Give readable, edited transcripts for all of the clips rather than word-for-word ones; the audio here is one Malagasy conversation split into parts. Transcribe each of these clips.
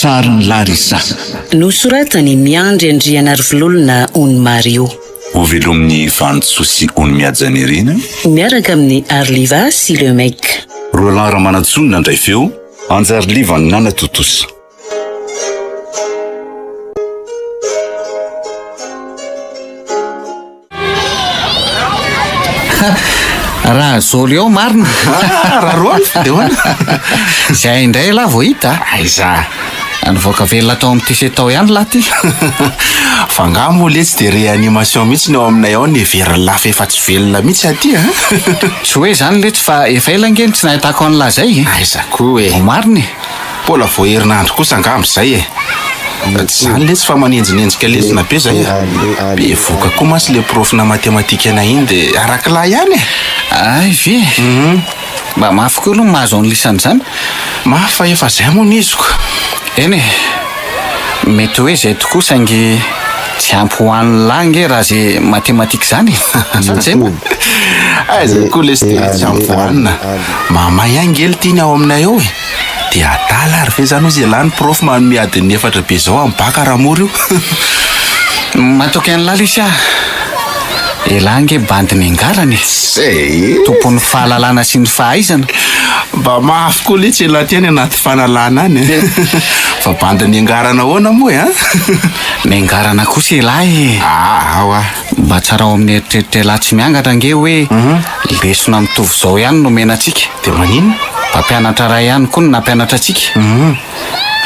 Sariny Larisa. Nosoratany Miandry Andriana Rivololona Ony Mario. Ho velomin'ny Vantso sy Ony Miajanirina. Miaraka amin'ny Arliva sy Le Mec. Roland Ramanatsonina indray feo, Anjarliva ny Nana Totosa. Raha zolo eo marina. Raha Rolf dia hoana. Izay indray lahy vao hita. Aiza. Nivoaka velona tao amin'ny TC tao ihany lahy ty. Fa nga moa le tsy dia réanimation mihitsy ny ao aminay ao ny vera lafo efa tsy velona mihitsy aty a. Tsy hoe zany le tsy fa efa ela ngeny tsy nahitako an'lahy zay. Aiza koa Ho mariny. Mbola vao herinandro kosa nga amin'izay e. Tsy zany le tsy fa manenjinenjika lesona be zay e. Be voka koa masy le profina matematika anay iny dia arakilahy ihany e. Ay ve. Mba mafy koa aloha mahazo an'lisan'izany. Mafy fa efa zay moa niziko. Eny e. Mety hoe zay tokoa saingy tsy ampy ho an'ny lahy nge raha zay matematika zany. Zay moa. Aiza koa le tsy dia tsy ampy ho anina. Mamay angely tiany ao aminay ao e. Dia adala ary ve zany hoe zay lahy ny prof manome adiny 4 be zao amin'ny baka raha mora io. Matoky an'lahy lisy ah. Elahy nge bandiny angarany. Zay. Tompon'ny fahalalana sy ny fahaizana. Mba mafy koa le tsy ela ty any anaty fanalana any e. Fa bandiny angarana ahoana moa e. Ny angarana kosa elahy. Ao ah. Mba tsara ao amin'ny eritreritra lahy tsy miangatra nge hoe lesona mitovy zao ihany no menantsika. Dia manino? Mpampianatra ray ihany koa no nampianatra antsika.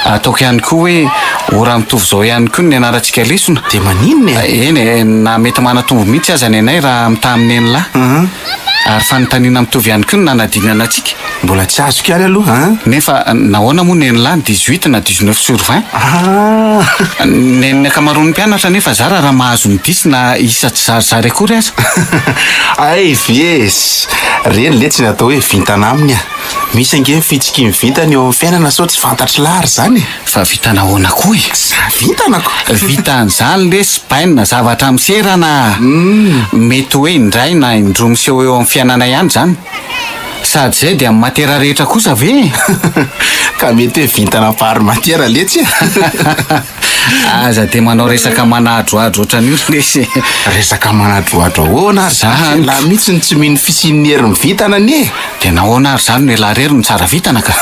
Ataoko ihany koa hoe ora mitovy zao ihany koa ny anarantsika lesona. Dia manino e? Eny na mety manatombo mihitsy aza ny anay raha mita amin'ny eny lahy. Ary fanontaniana mitovy ihany koa no nanadinana antsika. Mbola tsy azoko ihany aloha. Nefa nahoana moa ny eny lahy 18 na 19/20. Ny akamaroan'ny mpianatra nefa zara raha mahazo ny 10 na isa tsy zarizary akory aza. Ay vies. Reny le tsy natao hoe vintana aminy a. Misy ange fitsiki mivintany eo amin'ny fiainana sao tsy fantatry lary zany. Fa vita nahoana koa e. Za vintanako. Vitan'izany le spaina zavatra miserana. Mety hoe indray na indroa miseho eo amin'ny fiainana ihany zany. Sady zay dia amin'ny matera rehetra kosa ve. Ka mety hoe vintana pary matera letsy. Aza dia manao resaka manadroadro ohatran'io lesy. Resaka manadroadro ahoana ary zany lahy mihitsy ny tsy mino fisin'ny hery mivintana anie. Dia nahoana ary zany ny lahy rery no tsara vitana ka.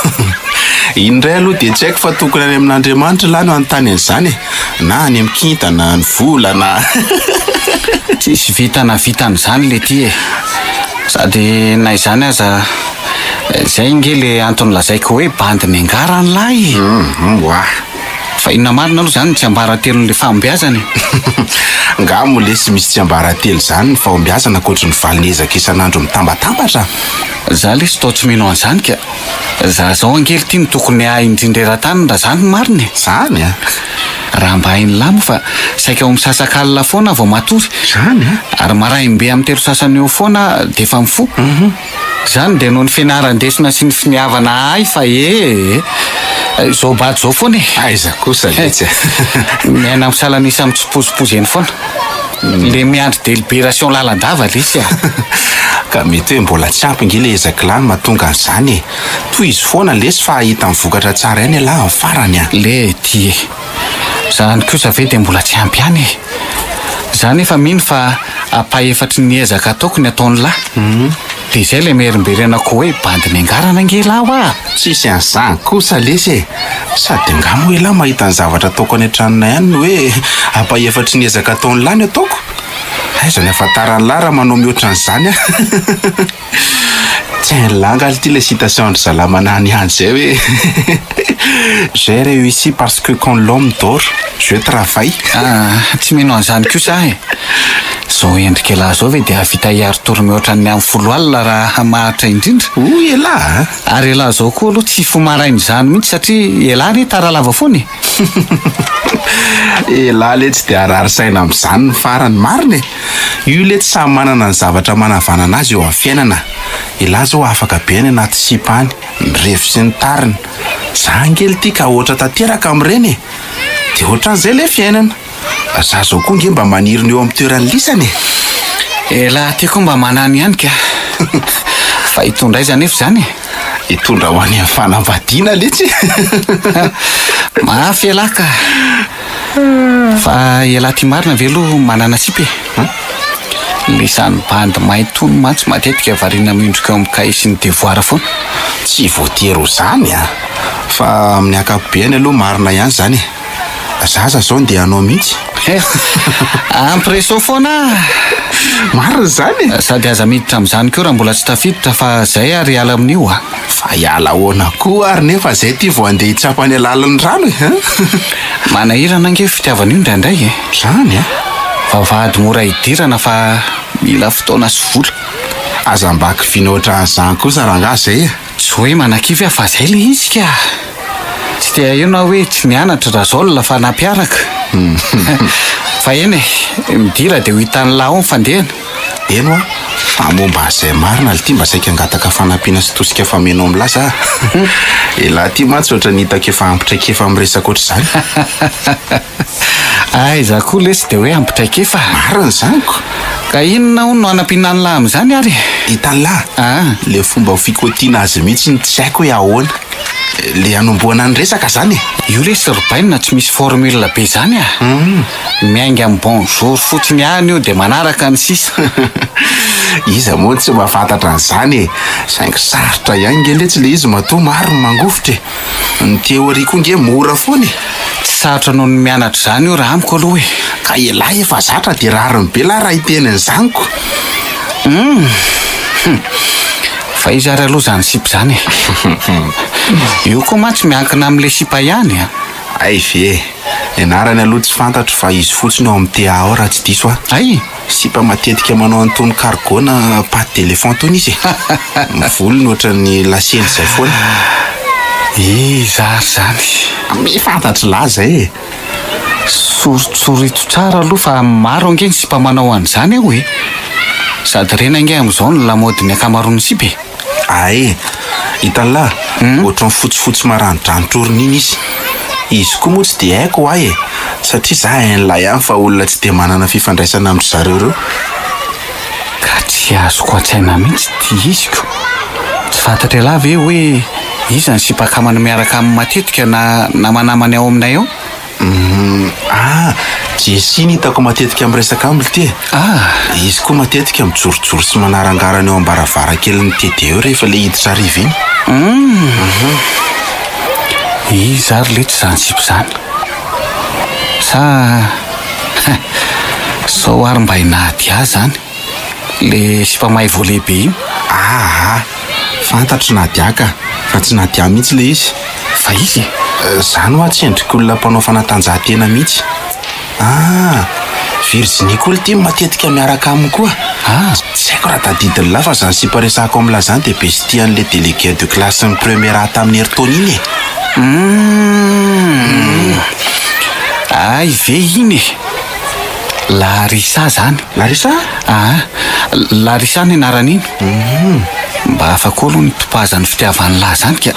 Indray aloha dia tsy haiko fa tokony any amin'Andriamanitra lahy no anontany an'izany e. Na any amin'ny kintana, ny volana. Tsisy vitan'izany le ty e. Sady na izany aza zay nge le antony lazaiko hoe bandiny angarany lahy. Fa inona marina aloha zany tsy ambaratelo le fahombiazany. Nga moa le tsy misy tsy ambaratelo zany ny fahombiazana ankoatra ny valinezaka isan'andro mitambatambatra. Za le sy tao tsy mino an'izany ka. Za zao angely ty ny tokony indrindra eran-tany raha zany mariny. Zany a. Raha mba hainy lamo fa saika ho misasakalina foana vao matory. Zany a. Ary maraimbe amin'ny telo sasany eo foana dia efa mifo. Zany dia noho ny fianarandesina sy ny finiavana ay fa zao bady zao foana e. Aiza kosa letsy. Miaina misalanisa mitsipozipozy eny foana. Le miandry délibération lalandava lesy a. Ka mety hoe mbola tsy ampy nge le ezaky lany mahatonga an'izany e. Toy izy foana lesy fa hita mivokatra tsara ihany lahy amin'ny farany a. Le ty e. Zany kosa ve dia mbola tsy ampy ihany e. Zany efa mino fa apa-efatry ny ezaka ataoko ny ataon'ny lahy. Dia izay le merimberenako hoe bandiny angarana nge lahy hoa. Tsisy an'izany kosa lesy e. Sady nga moa lahy mahita ny zavatra ataoko any an-tranona ihany no hoe apa-efatry ny ezaka ataon'ny lahy ny ataoko. Aiza ny ahafantaran'ny lahy raha manao mihoatra an'izany a. Tiens langa ty le citation de Zalamanany ihany zay hoe j'ai réussi parce que quand l'homme dort, je travaille. Tsy mino an'izany kosa e. Zao endrika lahy zao ve dia vita hiaro tory mihoatra ny amin'ny 10 alina raha mahatra indrindra. Oy elahy. Ary elahy zao koa aloha tsy fomarainy izany mihitsy satria elahy le tara lava foana e. Elahy le tsy dia arary saina amin'izany ny farany mariny. Io le tsy samy manana ny zavatra manavanana azy eo amin'ny fiainana. Elahy zao afaka be any anaty sipany, ny revo sy ny tariny. Za angely ty ka ohatra tanteraka amin'ireny e. Dia ohatran'izay le fiainana. Za zao koa nge mba maniriny eo amin'ny toeran'ny lisany e. Elahy ty koa mba manany ihany ka. Fa hitondra aiza nefa zany e. Hitondra ho any amin'ny fanambadiana letsy. mafy alaka fa iala ty marina ve aloha manana sipy lisany bandy maitony mantsy matetika variana mindrika eo amin'ny cahier sy ny devoir foana. Tsy voatery ho zany fa amin'ny ankapobeny aloha marina ihany zany zaza zao ndeha anao mihitsy ampresso foana marina zany sady aza miditra amin'izany keo raha mbola tsy tafiditra fa zay ary ala amin'io fa iala ahoana koa ary nefa zay ty vao andeha hitsapany alalan'ny rano manahirana ange fitiavan'io indraindray zany fa vady mora hidirana fa mila fotoana sy vola. Aza mbaky vinoatra an'izany kosa rangahy zay tsy hoe manakivy fa zay le izy ka tsy tia io na hoe tsy mianatra razaolona fa nampiaraka fa eny midira dia ho hitan'ny lahy ao mifandehana eno fa momba zay marina le ty mba saika angataka fanampiana sy tosika fa meno amin'ny laza ela ty mantsy ohatra ny hitako efa ampitraikefa amin'ny resaka ohatr'izany za koa le tsy dia hoe ampitraikefa marina zaniko ka inona ho no anampiana ny lahy amin'izany ary hitan'ny lahy le fomba fikotiana azy mihitsy ny tsy haiko hoe ahoana le anomboana ny resaka zany io le sorbaina tsy misy formule be zany miainga amin'ny bonjour fotsiny ihany io dia manaraka ny sisa iza moa tsy mahafantatra an'izany saingy sarotra ihany nge le tsy le izy matoa maro ny mangofotra ny teoria koa nge mora foany tsy sarotra noho ny mianatra zany io raha amiko aloha ka elahy efa zatra dia rariny be lahy raha hiteniny zaniko fa izy ary aloha zany sipy zany io koa mantsy miankina amin'le sipa ihany ay ve ianarany aloha tsy fantatro fa izy fotsiny ao amin'ny TA ao raha tsy diso ay sipa matetika manao antony cargo na paty d'éléphant tony izy mivolony ohatra ny lasely zay foana izary zany mifantatry laza soritsorito tsara aloha fa maro ange ny sipa manao an'izany eo sady rena ange amin'izao ny lamody ny akamaroan'ny sipy ay hitan'lahy ohatra ny fotsifotsy maranodranotro iny izy koa moa tsy dia haiko ahy satria za hain'lahy ihany fa olona tsy dia manana fifandraisana amin'ny zareo reo ka tsy azoko an-tsaina mihitsy ty iziko tsy fantatra lahy ve hoe iza ny sipakamana miaraka amin'ny matetika na manamany ao aminay ao Jesy ny hitako matetika amin'ny resaka amble ty izy koa matetika mijorojoro sy manarangarana eo ambaravarakely ny tede eo rehefa le hiditra ariva iny izy ary le tsy zany sipy zany sa sao ary mba hinahady ahy zany le sipa mahay voalehibe iny fantatro nadiaka fa tsy nadia mihitsy le izy fa izy zany hoa tsy endrika olona mpanao fanatanjahantena mihitsy Virginie koa ty matetika miaraka aminy koa tsy haiko raha tadidiny lahy fa zany sipa resako amin'ny lazany dia be sy tian'le délégué de classe ny première tamin'ny herintaona iny ay ve iny Larissa zany Larissa Larissa ny anarany iny mba afaka aloha ny topazan'ny fitiavan'ny lahy zany ka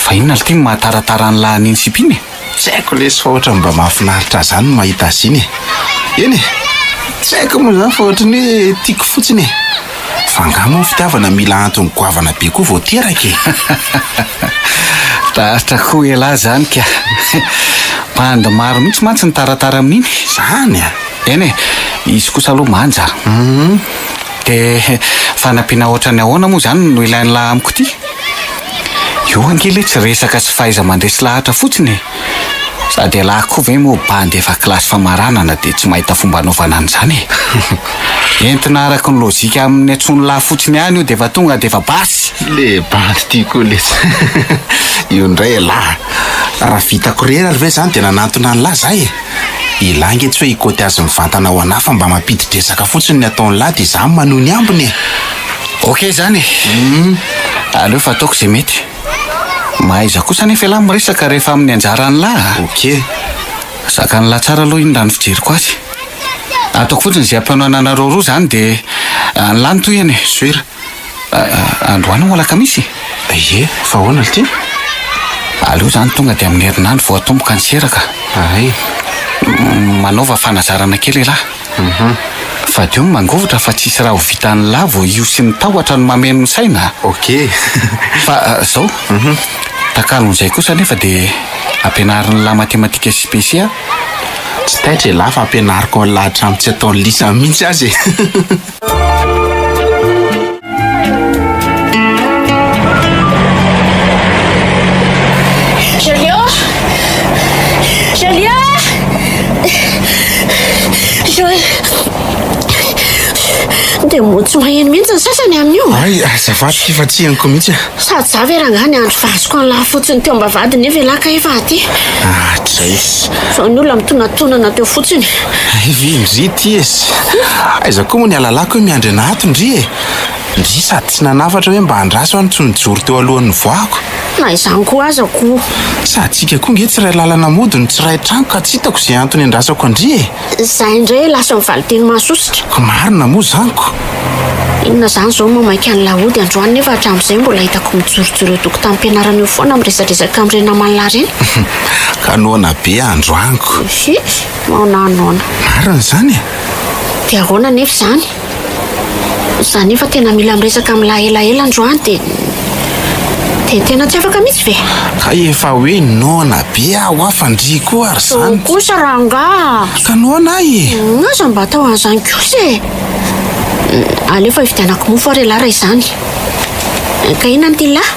fa inona le ty mahataratara ny lahy n'iny sipy iny tsy haiko lesy fa ohatra mba mahafinaritra zany mahita azy iny eny tsy haiko moa zany fa ohatra ny hoe tiako fotsiny fa ngamo ny fitiavana mila antony goavana be koa vao teraka taratra koa elahy zany ka bandy maro mihitsy mantsy ny taratara amin'iny zany eny izy kosa aloha manja dia fanampiana ohatra ny ahoana moa zany no ilain'ny lahy amiko ty io angely tsy resaka sy fahaiza mandresy lahatra fotsiny sady lahy koa ve moa bandy efa kilasy famaranana dia tsy mahita fomba anaovana an'izany entina araka ny lôjika amin'ny antsony lahy fotsiny ihany io dia efa tonga dia efa basy le bandy tiako le io ndray lahy raha vitako rery ary ve zany dia nanantona ny lahy zay ilahy nge tsy hoe hikoty azy mivantana ao anahy fa mba mampidi-dresaka fotsiny ny ataon'ny lahy dia zany manohy ny ambiny ok zany aleo fa ataoko zay mety mahaiza kosa nefa lahy miresaka rehefa amin'ny anjarany lahy ok zaka ny lahy tsara aloha iny raha ny fijeriko azy ataoko fotsiny zay ampianonanareo roa zany dia ny lahy nytoy eny soira androany ho alakamisy fa hoana le ty aleo zany tonga dia amin'ny herinandro vao atomboka ny seraka manaova fanazarana kely lahy fa dio mangovotra fa tsisy raha ho vitan'ny lahy vao io sy ny tahotra no mameno ny saina ok fa zao takalon'izay kosa nefa dia ampianarin'ny lahy matematika spécial. Tsy taitra lafa ampianariko ny lahatra amin'ny tsy ataony lisa mihitsy azy. Dia motsy maheno mihitsy ny sasany amin'io. Ay, azafady efa tsy henoko mihitsy. Sady zavy rangahy andro fazoko ny lahy fotsiny teo mba vady nefa elaka efa aty. Traisy. Fa ny olona mitonatonana teo fotsiny. Vy mizity izy. Aiza koa moa ny alalako hoe miandry anato ndry e. Ndry sady tsy nanafatra hoe mba handraso any tsonijoro teo alohan'ny voako. Na izany koa azako. Sady tsika koa nge tsy ray lalana modiny tsy ray trano ka tsy hitako izay antony andrasako andry e. Izay indray lasa mivaly teny mahasositra. Ko marina moa zaniko. Inona zany zao mamaika ny lahody androany nefa hatramin'izay mbola hitako mijorojoro eo tokotanim-pianarana eo foana miresadresaka amin'ny rena manalahy reny. Ka noana be androaniko. Noana. Marina zany e. Dia ahoana nefa zany? Zany efa tena mila miresaka amin'lahy elaela androany dia tena tsy afaka mihitsy ve? Ka efa hoe noana be aho afandry koa ary zany. Kosa ranga. Ka noana ay e. Aza mba atao an'izany kosa e. Alefa ividianako mofo ary lahy izany. Ka inona ny lahy?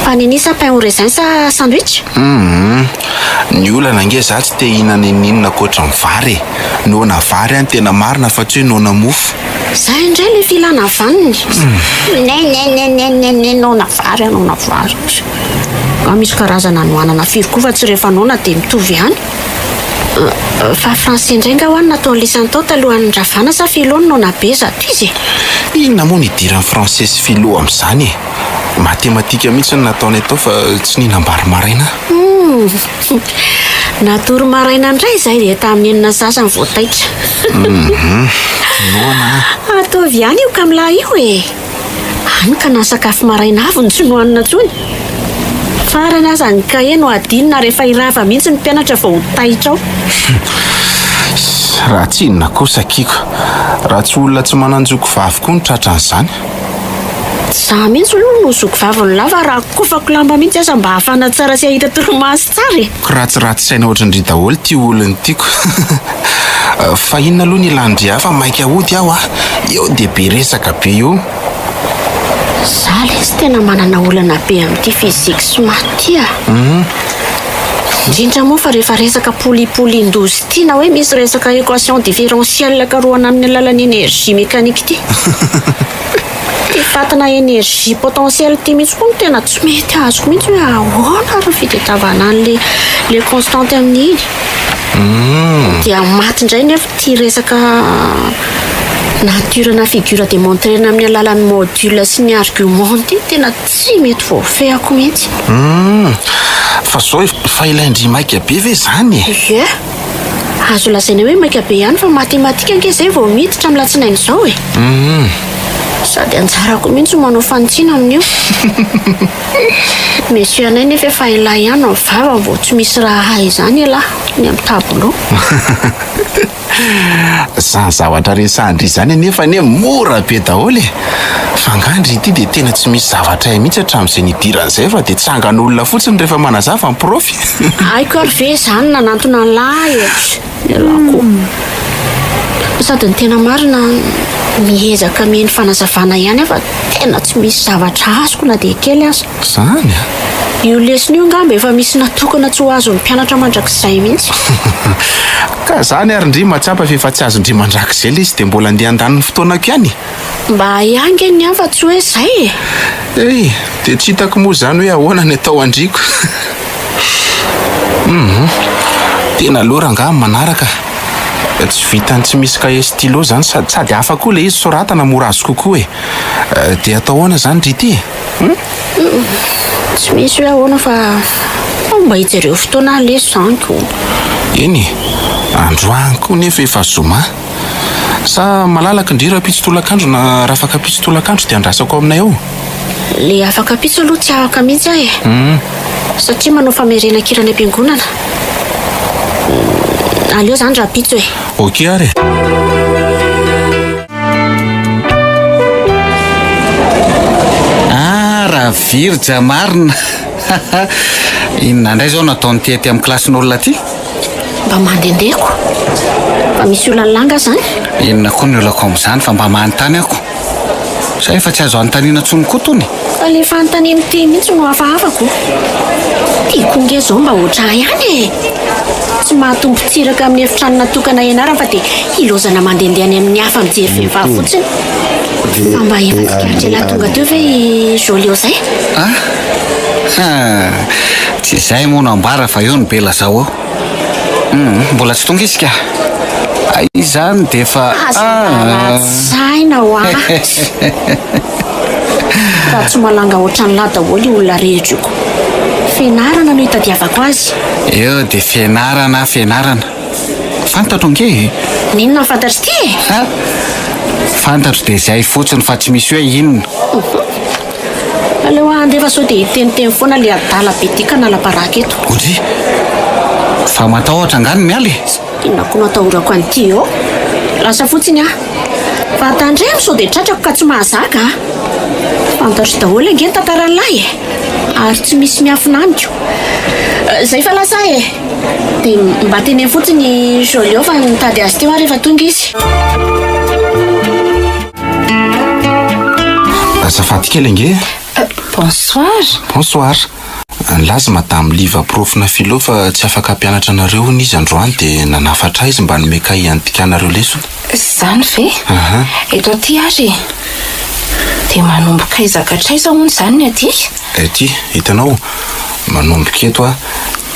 Paninisa pain au raisin sa sandwich? Ny olana nge za tsy te hihinana inona koatra ny vary e. Noana vary any tena marina fa tsy hoe noana mofo. Za indray le filana vaniny. Noana vary. Ka misy karazana noanana firy koa fa tsy rehefa noana dia mitovy ihany. Fa français indray nga hoany natao lisan'ny tao talohan'ny ravana sa filo ny noana be zato izy. Inona moa ny idiran'ny français sy filo amin'izany e. Matematika mihitsy ny nataony atao fa tsy nihinam-bary maraina. Natory maraina indray izay dia tamin'ny enina sasany voataitra. Ataovy ihany io kamlahy io e. Any ka na sakafo maraina avy ny tsy nohanina tsony. Farany aza ny kahie no adinina rehefa irava mihitsy ny mpianatra vao hotaitra ao. Raha tsy inona kosa kiko. Raha tsy olona tsy mananjoko vavy koa ny tratran'izany. Za mihitsy aloha no zoko vaviny lava raha kofako lamba mihitsy aza mba hafana tsara sy ahita torimaso tsara e. Ratsiratsy saina ohatrandry daholo ty olony tiako. Fa inona aloha ny landry hafa maika hody aho eo dia be resaka be io. Za lesy tena manana olana be amin'ity fizika sy maty indrindra moa fa rehefa resaka polypolindozy ity na hoe misy resaka équation différentielle karohana amin'ny alalan'ny énergie mécanique ity. Ty fatana énergie potentielle ty mihitsy koa no tena tsy mety azoko mihitsy hoe ahoana ary fitadiavana le constante amin'iny. Dia maty indray nefa ty resaka nature na figure démontrena amin'ny alalan'ny module sy ny argument ty tena tsy mety voafehako mihitsy. Fa zao fa ilaindry maika be ve zany e? Azo lazaina hoe maika be ihany fa matematika ange zay vao miditra amin'ny latsinainy izao e. Sady anjarako mihitsy manao fanontsinana amin'io. Monsieur anay nefa efa ela ihany ny vava vao tsy misy raha hay izany elahy ny amin'ny tableau. Zany zavatra resandry izany nefa ne mora be daholo e. Fa angandry ity dia tena tsy misy zavatra hay mihitsy hatramin'izay nidiran'izay fa dia tsangan'olona fotsiny rehefa manazava ny profy. Aiko ary ve zany nanantona ny lahy elako. Sady ny tena marina miezaka mihaino fanazavana ihany fa tena tsy misy zavatra azoko na dia kely aza. Zany io lesona io ngamba efa misy natokana tsy ho azon'ny mpianatra mandrakizay mihitsy. Ka zany ary ndry matsapa fa efa tsy azondry mandrakizay le izy dia mbola andeha an-daniny fotoanako ihany. Mba iange ny afa tsy hoe izay e. Dia tsy hitako moa zany hoe ahoana ny atao andriko. Tena lora nga manaraka. Tsy vitany tsy misy kahie stylo zany sady hafa koa le izy soratana mora azo kokoa e. Dia atao ahoana zany ry ity? Tsy misy hoe ahoana fa mba hijereo fotoana leso zaniko. Eny androaniko nefa efa zoma. Sa malalaka indrira pitso tolakandro na raha afaka pitso tolakandro dia andrasako aminay ao. Le afaka pitso aloha tsy afaka mihitsy ahy e. Satria manao famerena kirany am-piangonana. Aleo zany raha pitso e. Ok ary. Raha virja marina. Inona indray zao nataony ty amin'ny klasin'olona ty? Mba mandendeko. Fa misy olona langa zany. Inona koa ny olako amin'izany fa mba manontany ako. Sa efa tsy azo anontaniana intsony koa tony. Fa le fanontaniany ty mihitsy no hafahavako. Tiako nge zao mba ohatrah ihany e. Tsy mahatombo tsiraka amin'ny efitrano natokana ianarana fa dia ilozana mandehandeha any amin'ny hafa mijery vehivavy fotsiny. Fa mba efa tsikaritra tonga teo ve Jolio zay? Tsy izay moa no ambara fa eo ny be lazao ao. Mbola tsy tonga izy ka. Izany dia efa saina ho raha tsy malanga ohatran'lahy daholo io olona rehetra io. Fianarana no hitadiavako azy. Eo dia fianarana. Fantatro nge. Ninona fantatro ty e? Fantatro dia izay fotsiny fa tsy misy hoe inona. Aleo andefa sao dia hiteniteny foana le adala be tika nalaparaka eto. Odry, fa matahotra angany mialy. Inona koa natahorako an'ity eo? Lasa fotsiny fa tandremo sao dia tratrako ka tsy mahazaka. Fantatro daholo ange ny tantaran'lahy e. Ary tsy misy miafinamiko. Zay fa lasa e. Dia mba teneny fotsiny Jolio fa nitady azy teo rehefa tonga izy. Azafady kely ange. Bonsoir. Laza madame Liva profina philo fa tsy afaka hampianatra anareo hono izy androany dia nanafatra izy mba nomeka iantikanareo lesona. Zany ve? Eto aty ary dia manomboka izakatraiza hono zany ny aty? Ty hitanao manomboka eto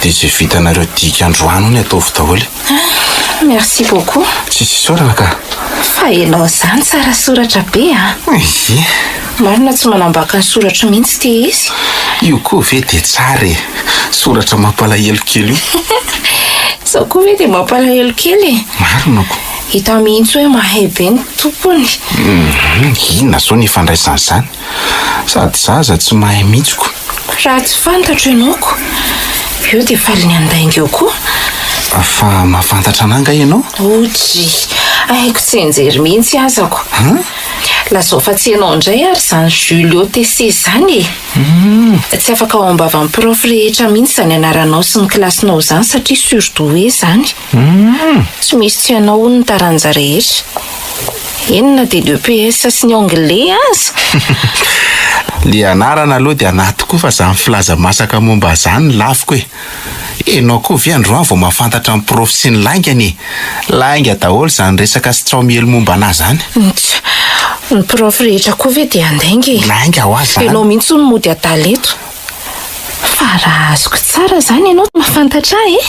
dia izay vitanareo dika androany hono ataovy daholo. Merci beaucoup. Tsy sorana ka. Fa ianao zany tsara soratra be marina tsy manambaka ny soratra mihitsy ty izy. Io koa ve dia tsara e. Soratra mampalahelo kely io. Sao koa ve dia mampalahelo kely? Marina ko. Hita mihitsy hoe mahay be ny tompony. Inona zao ny ifandraisany izany? Sady zaza tsy mahay mihitsy ko. Raha tsy fantatro ianao ko. Io dia faly ny andainga eo koa. Fa mahafantatra ananga ianao? Odry, haiko tsy enjery mihitsy azako. Lazao fa tsy ianao indray ary zany Julio TC zany e. Tsy afaka ao ambavan'ny prof rehetra mihitsy zany anaranao sy ny klasinao zany satria surdoué zany. Tsy misy tsy ianao hono ny taranja rehetra. Enona dia le PS sy ny anglais aza. Le anarana aloha dia anaty koa fa zany filaza masaka momba zany lafiko e. Enao koa ve androany vao mahafantatra ny prof sy ny laingany e. Lainga daholo zany resaka sy tsy ao mielo momba anazy zany. Ny prof rehetra koa ve dia andaingy. Lainga ho azy zany. Ianao mihitsy no mody adala eto. Fa raha azoko tsara zany ianao mahafantatra e.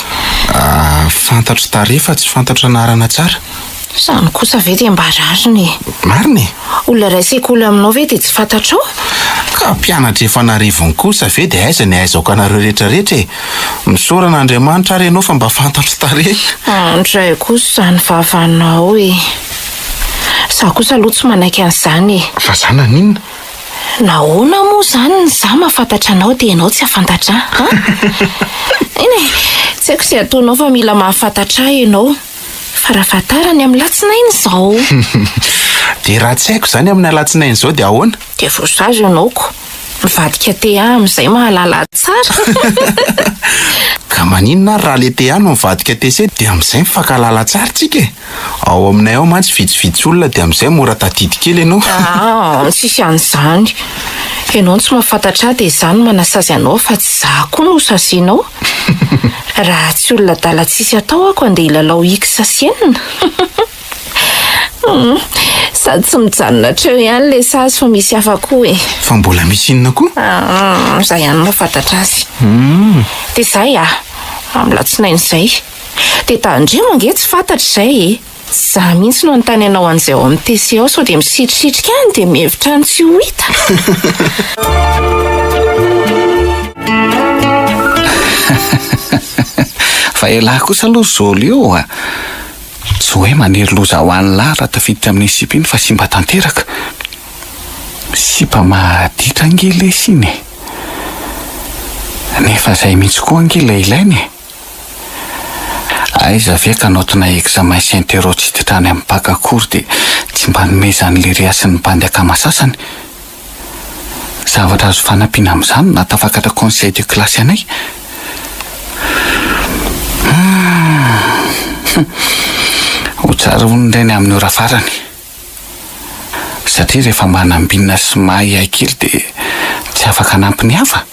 Fantatro tarefa tsy fantatro anarana tsara. Zany kosa ve dia mba rariny. Marina e. Olona ray sekoly aminao ve dia tsy fantatrao? Ka mpianatra efa narivony kosa ve dia aiza ny aizako anareo rehetrarehetra e. Misorana Andriamanitra ary ianao fa mba fantatro tare. Andray kosa zany vavanao e. Za kosa aloha tsy manaiky an'izany e. Fa zany aninona? Nahoana moa zany za mahafantatra anao dia ianao tsy afantatra? Eny e, tsy haiko izay ataonao fa mila mahafantatra ianao. Fa raha fantarany amin'ny alatsinainy izao. Dia raha tsy haiko zany amin'ny alatsinainy izao dia ahoana? Dia voasazy ianao ko. Mivadika te amin'izay mahalala tsara. Ka maninona raha le te no mivadika TC dia amin'izay mifankalala tsara tsika e. Ao aminay ao mantsy vitsivitsy olona dia amin'izay mora tadidy kely ianao. Tsisy an'izany. Ianao tsy mahafantatra dia izany manasazy anao fa tsy za koa no sasianao. Raha tsy olona dala tsisy atao ako andeha hilalao iky sasienina. Sady tsy mijanona treo ihany le sazy fa misy hafa koa e. Fa mbola misy inona koa? Zay ihany mahafantatra azy. Dia izay amin'ny alatsinainy izay. Dia tandremo ange tsy fantatra izay e. Za mihitsy no anontany anao an'izay ao amin'ny TC ao sao dia misitrisitrika any dia mihevitra ny tsy ho hita. Fa elahy kosa aloha Jolio tsy hoe maniry loza ho an'ny lahy raha tafiditra amin'ny sipa iny fa simba tanteraka. Sipa maditra ange le siny. Nefa izay mihitsy koa ange ilay ilainy. Aiza ve ka naotina examen Saint-Tero tsy hiditra any amin'ny bakakory dia tsy mba nomezany le riasin'ny mpandeaka masasany. zavatra azo fanampiana amin'izany na tafakatra conseil de classe anay. Ho tsara honindray ny amin'ny ora farany satria rehefa manambinina sy mahay ahy kely dia tsy afaka hanampy ny hafa.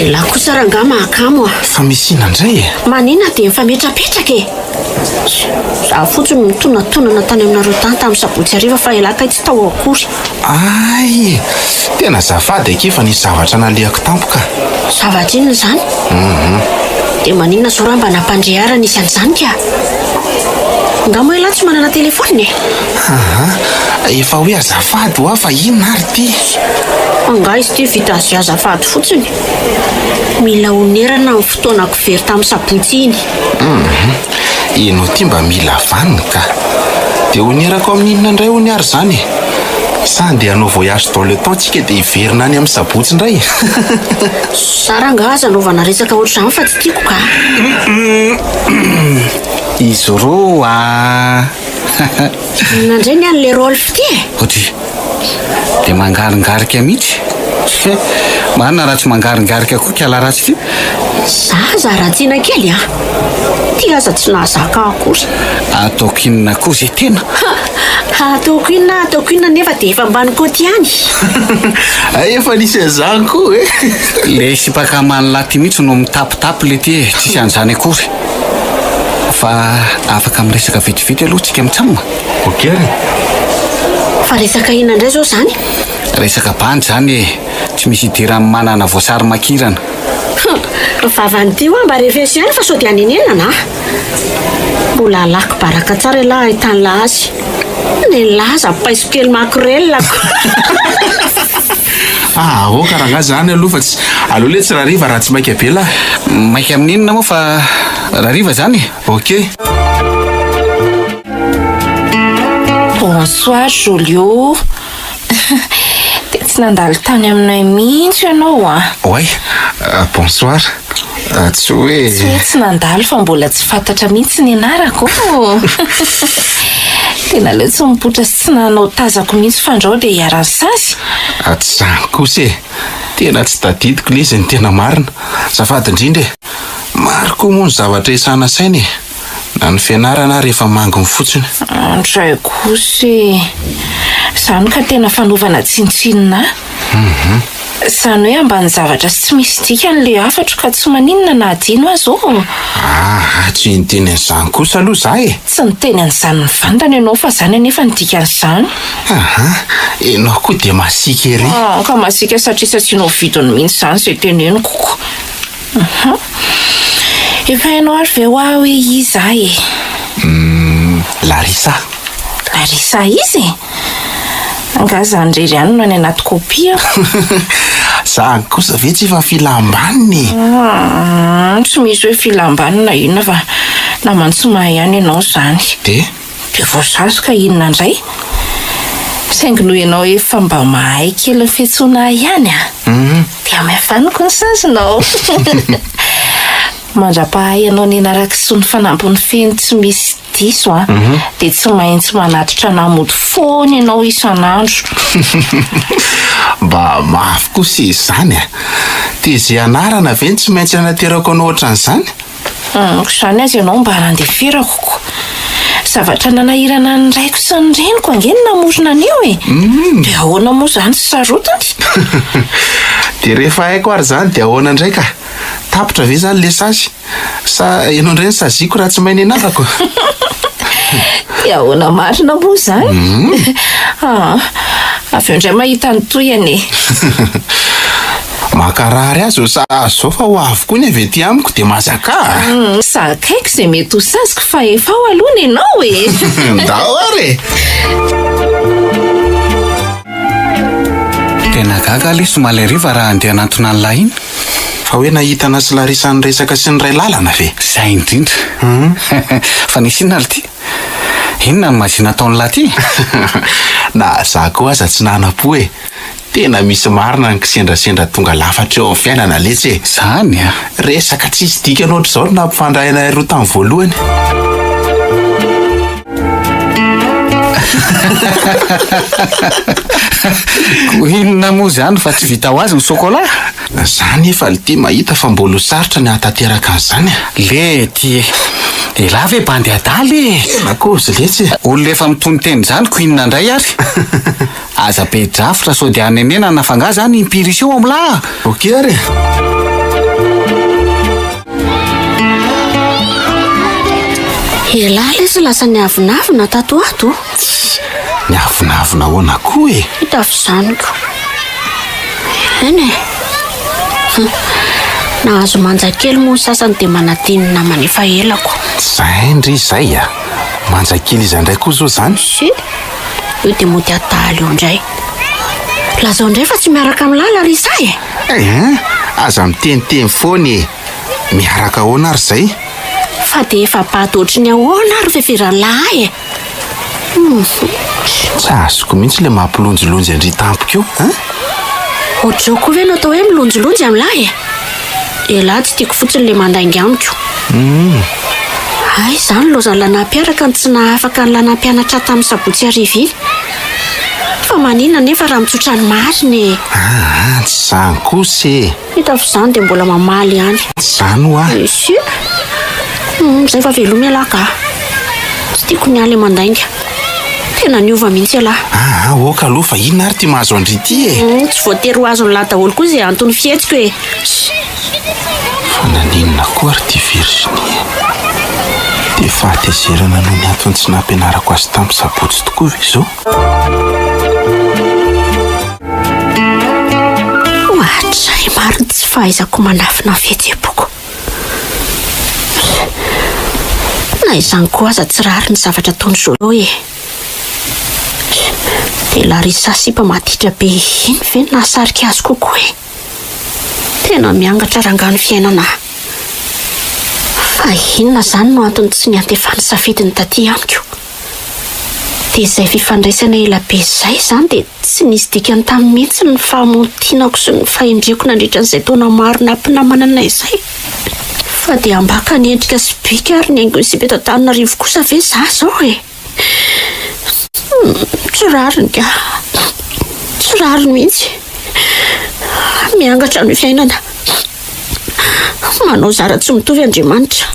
La kosa ranga mahakamo fa misina indray e. manina dia mifametrapetraka e. Za fotsiny mitonnatonana tany aminareo tany tamin'ny sabotsy ariva fa elaka tsy tao akory. Ay, tena zafady ake fa nisy zavatra nalehako tampoka. Zavatra inona izany? Dia maninona zao raha mba nampandreharana isy an'izany ka? Ngamo ela tsy manana telefony e. Efa hoe azafady ho fa inona ary ty? Anga izy ty vita azy azafady fotsiny. Mila onerana amin'ny fotoanako very tamin'ny sabotsy iny. Ino ty mba mila vanina ka? Dia onerako amin'inona indray ho niary zany? Sa andeha hanao voyage dans le temps tsika dia hiverina any amin'ny sabotsy indray. Saranga aza anaovana resaka ohatr'izany fa tsy tiako ka. Izy roa Nandray ny an'le Rolf ty e. Ody dia mangaringarika mihitsy. Marina raha tsy mangaringarika koa kala ratsy ty. Za ratsiana kely a. Ty aza tsy nahazaka akory. Ataoko inona koa izay tena. Ataoko inona nefa dia efa ambany koty ihany. Efa nisy an'izany koa e. Le sipaka manolaty mihitsy no mitapitapy le ty e. Tsisy an'izany akory. Fa afaka miresaka vitivity aloha tsika mitsamina. Ok ary. Fa resaka inona indray zao zany? Resaka bandy zany e. Tsy misy idirany manana voasary makirana. Vavan'ity ho mba refesy ihany fa sao dia anenenana. Mbola alako baraka tsara lahy ahitany lazy. Ny laza paiso kely makorel ako. Oka raha zany aloha fa tsy aloha le tsy rariva raha tsy maika be lahy. Maika amin'inona moa fa rariva zany. Ok. Bonsoir Jolio. Dia tsy nandalo tany aminay mihitsy ianao a. Oay, bonsoir. Tsy hoe Tsy nandalo fa mbola tsy fantatra mihitsy ny anarako. Tena leo tsy mipotra sy tsy nanao tazako mihitsy fandrao dia hiara-sasy. Tsy zany kosa e. Tena tsy tadidiko le izy ny tena marina. Zafady indrindra e. Maro koa moa ny zavatra isana saina e. Na ny fianarana rehefa mangony fotsiny. Andray kosa e. Zany ka tena fanaovana tsintsinina. Sany hoe ambany zavatra tsy misy dika n'le afatro ka tsy maninona na adino azy o. Tsy niteny an'izany kosa aloha za e. Tsy niteny an'izany mivantana ianao fa zany anefa ny dikan'izany. Ianao koa dia masika ery. Ka masika satria satsianao vidiny mihitsy zany izay teneniko. Efa hainao ary ve hoa hoe iza e? Larisa. Larisa izy? Nga zany rery ihany no any anaty kopia. Zany kosa ve tsy efa filambaniny? Tsy misy hoe filambanina inona fa namany tsy mahay ihany ianao zany. Dia voasazy ka inona indray? Saingy noho ianao efa mba mahay kely ny fiantsoana ihany a. Dia mefaniko ny sazinao. Mandra-pahay ianao ny anaraka sy ny fanampiny feno tsy misy diso a. Dia tsy maintsy manatitra namody foana ianao isan'andro. Mba mafy kosa izany a. Dia izay anarana ve tsy maintsy anaterako anao ohatran'izany? Izany azy ianao mba hanandeferako ko. Zavatra nanahirana ny raiko sy ny reniko angeny namorona anio e. Dia ahoana moa zany sy sarotiny? Dia rehefa haiko ary zany dia ahoana indray ka? Tapitra ve zany le sasy? Sa ianao indray ny saziako raha tsy mahay ny anarako? Dia ahoana marina moa zany? Avy eo indray mahita ny toyany e. Makarary azy o sa azo fa ho avokoa ny avy ety amiko dia mazaka. Sakaiko izay mety ho saziko fa efa ho alohana ianao e. Ndao ary e. Tena gaga le somale riva raha andeha anatona ny lahy iny. Fa hoe nahitana sy Larisa ny resaka sy ny ray lalana ve? Zay indrindra. Fa nisy inona ty? Inona no mazina ataon'ny lahy ty? Na za koa aza tsy nanapo e. Tena misy marina ny kisendrasendra tonga lafatra eo amin'ny fiainana letsy e. Zany a. Resaka tsisy dikany ohatr'izao no nampifandray anay roa tamin'ny voalohany. Ko inona moa zany fa tsy vita ho azy ny sokola? Zany efa le tia mahita fa mbola sarotra ny hatateraka an'izany. Le ty e la ve bandy adaly Nakozy letsy. olona efa mitony teny zany ko inona indray ary aza be drafitra sao dia anenena nafanga zany impirisio amla Ok ary. Elaly izy lasa ny avinavina tato ato. Ny avinavina hoana koa e. Hitafy zaniko. Eny e. Nahazo manjakely moa ny sasany dia manadiny namany efa elako. Zay ndry zay a. Manjakely izy indray koa zao zany. Si, io dia mody ataly io indray. Lazao indray fa tsy miaraka amin'ny lala ry izay e. Aza miteniteny foana e. Miaraka ahoana ary zay? Fa dia efa paty ohatry ny ahoana ary feferalahy e. Tsy azoko mihitsy le mampilonjolonjy andry tampoko io. Ohatr'izao koa ve no atao hoe milonjolonjy amin'lahy e. Elahy tsy tiako fotsiny le mandainga amiko. Ay, izany lozany lanampiaraka ny tsy nahafaka ny lanampianatra tamin'ny sabotsy ariva iny. Fa maninona nefa raha mitsotra ny mariny. Tsy zany kosa e. Hitafy izany dia mbola mamaly ihany. Zany ho a. Si, zay fa veloma alaka. Tsy tiako ny aly mandainga. Tena niova mihitsy alahy. Oka aloha fa inona ary ty mahazo andry ity e. Tsy voatery ho azo ny lahy daholo koa izay antony fihetsiko e. Fa naninona koa ary ty Virginie. Dia fahatezerana noho ny antony tsy nampianarako azy tamin'ny sabotsy tokoa ve izao? Ohatray mariny tsy fahaizako manafina fihetsem-poko. Na izany koa aza tsy rary ny zavatra ataony zao e. Dia la ry sasipa maditra be iny ve no nahasarika azy kokoa e. Tena miangatra rangano fiainana. Fa inona zany no antony tsy niantefany safidiny taty amiko. Dia izay fifandraisana ela be izay zany dia tsy nisy dikany tamin'ny mihitsy ny fahamontinako sy ny fahendriako nandritra n'izay taona maro nampinamana anay izay. Fa dia ambaka ny endrika sy bika ary ny haingo sy Betantananarivo kosa ve za zao e. Tsy rariny ka. Tsy rariny mihitsy. Miangatra ny fiainana. Manao zara tsy mitovy Andriamanitra.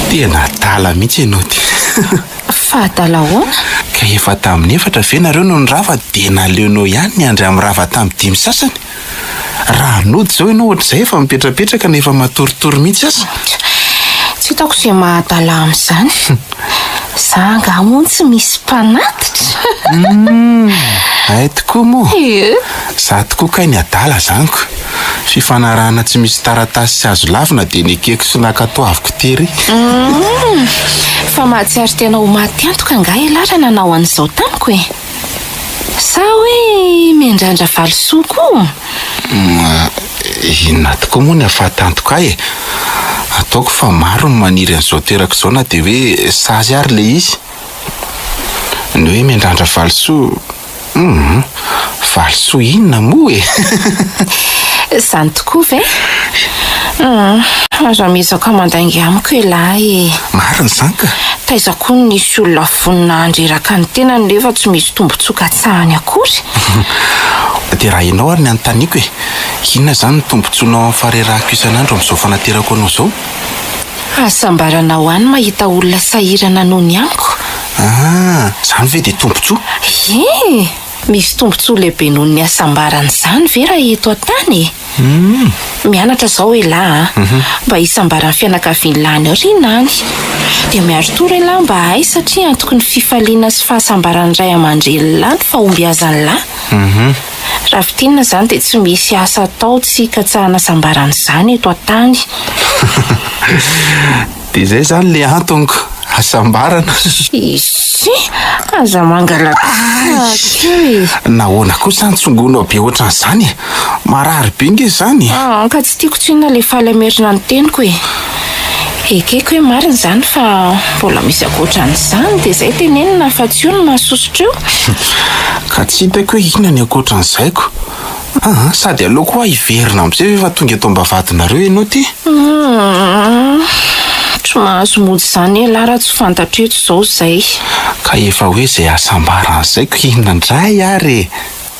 Tena tala mihitsy ianao ty. Fahadala ahoana? Ka efa tamin'ny efatra ve nareo no nirava dia naleonao ihany ny andry amin'ny rava tamin'ny dimy sasany? Raha nody zao ianao ohatr'izay efa mipetrapetraka nefa matoritory mihitsy aza. Tsy hitako izay mahadala amin'izany. Za angamo tsy misy mpanatitra. Ay tokoa moa. Ie. Za tokoa kay ny adala zaniko. Fifanarahana tsy misy taratasy sy azo lavina dia nekeko sy nakatoaviko tery. Fa mahatsiaro tena ho maty antoka angaha ialahy nanao an'izao tamiko e. Sa hoe miandrandra valosoa koa? Inona tokoa moa ny ahafahatantoka ahy e. Ataoko fa maro ny maniry an'izao toerako izao na dia hoe sazy ary le izy. Ny hoe miandrandra valosoa. Valosoa inona moa e. Zany tokoa ve? Aza mizaka mandainga amiko ialahy. Marina zany ka. Taizako ny nisy olona vonina andreraka ny tenany nefa tsy misy tombontsoa tsahany akory. Dia raha ianao ary ny anontaniako e. Inona zany ny tombontsoanao amin'ny farerahako isan'andro amin'izao fanaterako anao izao? Asambarana ho any mahita olona sahirana noho ny amiko. Zany ve dia tombontsoa? Ie, misy tombontsoa lehibe noho ny asambarana izany ve raha eto an-tany e. Mianatra zao ialahy mba hisambarany fianakaviany lany aoriana any. Dia miaro toro ialahy mba hay satria antoko ny fifaliana sy fahasambarany ray aman-dreny lany fahombiazany lahy. Raha fitinina zany dia tsy misy asa atao tsy katsahana sambarana izany eto an-tany. Dia izay zany le antoniko asambarana. Isy, aza mangalaka. Nahoana kosa ny tsongonao be ohatran'izany e. Marary be nge zany. Ka tsy tiako tsinona le falamerina ny teniko e. Ekeko hoe marina zany fa mbola misy akoatran'izany dia izay tenenina fa tsy io no mahasosotra eo. Ka tsy hitako hoe inona ny akoatran'izaiko. Sady aleoko koa hiverina amin'izay efa tonga eto am-bavadinareo ianao ty. Tsy mahazo mody izany e lara tsy fantatra eto izao izay. Ka efa hoe izay asambaran'izay ko inona indray ary?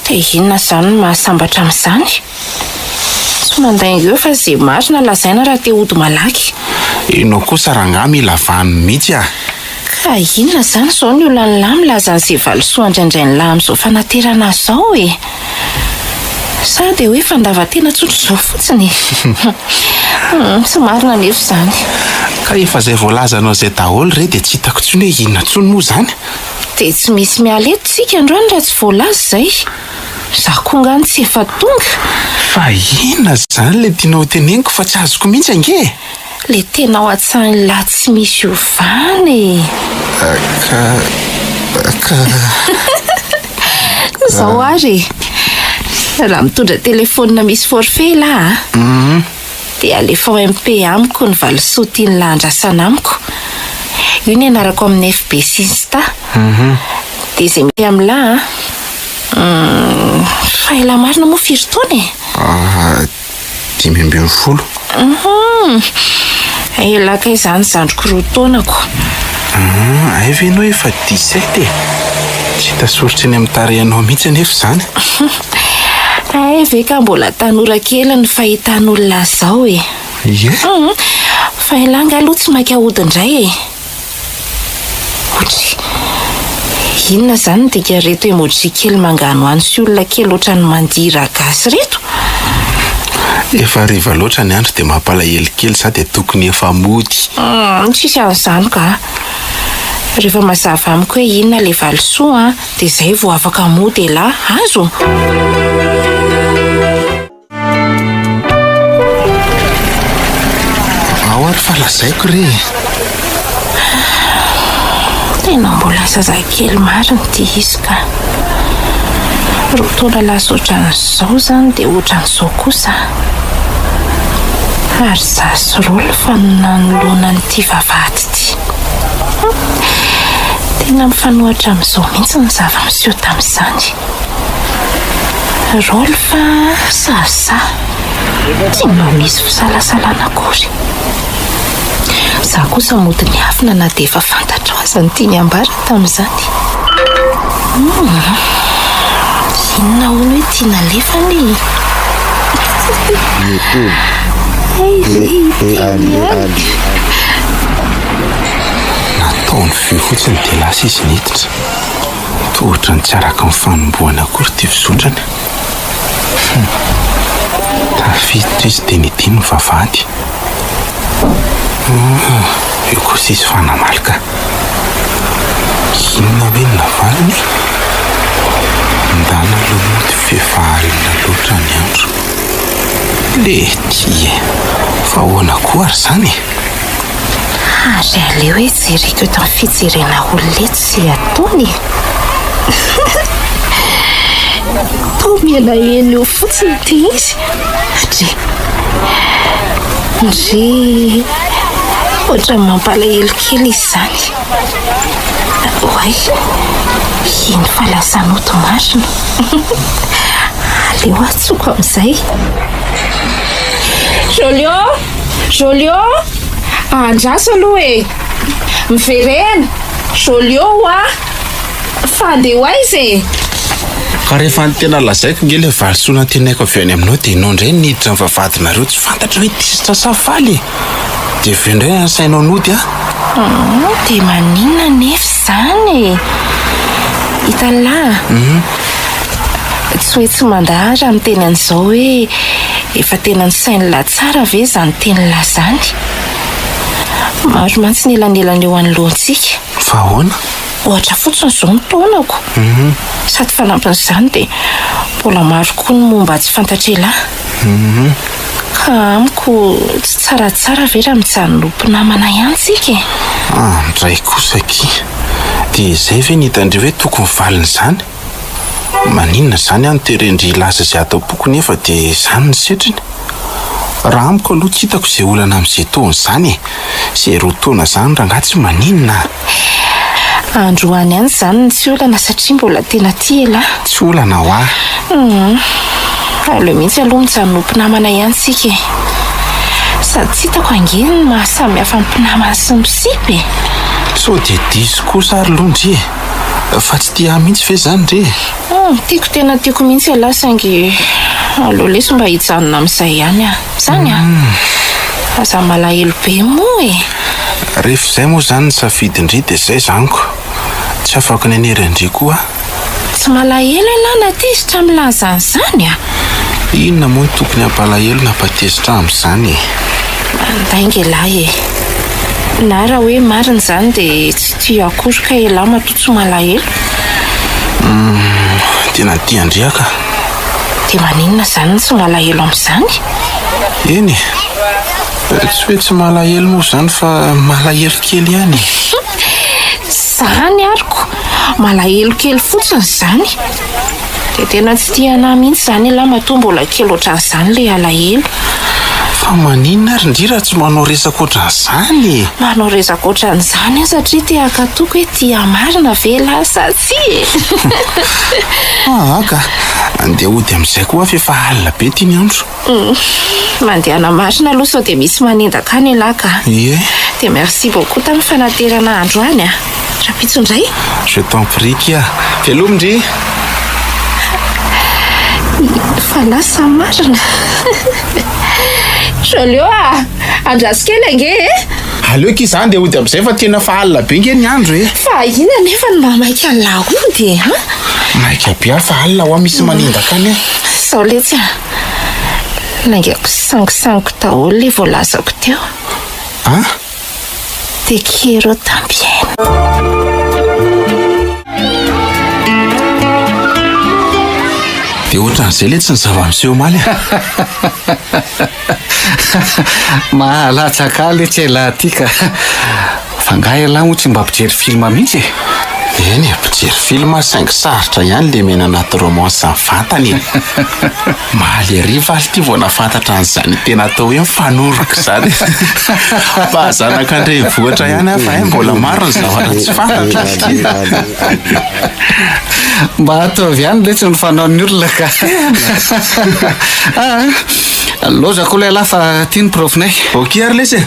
Dia inona izany no mahasambatra amin'izany? Tsy mandaingo eo fa izay marina lazaina raha te hody malaky. Ianao kosa rangahy mila vanony mihitsy ah. Ka inona izany izao ny olana lahy milaza an'izay valosoa indraindray ny lahy amin'izao fanaterana izao e. Sa dia hoe fandavan-tena tsotra izao fotsiny. Tsy marina nefa izany. Ka efa izay voalazanao izay daholo re dia tsy hitako intsony hoe inona intsony moa izany. Dia tsy misy miala eto tsika androany raha tsy voalaza izay. Zaho koa ngany tsy efa tonga. Fa inona izany ilay tianao teneniko fa tsy azoko mihitsy ange? Le tena ao an-tsahiny lahy tsy misy ovany. Izao ary raha mitondra telefonina misy forfait lahy dia alefa ao MP amiko ny valosoa tiany lahy andrasana amiko. Io ny anarako amin'ny FB Insta. Dia izay mety amin'ny lahy faela marina moa firy taona e? 5 elaka izany zandriko 2 taonako. Ay ve ianao efa 17 e? Tsy hita soritra eny amin'ny tarehanao mihitsy anefa izany. Ay ve ka mbola tanora kely ny fahitan'olona izao e. Ie? Fa ilanga aloha tsy maika hody indray e. Otry inona izany ny dika reto emoji kely mangano any sy olona kely ohatran'ny mandira gasy reto? Efa riva loatra ny andro dia mampalahelo kely sa dia tokony efa mody. Tsisy an'izany ka. Rehefa mazava amiko hoe inona ilay valosoa dia izay vao afaka mody e lahy, azo. Ao ary fa lazaiko re. Tena mbola zazakely marina ity izy ka. Roa taona lasa ohatran'izao izany dia ohatran'izao kosa. Ary zasy rola fa nanoloana n'ity vavahady ity. Tena mifanohitra amin'izao mihitsy ny zava-miseho tamin'izany. Rola fa sasa tsy mba misy fisalasalana akory. Zaho kosa mody ny afina na dia efa fantatra ho aza ny tiany ambara tamin'izany. Inona hono hoe tiana lefany? Nataony fio fotsiny dia lasa izy niditra. Tohatra ny tsy araka ny fanombohana akory ty fisotrany. Tafiditra izy dia nidiny ny vavahady. Io kosa izy fanamalika. Inona hoe ny navaliny? Ndana lomody fefahalina loatra ny andro. Lety fa ahoana koa ary izany? Ary aleo hoe jereko eto amin'ny fijerena olona eto sy ataony. Tao miala eny eo fotsiny ity izy. Ndre ohatran'ny mampalahelo kely izy izany. Oay, iny falasan'oto marina. Aleo atsoko amin'izay. Jolio, andraso aloha e. Miverena, Jolio fa andeha hoaiza e. Ka rehefa ny tena lazaiko nge ilay valosoana tenaiko avy any aminao dia ianao indray niditra ny vavahadinareo tsy fantatra hoe tisitra sa faly. Dia avy indray ansainao nody Dia maninona nefa izany e. Hitalahy. Tsy hoe tsy mandahara amin'ny teny an'izao hoe efa tena ny sain'lahy tsara ve izany tenylahy izany. Maro mantsy ny elanelana eo anoloantsika. Fa ahoana? Ohatra fotsiny izao ny taonako. Sady fanampin'izany dia mbola maro koa ny momba tsy fantatrelahy. Ka amiko tsy tsaratsara ve raha mijanon'nompo namana ihany tsika e. Ndray kosa ki. Dia izay ve nitandreo hoe tokony valiny izany? Maninona izany any terendry laza izay atao boky nefa dia izany ny setriny? Raha amiko aloha tsy hitako izay olana amin'izay taona izany e. Izay 2 taona izany rangahy tsy maninona. Androany ihany izany ny tsy olana satria mbola tena tia lahy. Tsy olana ho ahy. Aleo mihitsy aloha mijanon'nompo namana ihany tsika e. Sady tsy hitako angeny mahasamy hafa mpinamana sy misipy. So dia diso kosa ary londry fa tsy tia mihitsy ve zany re? Tiako tena tiako mihitsy aloha saingy aleo leso mba hijanona amin'izay ihany zany aza malahelo be moa e. Rehefa izay moa zany ny safidindry dia izay zaniko, tsy afaka nenerindry koa. Tsy malahelo ialahy natezitra milaza an'izany Inona moa tokony hampalahelo napatezitra amin'izany e? Andainga ialahy e. Na raha hoe marina zany dia tsy tia akory ka ialahy matoa malahelo. Tena tia andriaka. Dia maninona zany tsy malahelo amin'izany? Eny tsy hoe tsy malahelo moa zany fa malahelo kely ihany. Zany ariko malahelo kely fotsiny zany. Dia tena tsy tia anahy mihitsy zany ialahy matoa mbola kely ohatran'izany le alahelo. Fa maninona ary ndrira tsy manao resaka ohatran'izany? Manao resaka ohatran'izany satria tia akatoko hoe tia marina ve lasa tsy e. Ka andeha hody amin'izay koa fa efa alina be ty ny andro. Mandehana marina aloha sao dia misy manindaka any ialahy ka. Ie. Dia merci beaucoup tamin'ny fanaterana andro any Rapitso indray. Je t'en prie kia. Velomindry. Fa lasa marina. Jolio andraso kely ange e. Aleo ki zany dia hody amin'izay fa tena fa alina be nge ny andro e. Fa ina nefa ny mamaika ny lahody maika be fa alina ho misy manindaka any sao letsy naingako sangisango daholo le voalazako teo. Te quiero también. Dia ohatran'izay le tsy ny zava-miseho omaly. Mahalatsaka le tsy ela tika. Fa ngahy ialahy moa tsy mba mpijery filma mihitsy e. Eny mpijery filma saingy sarotra ihany le mena anaty romance mivantany. Mahaly ariva aly ty vao nafantatra an'izany tena atao hoe mifanoroko zany. Mba zanaka andray vohatra ihany fa mbola maro ny zavatra tsy fantatra. Mba ataovy ihany le tsy nifanaon'ny olona ka. Lozako le lahy fa tia ny profinay. Ok ary lesy.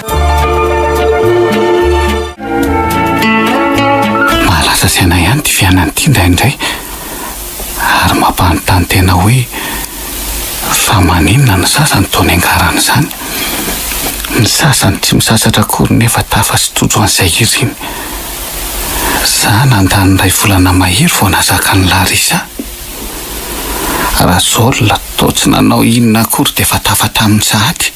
Mahalasa saina ihany ty fiainany ty indraindray ary mampanontany tena hoe fa maninona ny sasany taony angarany izany. Ny sasany tsy misasatra akory nefa tafa sy tojo an'izay iriny. Za nandany ray volana mahery vao nazaka ny Larisa. Raha zao latao tsy nanao inona akory dia efa tafa tamin'ny sahady.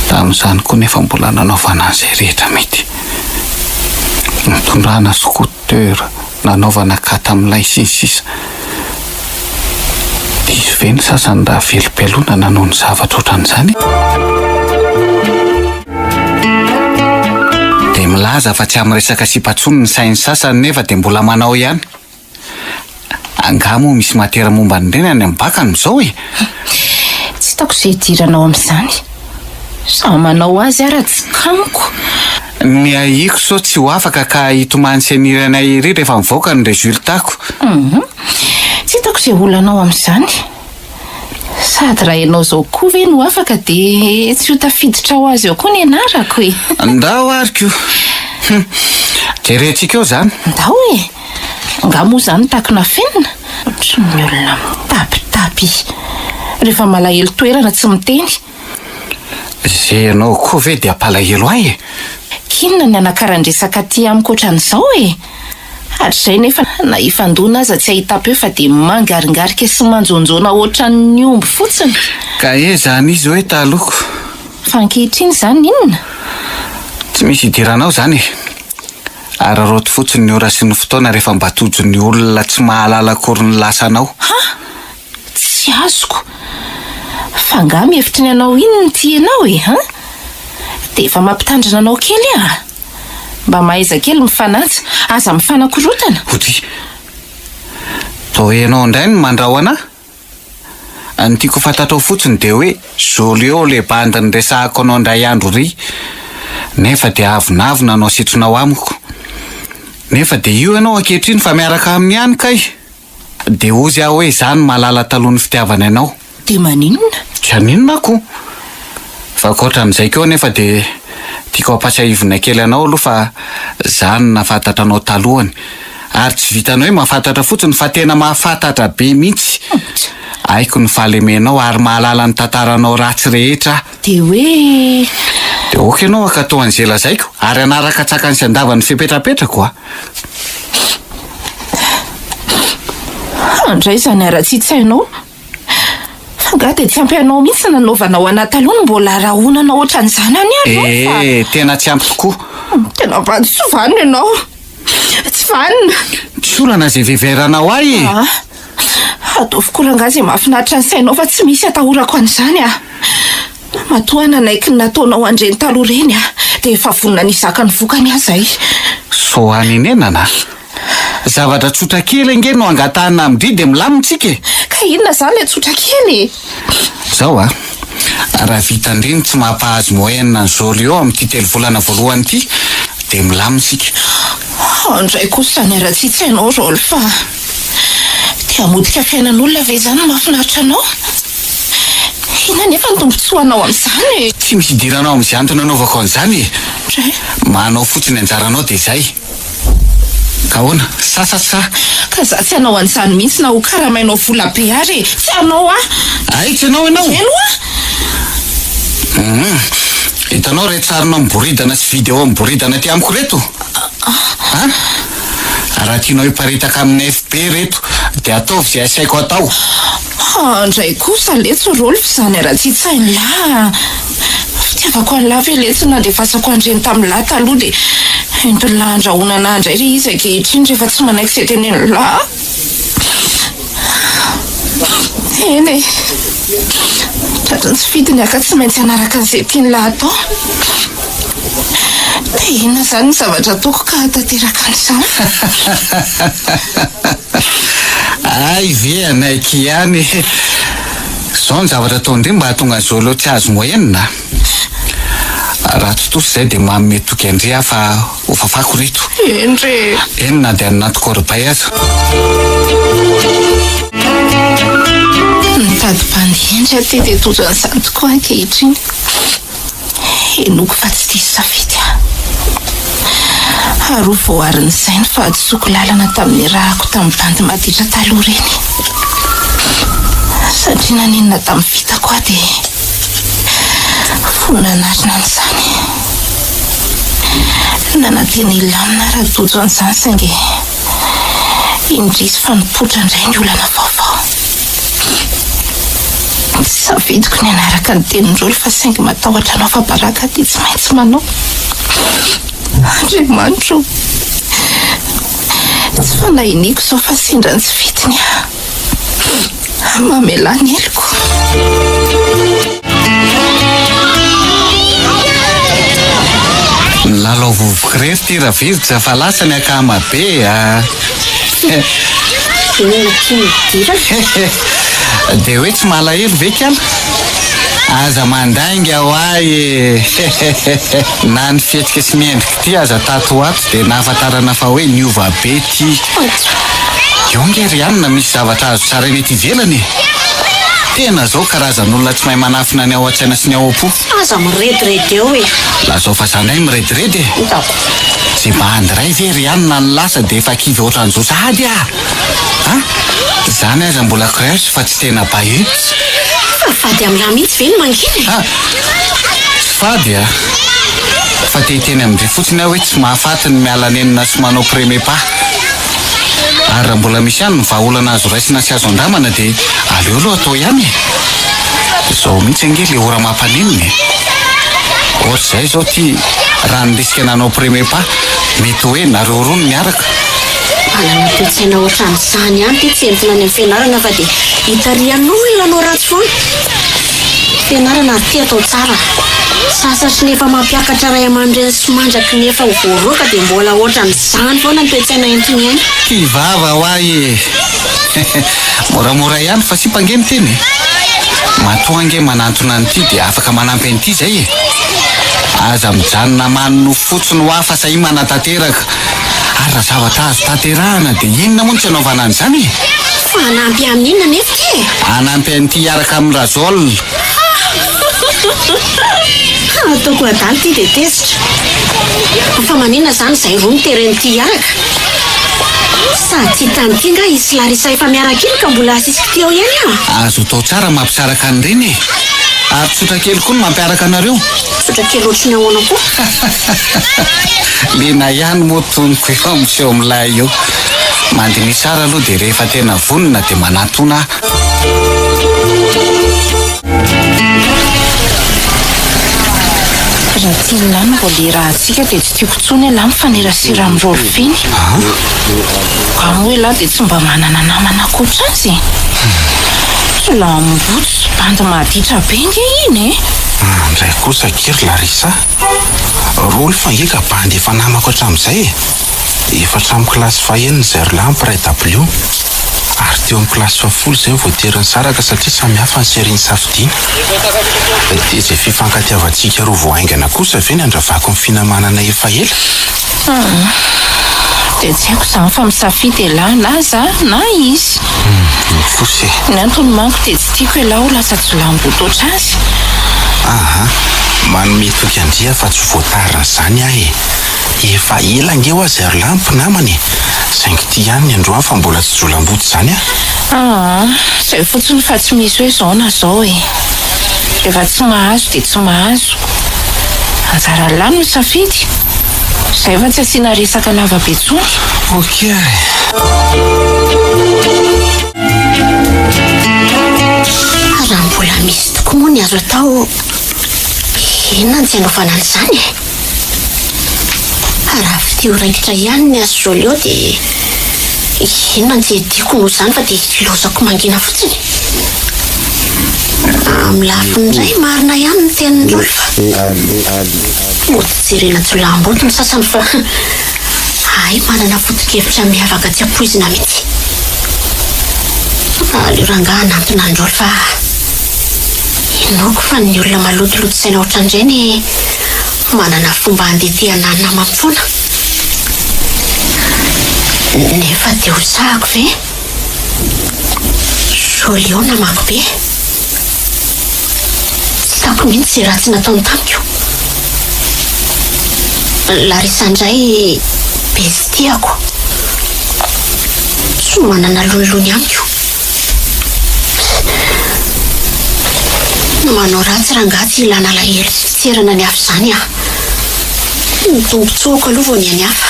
Tamin'izany koa nefa mbola nanaovana an'izay rehetra mety. Nitondrana scooter, nanaovana kata amin'ilay sy ny sisa. Diso ve ny sasany raha velom-pialonana noho ny zavatra ohatran'izany? Dia milaza fa tsy amin'ny resaka sipatsony ny sain'ny sasany nefa dia mbola manao ihany. Anga moa misy matera momba ny reny any amin'ny bakany izao e. Tsy hitako izay hidiranao amin'izany. Sa manao azy ara tsy kamiko. Ny ahiko sao tsy ho afaka ka hitomany sy aniranay ery rehefa mivoaka ny resultako. Tsy hitako izay olanao amin'izany. Sady raha ianao izao koa ve no afaka dia tsy ho tafiditra ho azy eo koa ny anarako e. Ndao ariko. Jerentsika eo zany. Ndao e. Nga moa zany takona fenina. Ohatry ny olona mitapitapy. Rehefa malahelo toerana tsy miteny. Zay ianao koa ve dia ampalahelo ahy e. Kinona ny anakaran-dresaka ty amiko ohatran'izao e. Hatr'izay nefa na ifandona aza tsy ahitapy eo fa dia mangaringarika sy manjonjona ohatran'ny omby fotsiny. Ka zany izy hoe taloko. Fa ankehitriny zany inona? Tsy misy idiranao zany e. Ary roty fotsiny ny ora sy ny fotoana rehefa mba tojo ny olona tsy mahalala akory ny lasanao. Tsy azoko. Fa nga mihevitry ny anao inona ty ianao e dia efa mampitandrina anao kely mba mahaiza kely mifanaja aza mifanakorotana. Ody. Tao ianao indray ny mandrao anahy. Ny tiako fantatrao fotsiny dia hoe Jolio le bandy ny resahako anao indray andro ry. Nefa dia avonavona anao sitronao amiko. Nefa dia io ianao ankehitriny fa miaraka aminy ihany kay. Dia ozy aho hoe izany malala taloha ny fitiavana ianao. Dia maninona? Tsy aninona koa. fa akoatran'izay koa nefa de tiako ampasaivina kely anao aloha fa zany nafantatra anao talohany ary tsy vitanao hoe mahafantatra fotsiny fa tena mahafantatra be mihitsy. Aiko ny fahalemenao ary mahalala ny tantaranao ratsy rehetra. De hoe de oka ianao akatao an'izay lazaiko ary anaraka tsakany sy andavany fipetrapetrako a. andray zany ara-tsitsainao fa nga de tsy ampy anao mihitsy nanaovanao anaty aloha no mbola rahonana ohatran'izany any anao. Tena tsy ampy tokoa. Tena vady tsy vanina ianao. Tsy vanina. Tsy olana zay veveranao ay. Ataoviko rangazy mahafinaritra ny sainao fa tsy misy atahorako an'izany a. Matoa nanaiky ny nataonao andreny taloha reny a de efa vonona nizaka ny vokany azay. So aninenana. Zavatra tsotra kely nge no angatahana amindry de milamitsika. Ka inona zany le tsotra kely? Zao a. Raha vitandreny tsy mampahazo moyenne ny zolio amin'ity 3 volana voalohany ity de milamitsika. Andray kosa ny ara-tsitsainao rôly fa te hamodika fiainan'olona ve zany mahafinaritra anao? Ina nefa ny tombontsoanao amin'izany. Tsy misy idiranao amin'izay antony anaovako an'izany. Manao fotsiny anjaranao de zay. Ka hoana, sasasa. Ka za tsy anao an'izany mihitsy na ho karamainao vola be ary. Tsy anao a. Ay, tsy anao ianao. Eno a? Hitanao retsarinao miboridana sy video miboridana ty amiko reto. Raha tianao hiparitaka amin'ny FB reto de ataovy zay asaiko atao. Andray kosa letso rôly fa zany ara-tsitsainy la. Fitiavako an'la ve letso na de fasako andreny tamin'ny la taloha de entony la andrahonana andray re izy ankehitriny rehefa tsy manaiky izay teneny la. Eny e. Tratrany tsy fidiny aka tsy maintsy anaraka an'izay tiany la atao. De inona zany ny zavatra ataoko ka tanteraka an'izany? Ay ve anaiky ihany. Zao ny zavatra ataondre mba hahatonga ny zolo tsy azo moyenne. Raha totoso zay de manome toky andre afa ho fafako reto. Endre. Enina de anaty korobay aza. Nitady mpandiandry aty de tozan'izany tokoa ankehitriny. Enoko fa tsy diso safidy a. Ary ho voarin'izay ny fahadisoako lalana tamin'ny rahako tamin'ny bandy maditra taloha reny. Satria naninona tamin'ny vitako a de fonanarina an'izany. Nananteny ilamina ara-dojo an'izany saingy indrisy fa nipotra indray ny olana vaovao. Safidiko ny anaraka ny tenin-drolo fa saingy matahotra anao fa baraka ty tsy maintsy manao. Andriamanitro, tsy fanahiniko sao fa sendra ny tsy fitiny a. Mamela ny eloko. Lalao vovoka rery ty raha viritra fa lasany akamabe a. De hoe tsy malahelo ve kiala? Aza mandainga ho ay. Na ny fietrika sy miendrika ty aza tato ato de nahafantarana fa hoe niova be ty. Io ngery ihany na misy zavatra azo tsara eny ety ivelany. Tena zao karazan'olona tsy mahay manafina ny ao an-tsaina sy ny ao am-po. Aza mirediredy eo e. Lazao fa zandray mirediredy. Tsy mba andray very ihany na ny lasa de efa kivy ohatran'izao sady a. Zany aza mbola crèche fa tsy tena bahut. Fady amin'la mihitsy ve ny manginy? Tsy fady a. Fa teny amindray fotsiny aho hoe tsy mahafaty ny miala nenina sy manao premier pas. Ary raha mbola misy ihany ny vahaolana azo raisina sy azo andamana de aleo aloha atao ihany. Zao mihitsy ange le ora mampaneniny. Ohatr'izay zao ty raha nindesika nanao premier pas mety hoe nareo roa no miaraka. Alana toe-tsaina ohatran'izany ihany ty tsy entina any amin'ny fianarana fa de hitarianao ilanao ratsy foana. Fianarana ty atao tsara. Sasatry nefa mampiakatra ray aman-dreny sy mandraky nefa ho voaroaka de mbola ohatran'izany foana ny toe-tsaina entiny ihany. Kivava ho ay. Moramora ihany fa sy mpangeny teny. Matoa nge manantona an'ity de afaka manampy an'ity zay e. Aza mijanona manno fotsiny ho afa sahi manatanteraka. Ary raha zavatra azo tanterahana de inona moa ny tsy anaovana an'izany? Fa anampy amin'inona nefa ke? Anampy an'ity hiaraka amin'ny razol. ataoko adaly ty dia tezitra fa manina zany izay roa mitereny ty araka sady ty tany ty nga isy Larisa efa miaraka iny ka mbola asisika ty ao ihany aho. Azo tao tsara mampisaraka an'ireny e. Ary tsotra kely koa no mampiaraka anareo. Tsotra kely ohatrany ahoana koa. Lena ihany moa toniko eo amin'seho amin'ilay eo. Mandiny tsara aloha dia rehefa tena vonona dia manatona aho. Raha tian'ilany mbo le raha antsika dia tsy tiako tsony ilany mifanerasera amin'ny Rolfiny. Ka moa ilahy dia tsy mba manana namana koatra azy. Tsy la mibotsy bandy mahaditra be nge iny e. Ndray kosa kiry Larisa. Rolf angeka bandy efa namako hatramin'izay e. Efa hatramin'ny kilasy faheniny zay roalahy mpiray W. Ary teo amin'ny kilasy fahafolo izay voatery saraka satria samy hafa ny seriny safidiana. Dia izay fifankatiavantsika roa voahaingana kosa ve ny andravako ny finamanana efa ela? Dia tsy haiko izany fa misafidy ilahy na za na izy. Fosy. Ny antony manko dia tsy tiako ilahy ho lasa jolam-boto oatra azy. Manome toky andria fa tsy voatarina izany aho e. Efa ela nge ho azy roalahy mpinamany. Saingy ty ihany ny androany fa mbola tsy jolam-boto izany ah. Izay fotsiny fa tsy misy hoe izao na izao e. Rehefa tsy mahazo dia tsy mahazo. Anjara lany no safidy. Izay fa tsy asiana resaka lavabe tsony. Ok. Raha mbola misy tokoa moa ny azo atao, inona ny tsy hanaovana an'izany e? Raha fiteo raikitra ihany ny azo Jolio dia inona ny tsy hediko noho izany fa dia lozako mangina fotsiny. Amin'ny lafiny indray marina ihany ny tenin'ny Rolfa. Mody jerena jolam-boto ny sasany fa manana foto-kevitra miavaka tsy ampoizina mihitsy. Aleo rangahy nantona ny Rolfa. Inoko fa ny olona malotoloto saina ohatran'ireny manana fomba handetehana nama foana. Nefa dia ho sahako ve? Jolio namako be. Tsy tako mihitsy izay ratsy nataony tamiko. Larisa indray be sy tiako. Tsy manana lonilony amiko. Manao ratsy rangahy ilana alahelo sy fitserana ny hafa izany aho. Ny tombontsoako aloha vao ny any hafa.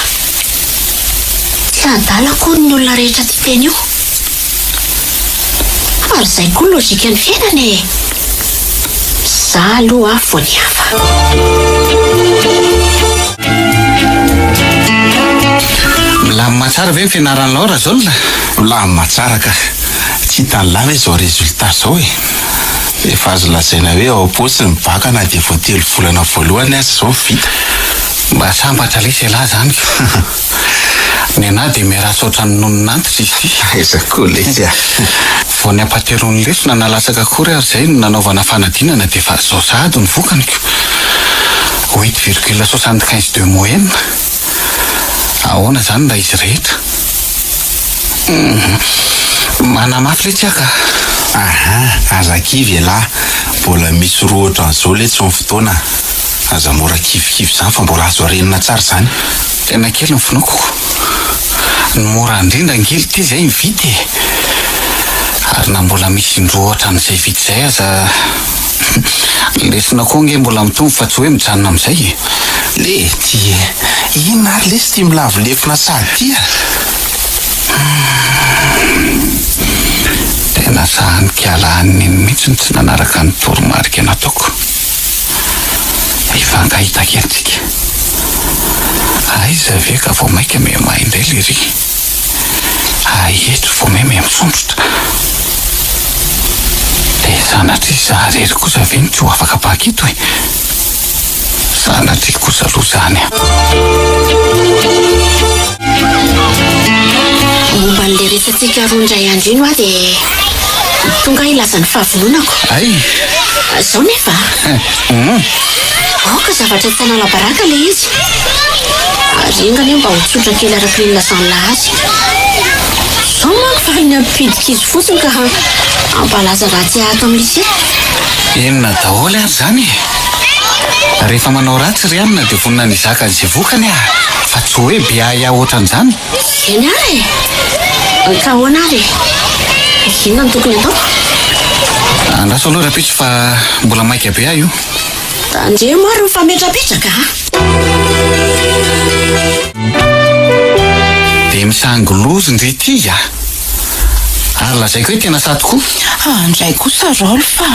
Tsy adalako ny olona rehetra ty teny io. Ary izay koa lôjika ny fiainana e. Za aloha vao ny hafa. Milamina tsara ve ny fianaran'ny Laura zao na? Milamina tsara ka. Tsy hitan'ilany hoe izao rezultat izao e. Efa azo lazaina hoe ao am-paosy ny baka na dia vao 3 volana voalohany aza izao vita. Mba sambatra lesy lahy zany. Ny anahy dia miarasa ohatran'ny nonon'antitra izy ty. Aiza koa lesy a. Vao ny ampateron'ny lesona nalasaka akory ary izay no nanaovana fanadinana dia efa zao sahady ny vokaniko. 8,75 moyenne. Ahoana izany raha izy rehetra? Manamafy le tsy aka. Aza kivy lahy. Mbola misy roa ohatran'izao le tsy ny fotoana. Aza mora kivikivy izany fa mbola azo arenina tsara izany. Tena kely ny finoako. Ny mora indrindra ngely ty izay mividy e. Ary na mbola misy indroa ohatran'izay vidy izay aza lesona koa nge mbola mitombo fa tsy hoe mijanona amin'izay e. Le ty inona ary lesy ty milavolefina sady ty a. Tena sahany kialahan'ny mihitsy ny tsy nanaraka ny toromarika nataoko. Ifangahita ketsika. Aiza ve ka vao maika mihamay indray le ry. Ahetro vao misondrotra. Dia sanatry zaharery kosa ve ny tsy ho afaka pakito e. Sanatry kosa aloha zany a. Momba n'le resantsika roa indray andro ino aho dia tonga ilazan'ny fahavononako. Ay. Zao nefa. Aoka zavatra tsy anala baraka le izy. Ringana io mba ho tsotra kely araka ny lazan'lahy azy. Zao manko fa iny ampidika izy fotsiny ka ampalaza raha tsy ato amin'ny lycée. Enona daholo ary zany rehefa manao ratsy ry anina dia vonina ny zaka izay vokany fa tsy hoe biaya ohatran'izany. Eny ary ka ahoana ary inona no tokony ataoko? Andraso aloha rapitso fa mbola maika be io. Tandre maro mifametrapetraka dia misangolozy ndry ty ary lazaiko hoe tena sa tokoa. Andray kosa Raoly fa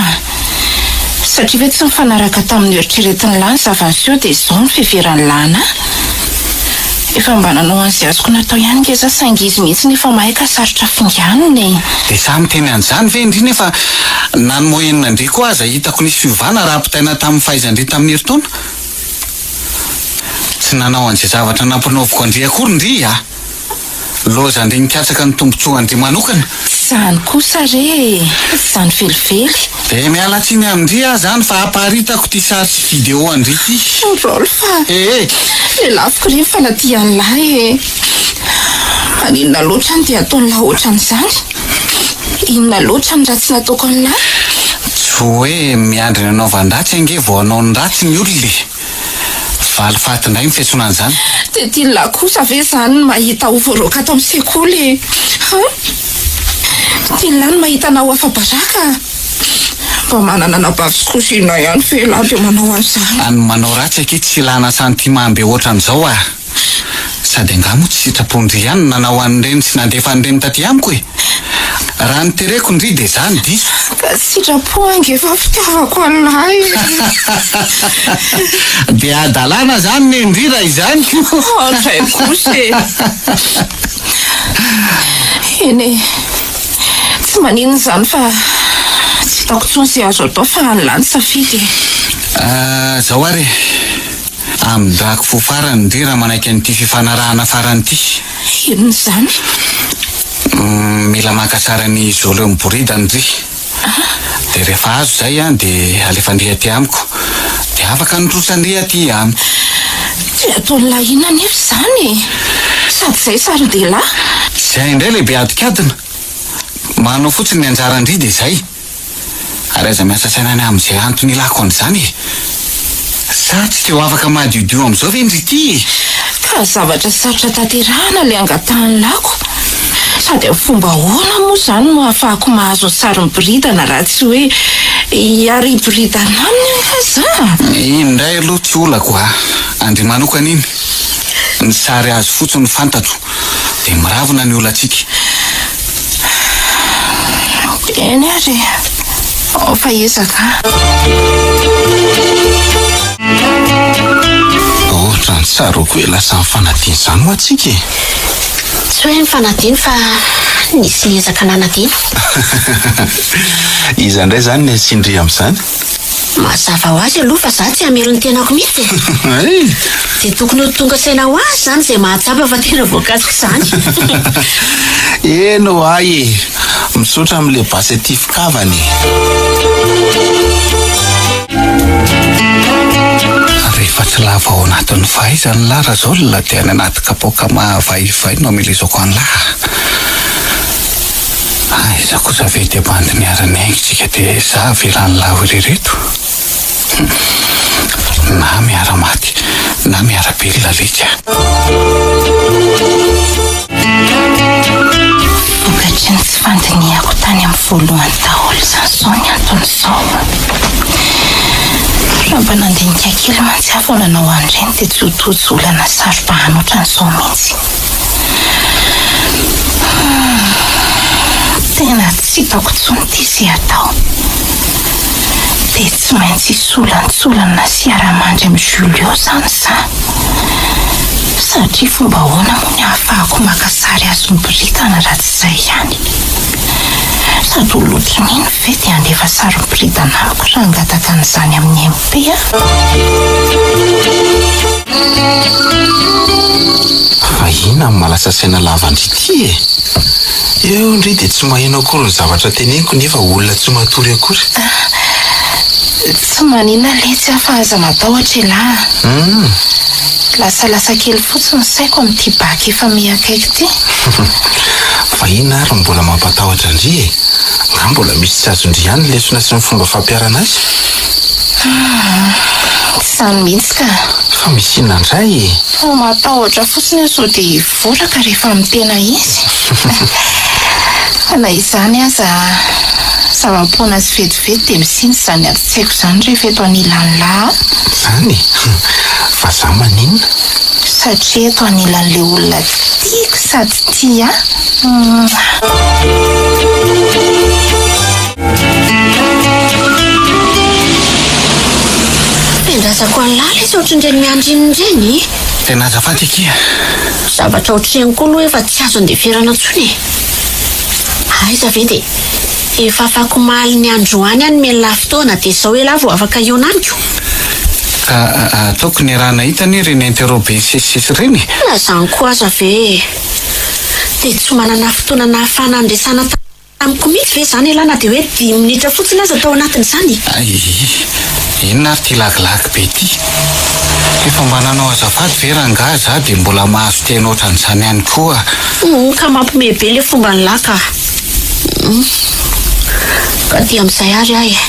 satria ve tsy mifanaraka tamin'ny eritreretin'ny lany zava-niseho dia izao ny fiheverany lana. Efa mba nanao an'izay azoko natao ihany ngeza saingy izy mihitsy nefa mahay ka sarotra finganiny. Dia samy teny an'izany ve indrina efa nanomoenina ndry koa aza hitako nisy fiovana raha pitaina tamin'ny fahaizandry tamin'ny herintaona. Tsy nanao an'izay zavatra nampanaoviko andry akory ndry loza ndry nikatsaka ny tombontsoa andry manokana. Zany kosa re zany velively. Dia miala tsiny amindry zany fa hamparitako ty sary sy vidéo andry ty. Raoly fa le lafiko reny fanadihan'ny lahy maninona loatra ny dia ataony lahy ohatran'izany? Inona loatra ny ratsy nataoko ny lahy? Tsy hoe miandry ny anaovan-dratsy ange vao hanao ny ratsy ny olona valy fatindray ny fiantsoana an'izany. Dia tia lahy kosa ve zany ny mahita ho voaroaka ato amin'ny sekoly? Tia lahy ny mahita anao afa-baraka? Mba manana nabavy-sikosina ihany fe lahy dia manao an'izany. Any manao ratsy ake tsy ilana santima be ohatran'izao sady angamo tsy sitrapondry ihany nanao an'ireny sy nandefa an'ireny taty amiko raha nitereko ndry dia zany diso. Ka sitrapo angefa fitiavako an'lahy. Dia adalàna zany ny ndry raha izany. Andray kosa eny tsy maninona zany fa tsy hitako tsony izay azo atao fa an'lany safidy. Zao ary amin'ny drako fo farany ndry raha manaiky an'ity fifanarahana farany ity. Inona zany? Mila maka ny zoleo miborida ndry. Dia rehefa azo zay dia alefa ndry aty amiko dia afaka nydrosa ndry aty amiko. Tsy ataony lahy inona nefa zany sady zay saron-dehilahy. Zay indray lehibe adikadina manao fotsiny ny anjara ndry dia zay ary aza miasa sainany amin'izay antony ilako an'izany sa tsy teo afaka mahadiodio amin'izao ve ndry ty? Ka zavatra sarotra tanterahana le angatahany lako sady amin'ny fomba ahoana moa zany no ahafahako mahazo sary miboridana raha tsy hoe hiary hiboridana aminy angaza. Indray aloha tsy olako andry manokana iny ny sary azo fotsiny fantatro dia miravina ny olantsika. Eny ary fa ezaka ohatra ny tsaroko hoe lasa mifanadiny izany ho atsika tsy hoe mifanadiny fa nisy ezaka nanadiny. iza indray zany ny atsindry amin'izany? Mazava ho azy aloha fa za tsy hamelo ny tenako mihitsy dia tokony ho tonga saina ho azy zany izay mahatsapa fa tena voakasika izany. Eno ay misaotra amin'le basy aty fikavany. Rehefa tsy lava ao anatin'ny fahaizany lara zao la dia any anaty kapoaka mahavaivay no amelezako an'lahy. Iza kosa ve dia bandy niarany aingitsika dia za velan'ny lahy irereto na miara-maty na miara-belona litsy. vokatry ny tsy fandiniako tany amin'ny voalohany daholo zany zao ny anton'izao. Raha mba nandinika kely mantsiafo nanao an'ireny dia tsy ho tojo olana sarom-pahany ohatran'izao mihitsy. Tena tsy hitako tsony ty izay atao dia tsy maintsy isolanitsolana sy ara-mandry amin'ny Julio zany za satria fomba ahoana moa ny ahafahako maka sary azo miboridana raha tsy izay ihany. Sady olotron'iny ve dia andefa sary miboridana amiko raha angataka an'izany amin'ny MP fa ina ny malasa saina lavandry ty eo ndry dia tsy maheno akory ny zavatra teneniko nefa olona tsy matory akory. Tsy manina letsy afa aza matahotra lahy. Lasalasa kely fotsiny saiko amin'ity baky efa miakaiky ty. Fa fa ina ary mbola mampatahotra andry e. Nga mbola misy tsy azondry ihany lesona sy ny fomba fampiarana azy. Izany mihitsy ka. Fa misy inona indray e. Fa matahotra fotsiny aho sao dia voraka rehefa mitena izy. Na izany aza zava-poana sy vetivety dia misindry izany ady tsy haiko izany rehefa eto anilan'lahy. Zany fa za maninona? Satria eto anilan'ilay olona tiako sady tia. Pendrazako an'lala izy ohatran'ireny miandriny ireny. Tena azafady ekia. Zavatra ohatr'ireny koa aloha efa tsy azo andeferana intsony. Aiza ve dia efa afaka omaly ny androany any miala fotoana dia izao ela vao afaka ionamiko. Ka ataoko ny raha nahita ny reny interrobe sesisesy reny. Na izany koa aza ve dia tsy manana fotoana nahafana andresana tamiko mihitsy ve izany elana dia hoe 10 minitra fotsiny aza tao anatin'izany. Inona ary ty lagilagy be ty? Efa mba nanao azafady ve rangahy za dia mbola mahazo tena ohatran'izany ihany koa. Ka mampime be ilay fomba ny lahy ka. Ka dia amin'izay ary ahy e.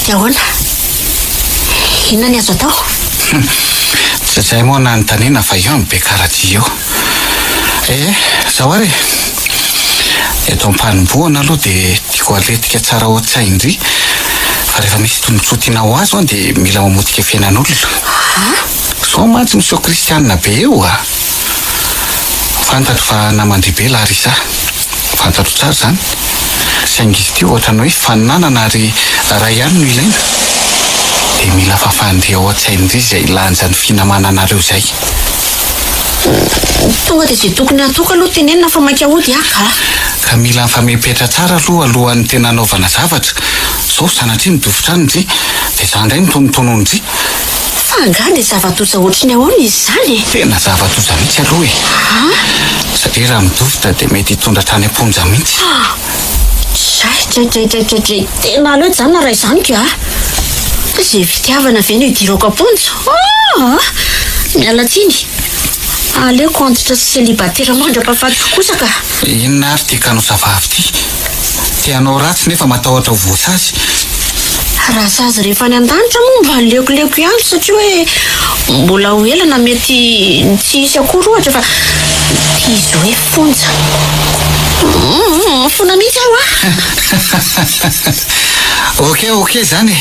Dia ahoana? Inona ny azo atao? Tsy izay moa nanontaniana fa io be karaty io. Zao ary eto am-panomboana aloha dia tiako aletika tsara ohatsaindry. Fa rehefa misy tonotsotina ho azo dia mila mamotika fiainan'olona. So mantsy miseho kristianina be eo a. Fantatro fa namandry be lahary isa. Fantatro tsara zany. Saingy izy ty ohatra ny hoe faninanana ary raha ihany no ilaina. Dia mila fafandria ao an-tsaindry izay lanjan'ny finamananareo izay. Tonga dia izay tokony atoko aloha tenenina fa maika-hody aka. Ka mila mifamiham-petra tsara alohan'ny tena anaovana zavatra. Zao sanatria midofotrano ndry dia za indray mitonotonondry. Fa angaha dia zava-doza ohatriny ahoana izy izany. Tena zava-doza mihitsy aloha e. Satria raha midofotra dia mety hitondra hatrany am-ponja mihitsy. Dray tena aleotra izany na raha izany ka. Izay fitiavana ve no hidirako am-ponja. Miala tsiny. Aleoko antitra sy célibataire mandra-pahafatiko kosa ka. Inona ary tia kanao zavavy ty? Tianao ratsy nefa matahotra ho voasazy. Raha sazy rehefa ny an-danitra moa mba leokoleko ihany satria hoe mbola ho elana mety tsy hisy akory ohatra fa izy hoe fonja. Fona mihitsy aho Okey zany.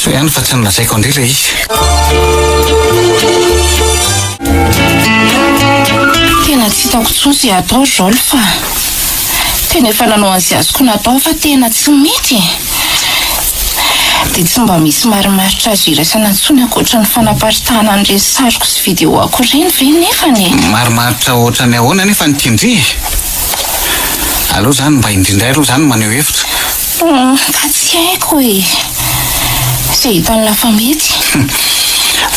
So ihany fa tsy nolazaiko andray ilay izy. Tena tsy hitako tsony izay atao Jol fa tena efa nanao an'izay azoko natao fa tena tsy mety. Dia tsy mba misy marimaritra azo iraisana intsony ankoatra ny fanaparitahana an'ireny sariko sy videoako ireny ve nefany. Marimaritra ohatrany ahoana nefa ny tindry. Aleo zany mba indrindray aloha zany maneho hevitra. Ka tsy haiko e. Izay hitany lafa mety.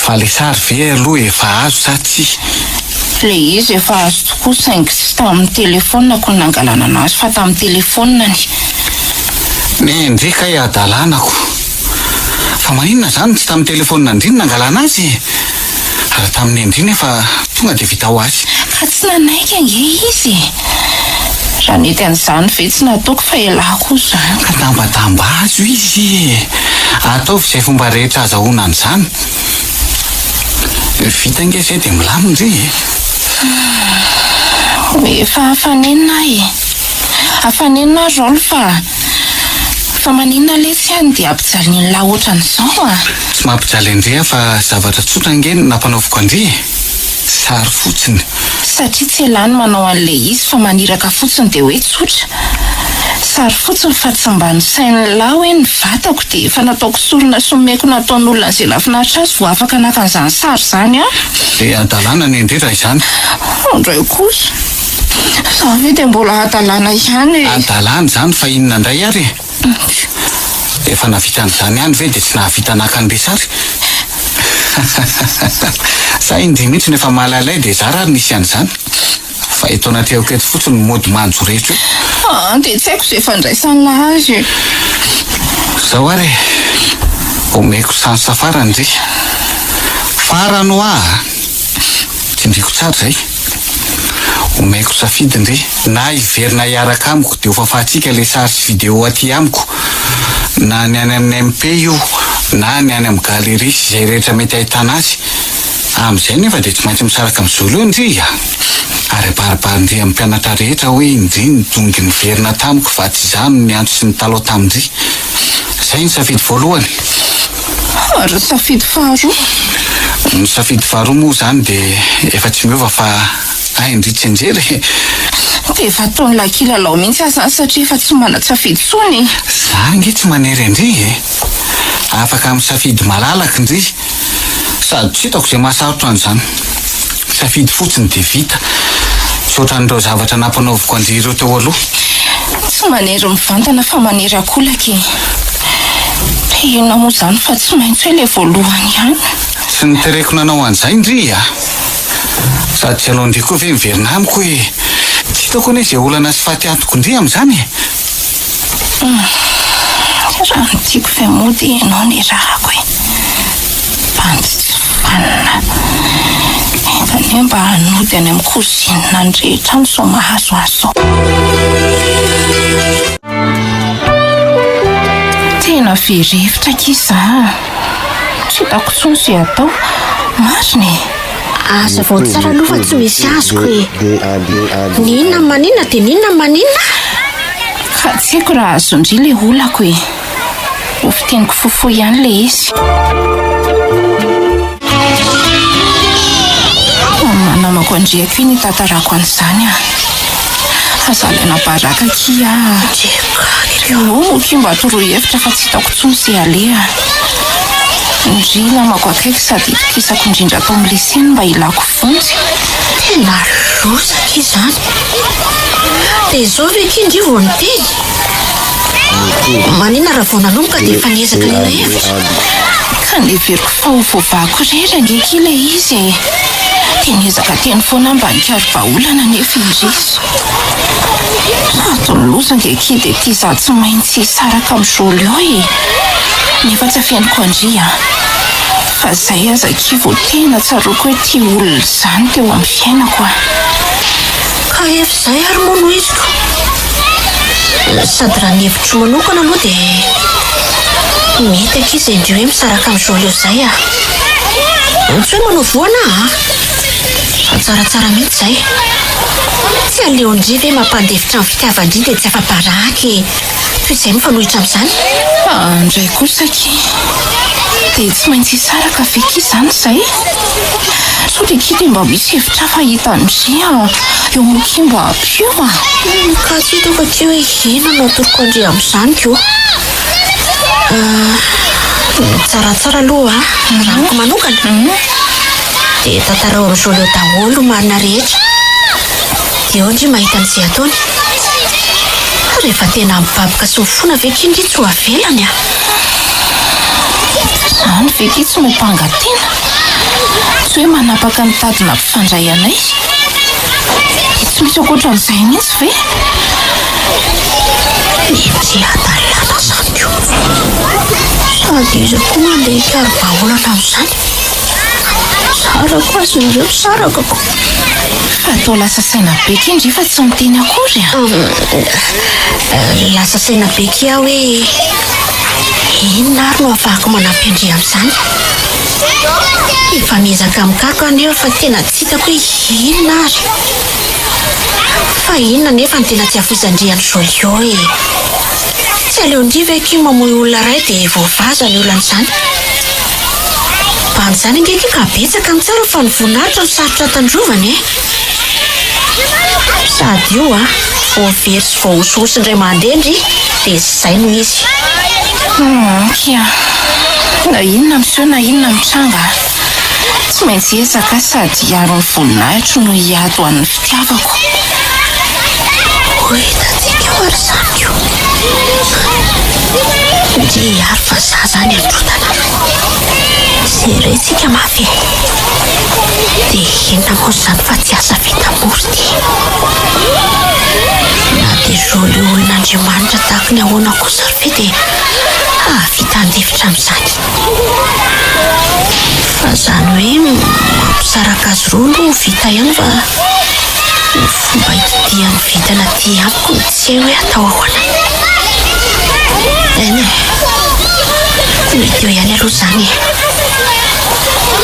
Fa le sary ve aloha efa azo sa tsy? Le izy efa azo tokoa saingy tsy tamin'ny telefonina ko nangalana anazy fa tamin'ny telefonina ny. Ndreka adalanako. Fa maninona zany tsy tamin'ny telefonina indriny nangalana azy? Raha tamin'ny indriny efa tonga dia vita ho azy. Ka tsy nanaiky ange izy. Raha nety an'izany ve tsy nataoko fa ialako izany. Ka tambadamba azo izy. Ataovy izay fomba rehetra azahoana an'izany. Vita nge izay dia milamindry. Efa hafanenina e. Hafanenina Jol fa maninona le tsy any dia ampijaly ny lahy ohatran'izao a. Tsy mampijaly andrea fa zavatra tsotra nge nampanaoviko andry. Sary fotsiny. Satria tsy elany manao an'ilay izy fa maniraka fotsiny dia hoe tsotra. Sary fotsiny fa tsy mba ny sain'ny lahy hoe ny vatako dia efa nataoko sorona someko nataon'olona izay lafinaritra azy vao afaka naka an'izany sary izany a. Dia adalana ny indrindra izany. Andray kosa. Za ve dia mbola adalana ihany. Adalana izany fa inona indray ary? Efa navita an'izany ihany ve dia tsy nahavita naka an'ilay sary? Za indry mihitsy nefa mahalalay dia za raha nisy an'izany. Fa eto anaty aoketo fotsiny mody manjo rehetra io. Dia tsy haiko izay fandraisana azy. Zao ary omeko sansa farany ndry. Farano ah. Tindriko tsara izay. omaiko safidy ndre na iverina hiaraka amiko de ho fafahatsika le sary sy vidéo aty amiko na ny any amin'ny MP io na ny any amin'ny galerie izay rehetra mety ahitana azy amin'izay nefa de tsy maintsy misaraka amin'izao leo ndry ary baribarindry amin'ny mpianatra rehetra hoe indry nydongy niverina tamiko fa tsy izany ny antso sy ny talao tamindry zay ny safidy voalohany. Ary safidy faharoa? Ny safidy faharoa moa zany de efa tsy miova fa indritsy enjery de efa ataony lakilalao mihitsy azy zany satria efa tsy mana-tsafidy tsony. Za nge tsy manery indry afaka misafidy malalaka indry sady tsy hitako zay mahasarotra an'izany. Safidy fotsiny de vita tsy ohatran'ireo zavatra nampanaoviko andry ireo teo aloha. Tsy manery mivantana fa manery akolaka inona moa zany fa tsy maintsy hoe le voalohany ihany. Tsy nitereko nanao an'izay ndry sady tsy alao ndry koa ve miverina amiko hoe tsy hitako hoe zay olana sy fahatyantoko ndry amin'izany raha nytiako fe mody ianao ny rahako bandy tsy fanina entany mba hanody any amin'ny kozinina ny rehetra ny so mahazo azo. Tena verevitra kiza tsy hitako tsony sy atao mariny. Aza vao tsara aloha fa tsy misy azoko ninona maninona de ninona maninona ka tsy haiko raha azondry le olako ho fiteniko fofo ihany le izy. Manamako andriako iny tantarako an'izany azalaina baraka kia moky mba atoroy hevitra fa tsy hitako tsony sy alea ndry namako akaiky sady itikisako indrindra atao amin'ny leseny mba ilako fonjy. Tena losaka izany de izao ve kindry vo niteny manina raha vao nanomboka de efa niezaka nina hevitra ka neveriko fa ho voavako rera ngeky le izy de niezaka teny foana mba nikarobaolana nefa indrisy atony losa ngeky de ty za tsy maintsy saraka amin'izolo eo nefa tsy afianiko andria fa zay aza kivo tena tsaroko hoe ty olona zany teo amin'ny fiainako ka efa zay ary mono iziko sady raha nihevitro manokana aloha de mety akizy indrio hoe misaraka amin'izolo eo zay tsy hoe manao voana fa tsaratsara mihitsy zay tsy aleo ndry ve mampandevitra amin'ny fitiavandry de tsy afa-baraky toy izay mifanohitra amin'izany ndray kosaky de tsy maintsy hisaraka veky izany zay so de kity mba misy hevitra fahitandria eo mokimba apio ka tsy hitako aty hoe ina no atoroko andry amin'izany ko tsaratsara aloha raniko manokana de tantarao amin'izao leo daholo marina rehetra de eo ndry mahita an'izay ataony rehefa tena mibaboka sy mifona veky indry tsy ho avelany zany veky tsy mampangatena tsy hoe manapaka nitadina mpifandray anay de tsy misy akoatran'izay mihitsy ve mety adalana zany io sady izy koa mandeha hikarobaolana amin'izany sarako azy nareo sarakako fa atao lasa saina beky indry fa tsy miteny akory lasa saina beky aho hoe inona ary no ahafahako manampy andry amin'izany efa miezaka mikako anefa fa tena tsy hitako hoe inona ary fa inona nefa ny tena tsy afoizandriany zolio tsy aleo ndry veky mamoy olona ray de voavaza ny olan'izany ban'izany ngeky ka betsaka ny tsara fa ny voninahitra ny sarotra tandrovany sady io voavery sy voahosihosy indray mandendry de zay no izy kia na inona miseho na inona mitranga tsy maintsy ezaka sady hiaro ny voninahitro no hiado an'ny fitiavako hoitatsika ary zany io de hiaro fa za zany androtana seretsika mafy de inona moa zany fa tsy asa vita mory ty na de zolo olon'Andriamanitra tahaka ny ahoana kosa ve de vita andefitra amin'izany fa zany hoe mampisaraka azy roa no vita ihany fa Ny fomba itidian'ny vitana ty amiko ny tsy hoe atao ahoana. Eny mety eo ihany aloha zany.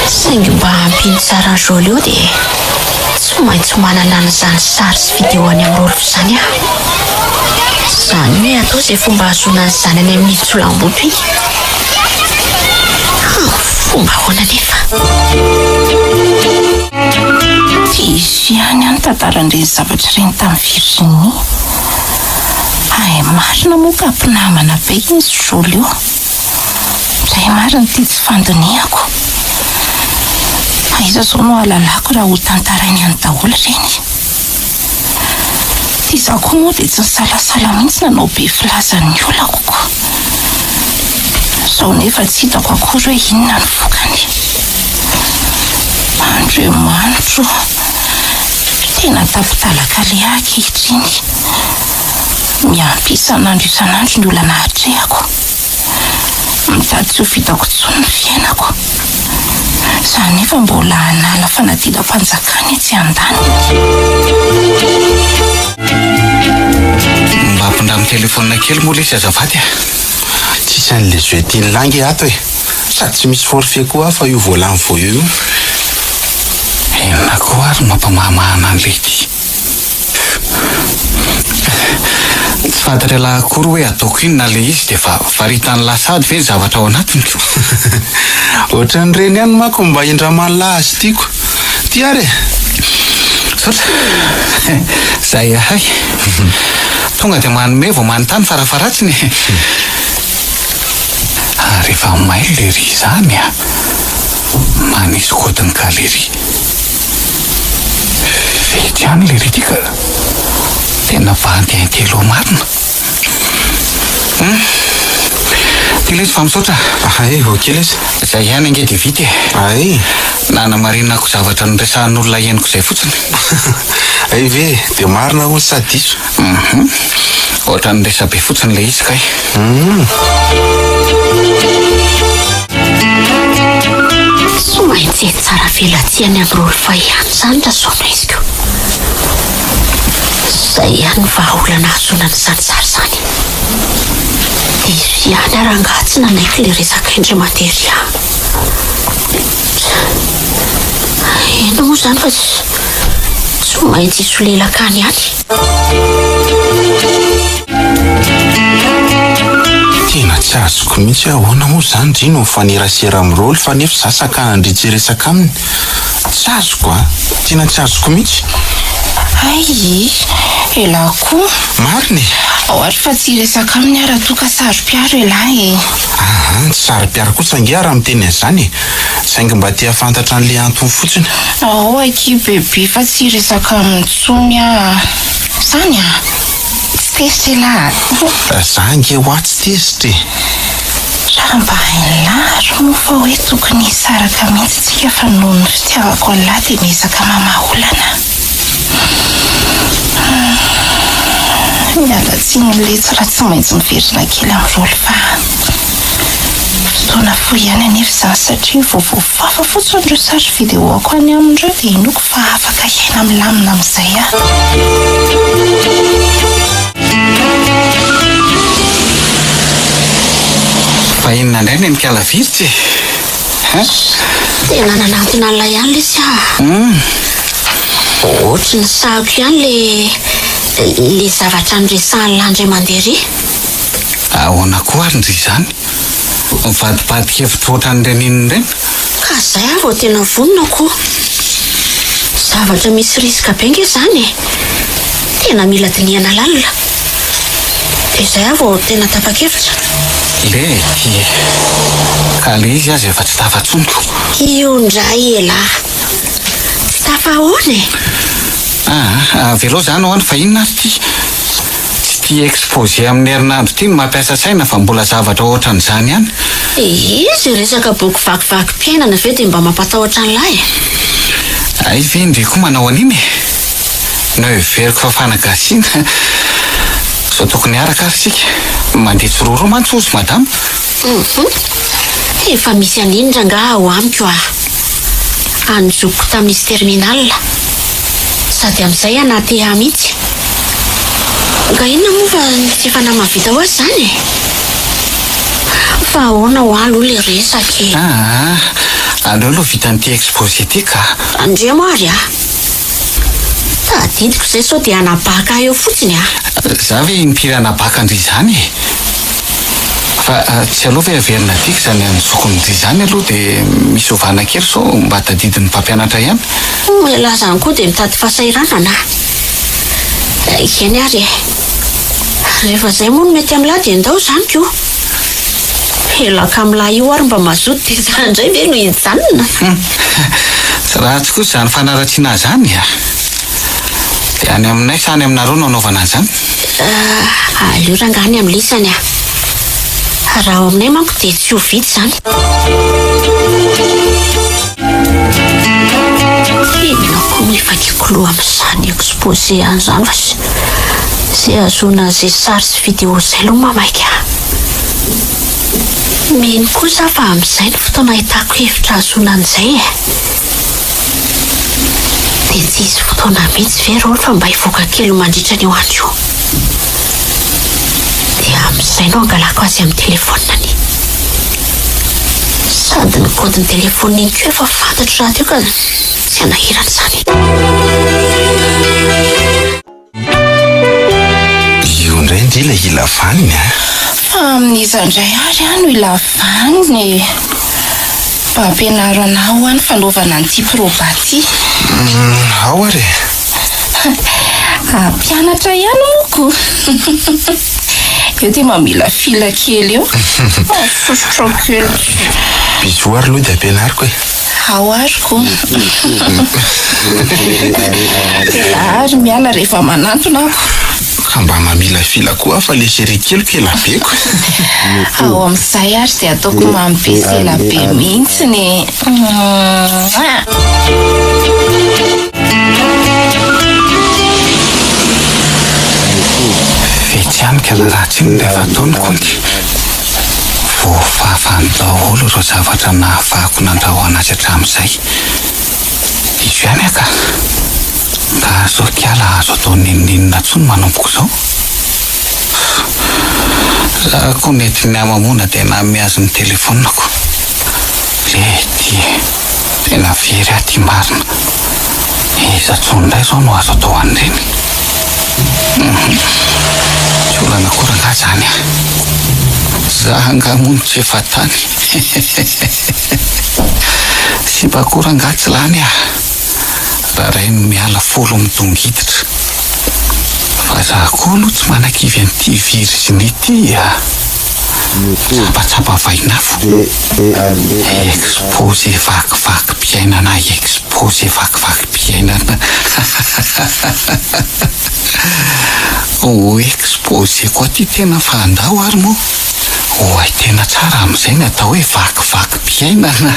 Saingy mba ampiny tsara ny rôly eo dia tsy maintsy manana an'izany sary sy vidéo any amin'ny rôly zany aho. Zany hoe atao izay fomba ahazoana an'izany any amin'ny tsolamboto iny. Fomba ahoana nefa? Izy ihany any tantaran'ireny zavatra ireny tamin'ny Virginie. Ay marina moa ka mpinamana be izy rôly io. Ray marina ty tsy fandiniako. Aiza zao no ahalalako raha ho tantarainy any daholo ireny. Ty izaho koa moa dia tsy nisalasala mihitsy nanao be filazan'ny olako koa. Sao nefa tsy hitako akory hoe inona ny vokany. Andriamanitro, tena tapitalaka le ankehitriny. Miampy isan'andro ny olana hatrehako. Mitady tsy ho vitako intsony ny fiainako. Izany nefa mbola hanala fanadinam-panjakana etsy an-dany. Mba ampindra amin'ny telefônina kely moa lesy azafady a. Tsisy an'le jeu tiany langy ato e. Sady tsy misy forfait koa fa io voalany vo io. Enona koa ary mampamahana an'ilay ty. Tsy fantatra laha akory hoe ataoko inona le izy dia fa varitan'ny lasady ve ny zavatra ao anatiny. Ohatran'ireny ihany manko mba indramany lahazy tiako. Ty ary Saotra zay ahay. Tonga dia manome vao manontany farafaratsiny. Rehefa may le ry izany a, manisy kodiny kalery. Vety ihany le ry ty ka tena vandy telo marina. Ty lesy fa misaotra. Ay, okey lesy. Zay ihany ange dia vity e. Ay. Nanamarinako zavatra niresahan'olona henoko izay fotsiny. Ay ve, dia marina hono sady diso. Ohatra ny resa be fotsiny le izy kay. Tsy maintsy tsara velatsiany amin'ny rôly fa ihany zany raha soana iziko. Zay ihany vahaolana ahazoana n'izany sary zany. Izy ihany aranga tsy nanaiky le resaka indray mandery aho. Eno moa zany fa tsy maintsy isolelakany ihany. Tena tsy azoko mihitsy ahoana moa zany drino mifanerasera amin'ny rôly fa nefa za sakana andritseresaka aminy. Tsy azoko a. Tena tsy azoko mihitsy. Ay, ela koa. Mariny. Ohatra fa tsy resaka aminy ara toa ka saro-piaro elahy. Tsy saro-piaro kosa ange raha miteny an'izany e. Saingy mba tia fantatra an'le antony fotsiny. Aky bebe fa tsy resaka amin'intsony a. Zany a. Tsy tezitra elahy. Za ange ho atsy tezitra e. Raha mba hainlaro moa fa hoe tokony hisaraka mihitsy tsika fa noho ny fitiavako an'lahy dia miezaka mamaolana. Miala tsiny letsy raha tsy maintsy miverina kely amin'ny rôly fa fotoana fohy ihany anefa izany satria voavoafafa fotsiny ireo sary vidéoako any amin'ireo dia inoko fa afaka hiaina milamina amin'izay a. Fa inona indray ny mikala viritsy. Tena nanantona an'ilay ihany lesy aho. Ohatry ny sahako ihany le zavatra niresahan'ilay indray mandery. Ahoana koa ary ndry izany? Mivadibadika hevitra ohatran'ireny inona ireny? Ka zay aho vao tena vonona koa. Zavatra misy risika be nge zany e. Tena mila dinihana lalina. Dia zay aho vao tena tapa-kevitra. Lety. Ka le izy azy efa tsy tafatsoniko. Io ndray elahy. Tsy tafahoana e. Velao zany ho any fa inona ary ty? Tsy tia exposé amin'ny herinandro ty no mampiasa saina fa mbola zavatra ohatran'izany ihany. Izy resaka boky vakivakim-piainana ve dia mba mampatahotra an'lahy e. Ay ve ndre koa manao an'iny e. No everiko fa fanagasiana. Sao tokony araka ary sika. Mandeha tsiroro mantsy ozy madama. Efa misy an'indra nga ao amiko a. Anjoko tamin'izy terminal. sady amin'izay anaty mihitsy. Ka inona moa fa tsy efa namavita ho azy zany e? Fa ahoana ho alo le resaky? Aleo aloha vitan'ity exposé ty ka. Andrea Mary a? Tadidiko izay sao dia anabaka eo fotsiny a. Za ve mitiry anabaka andry zany e? Fa tsy aloha ve averina tiky zany amin'ny zokon'indry zany aloha dia misy ovana kely so mba tadidin'ny mpampianatra ihany. Laha zany koa dia mitady fahasahiranana. Ikeny ary e. Rehefa izay moa no mety amin'lahy dia andao zany koa. Elaka amin'lahy io ary mba mazoto dia za indray ve no hijanona. Tsy ratsy koa zany fanaratsiana zany a. Dia any aminay sa any aminareo no anaovana an'izany? Aleo rangany amin'ny lisany a. Raha ao aminay manko dia tsy ho vitsy zany. Inona koa no efa kikoloha amin'izany exposé an'izany fa izay azoana izay sary sy video izay aloha mamaika. Mino kosa fa amin'izay no fotoana ahitako hevitra azoana an'izay e. Dia tsy hisy fotoana mihitsy ve rô fa mba hivoaka kely mandritra ny hoandro io. Dia amin'izay no angalako azy amin'ny telefoniny. Sady ny kodiny telefoniny koa efa fantatro raha teo ka tsy anahirana zany. Io indray ndray ilay ilavaniny a. Fa amin'iza indray ary no ilavaniny. Mba ampianaro anao any fanaovana an'ity probaty. Ao ary. Mpianatra ihany moko. Eo dia mamila fila kely eo. Sosotra kely. Biso ary aloha dia ampianariko e. Ao ariko. Ary miala rehefa manantona ako. Ka mba mamila fila koa fa le série keliko elabeko. Ao amin'izay ary dia ataoko mamy be sy elabe mihitsy ny. Vetsy ihany ka ratsy iny rehefa ataony konty. Voafafan'ny daholo ireo zavatra nahafahako nandrahoana azy hatramin'izay. Izy ihany aka. Ka azo kiala azo atao nininina tsony manompoko izao. Zaho koa mety ny amamona dia naome azy ny telefonako. Lety. Tena very aty marina. Iza tsony indray izao no azo atao an'ireny. Tsy olana koranga zany a. Zaho angamony tsy efa tany. Sy mba koranga tsy lany a. Raha ray no miala folo midongiditra. Fa zaho koa aloha tsy manakivy an'ity virusiny ity a. Tsapatsapa vainafo. Exposé vakivakim-piainana, exposé vakivakim-piainana. Exposé koa ty tena fandao ary moa. Ay tena tsara amin'izay ny atao hoe vakivakim-piainana.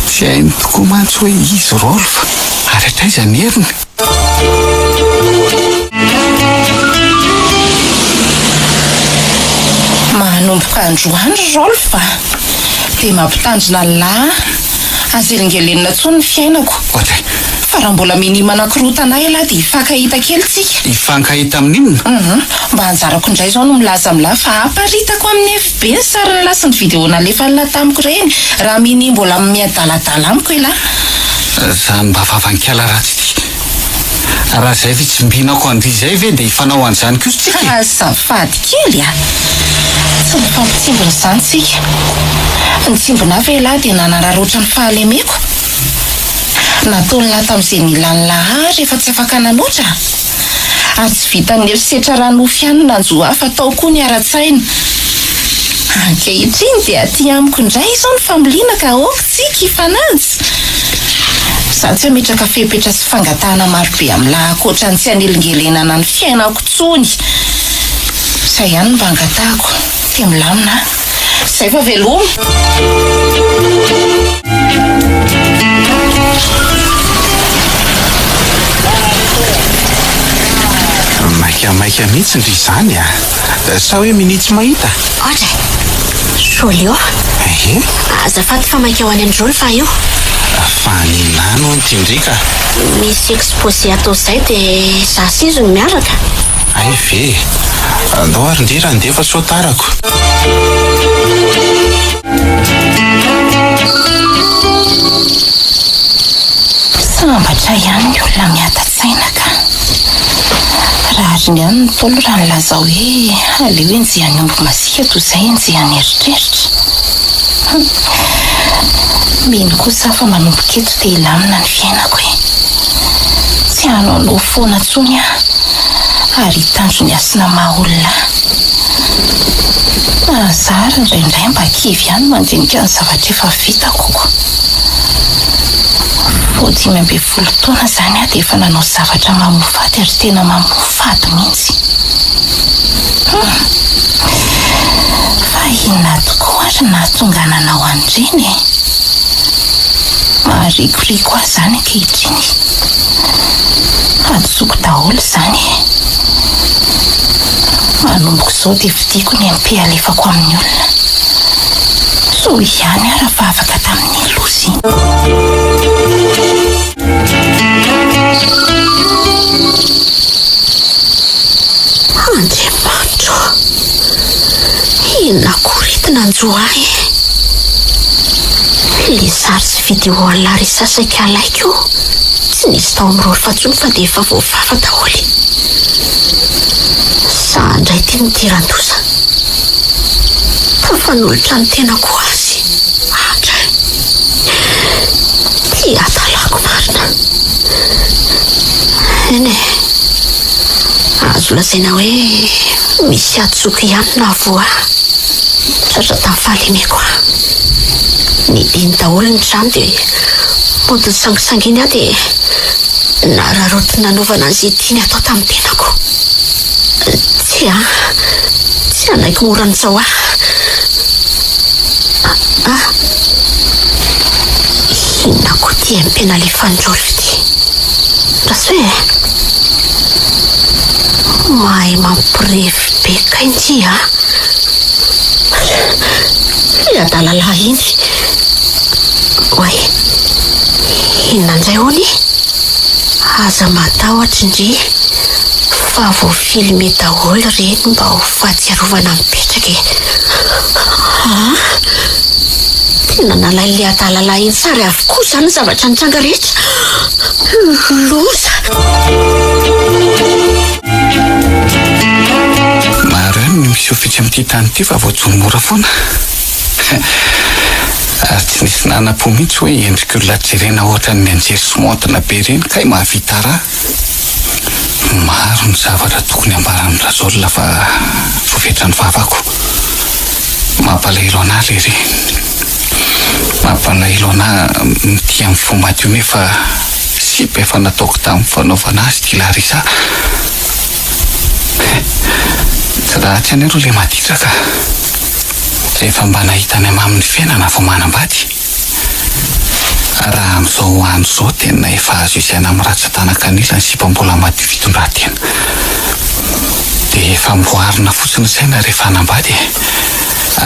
Tsy hainy tokoa mantsy hoe izy rôlo fa ary hatraiza ny heriny. Manomboka androany rôlo fa dia mampitandrina lahy azelingelenina tsony ny fiainako. Ohatray. Fa raha mbola minima anankirotanay elahy dia hifankahita kely tsika. Hifankahita amin'inona? Mba anjarako indray izao no milaza amin'lahy fa aparitako amin'ny FB ny sary lahy sy ny video nalefanina tamiko ireny. Raha mini mbola miadaladala amiko elahy. Zany mba vavankiala ratsy ty. Raha izay ve tsy mbinako andry izay ve dia hifanao an'izany kosa tsika? Azafady kely a. Tsy mifampitsimbona izany tsika. Ny tsimbona avy elahy dia nanararoatra ny fahalemeko. Nataony lahy tamin'izay nilan'ny lahary efa tsy afaka nanoatra. Ary tsy vitan'ny erisetra ranofy ihany nanjo hafa tao koa ny ara-tsaina. Ankehitriny dia aty amiko indray izao ny familiana ka aokitsika hifanaja. Za tsy ametraka fepetra sy fangatahana marobe amin'lahy ankoatra ny tsy anelingelenana ny fiainako tsony. Izay ihany mba angatahako. Tia milamina. Izay fa veloma. Maika mihitsy ndry izany a. Sa hoe minitsy mahita? Ohatra. Jolio, e azafady fa mainka ho any androlo fa io fa ninano nytindrika. misy exposé atao izay dia za sizo ny miaraka. Ay ve andao ary ndrira ndefa sotarako. sambatra ihany ny olona miata-tsaina ka raha ry ny ihany ny tolo raha nilaza hoe aleo enjehan'ny omby masika toy izay enjehan'ny eritreritra. mino kosa fa manomboka eto dia ilamina ny fiainako e. tsy hanao foana ntsony ary hitandro ny asina maha-olona. mahazara indraindray mba kivy ihany mandinika ny zavatra efa vitako ko. 25 taona izany dia efa nanao zavatra mamofady ary tena mamofady mihitsy. fa inona tokoa ary nahatonga nanao an'ireny e. maharikoriko ahy izany ankehitriny. atsoko daholo izany e. manomboko izao dia vidiako ny MP alefako amin'ny olona. so ihany raha fa afaka tamin'ny lozy. Andriamanitra, inona koretina anjo ahy e. le sary sy vidéo alary sasaka alaiko tsy nisy tao amin'ireo fatsony fa dia efa voafafa daholo. za indray ty nidiran-doza fa fanolotra ny tenako azy andray ty atalako marina. eny azo lazaina hoe misy atsoky ihany na voa tratra tamin'ny fahalemeko ahy. nidiny daholo ny trano dia mody sangisanginy ahy dia nararoty nanovana azy tiany atao tamin'ny tenako. tsy anaiko moran'izao ahy. inona koa ty ampena le fanjolo ty rasy hoe mahay mampirevy be kaintsy le adalala iny. oay inonan'izay hony aza matahotra indry fa voafilme daholo reny mba ho fahatsiarovana mipetraka e. tena nalay le adalala iny sary avokoa izany zavatra nitranga rehetra. loza maro ihany no misy ofitsy amin'ity tany ity fa voajonymora foana. ary tsy nisy nana-po mihitsy hoe endrika olona jerena ohatra ny anjery somontina be reny kay mahavita raha. maro ny zavatra tokony ambaran'ny razolona fa voafetra ny vavako. mampalahelo anahy lery. mampalahelo anahy mity amin'ny fo madio nefa sipa efa nataoko tamin'ny fanaovana azy ty larisa. tsy rahatsy any aro le maditraka rehefa mba nahitany amamin'ny fiainana vo manambady. raha amin'izao andro izao tena efa azo isaina amin'ny ratsan-tanankanila ny sipambola madio fitondran-tena dia efa mboarina fotsiny saina rehefa hanambady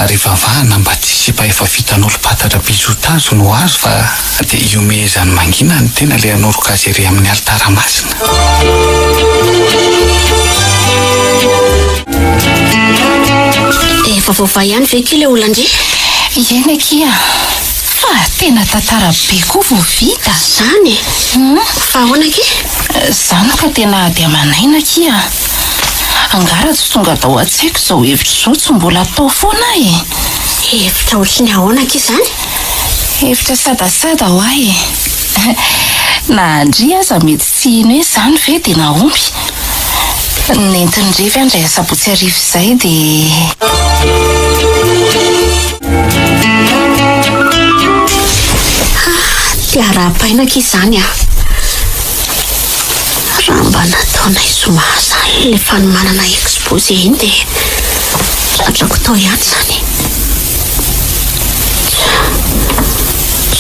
ary vavahana mba tsy sipa efa vitan'olo-patatra bijotazo no azo fa dia iomezany mangina ny tena le anoroka azy ery amin'ny alitara masina. efa voava ihany ve ky le olandry? iena kia fa tena tantara be koa vo vita zany fa ahoana ky? zany ka tena dia manaina kia. angara tsy tonga dao an-tsaiko izao hevitra izao tsy mbola atao foana e. hevitra ohatrany ahoana ky izany? hevitra sadasada ho ahy e. na andry aza mety tsy ino hoe izany ve dia naomby. nentiny revy andray asabotsy arivo izay dia tiara-painaka izany raha mba nataonay somaza le fanomanana exposé iny dia tratrako tao ihany izany.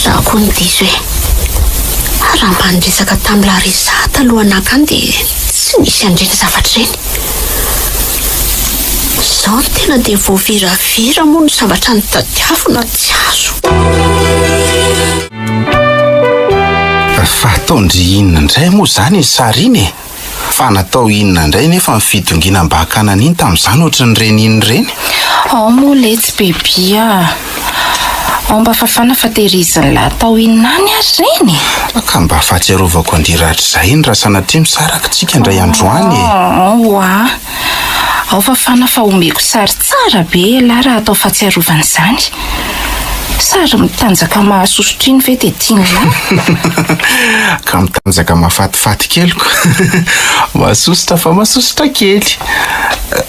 za koa nidiso hoe raha mba niresaka tamin'ny larisa talohanakany dia tsy nisy andreny zavatra ireny. izao tena dia voaviravira moa ny zavatra ny tadiavina tsy azo. Fa ataondry inona indray moa zany sary iny e? Fa natao inona indray nefa ny fidongina mba hakanana iny tamin'izany ohatry ny reny iny reny? Ao moa letsy bebia. Ao mba fafana fatehiriziny lahy tao inona any azy reny? Ka mba fahatsiarovako andiratrizay iny raha sanatria misaraka tsika indray androany e. Oa. Ao fafana fa omeko sary tsara be lahy raha atao fahatsiarovana izany. Sary mitanjaka mahasosotra iny ve dia tiany lahy? Ka mitanjaka mahafatifaty keliko. Mahasosotra fa mahasosotra kely.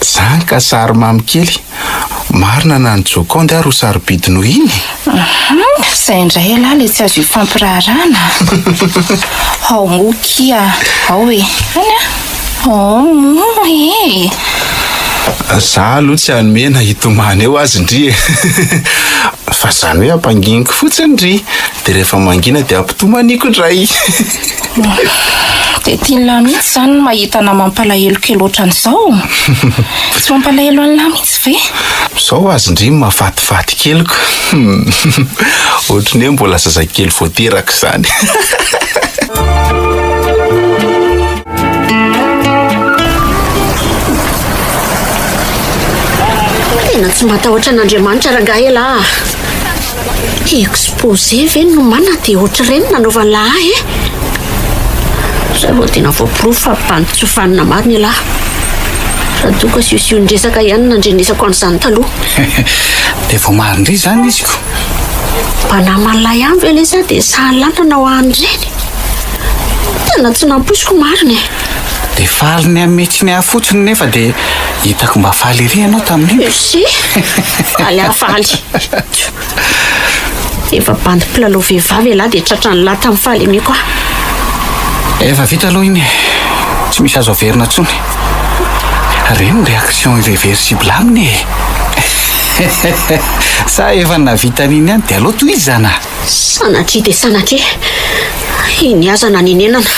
Zany ka sary mamy kely. Marina na ny jokondy ary ho sarobidi noho iny. Izay indray lahy le tsy azo ifampirarana. Ao mokia. Ao e. Ao e. Za aloha tsy hanomena hitomany eo azy ndry. Fa zany hoe ampanginiko fotsiny ndry. Dia rehefa mangina dia ampitomaniko indray. Dia tiany lahy mihitsy zany no mahita na mampalahelo kely ohatran'izao. Tsy mampalahelo any lahy mihitsy ve? Zao azy ndry mahafatifaty keliko. Ohatrany hoe mbola zazakely voateraka izany. Tena tsy matahotra an'Andriamanitra rangahy lahy. Exposé ve no mana dia ohatry ireny nanaovany lahy e? Zay vao tena voapirofo fa mpanontsofanina marina lahy. Raha doka siosiondresaka ihany nandrenesako an'izany taloha. Dia vao marindry zany iziko. Mpanamalahy ihany ve le za dia sahalanana ho an'ireny. Tena tsy namposiko marina e. Dia faly ny ametsy ny afotsiny nefa dia hitako mba faly ery ianao tamin'iny. Si, faly afaly. Efa bandy mpilalao vehivavy lahy dia tratran'ny lahy tamin'ny faly amy koa. Efa vita aloha iny. Tsy misy azo averina intsony. Reny réaction irréversible aminy e. Sa efa navita an'iny ihany dia aloha toy izy zana. Sanatria dia sanatria. Iny aza na ninenana.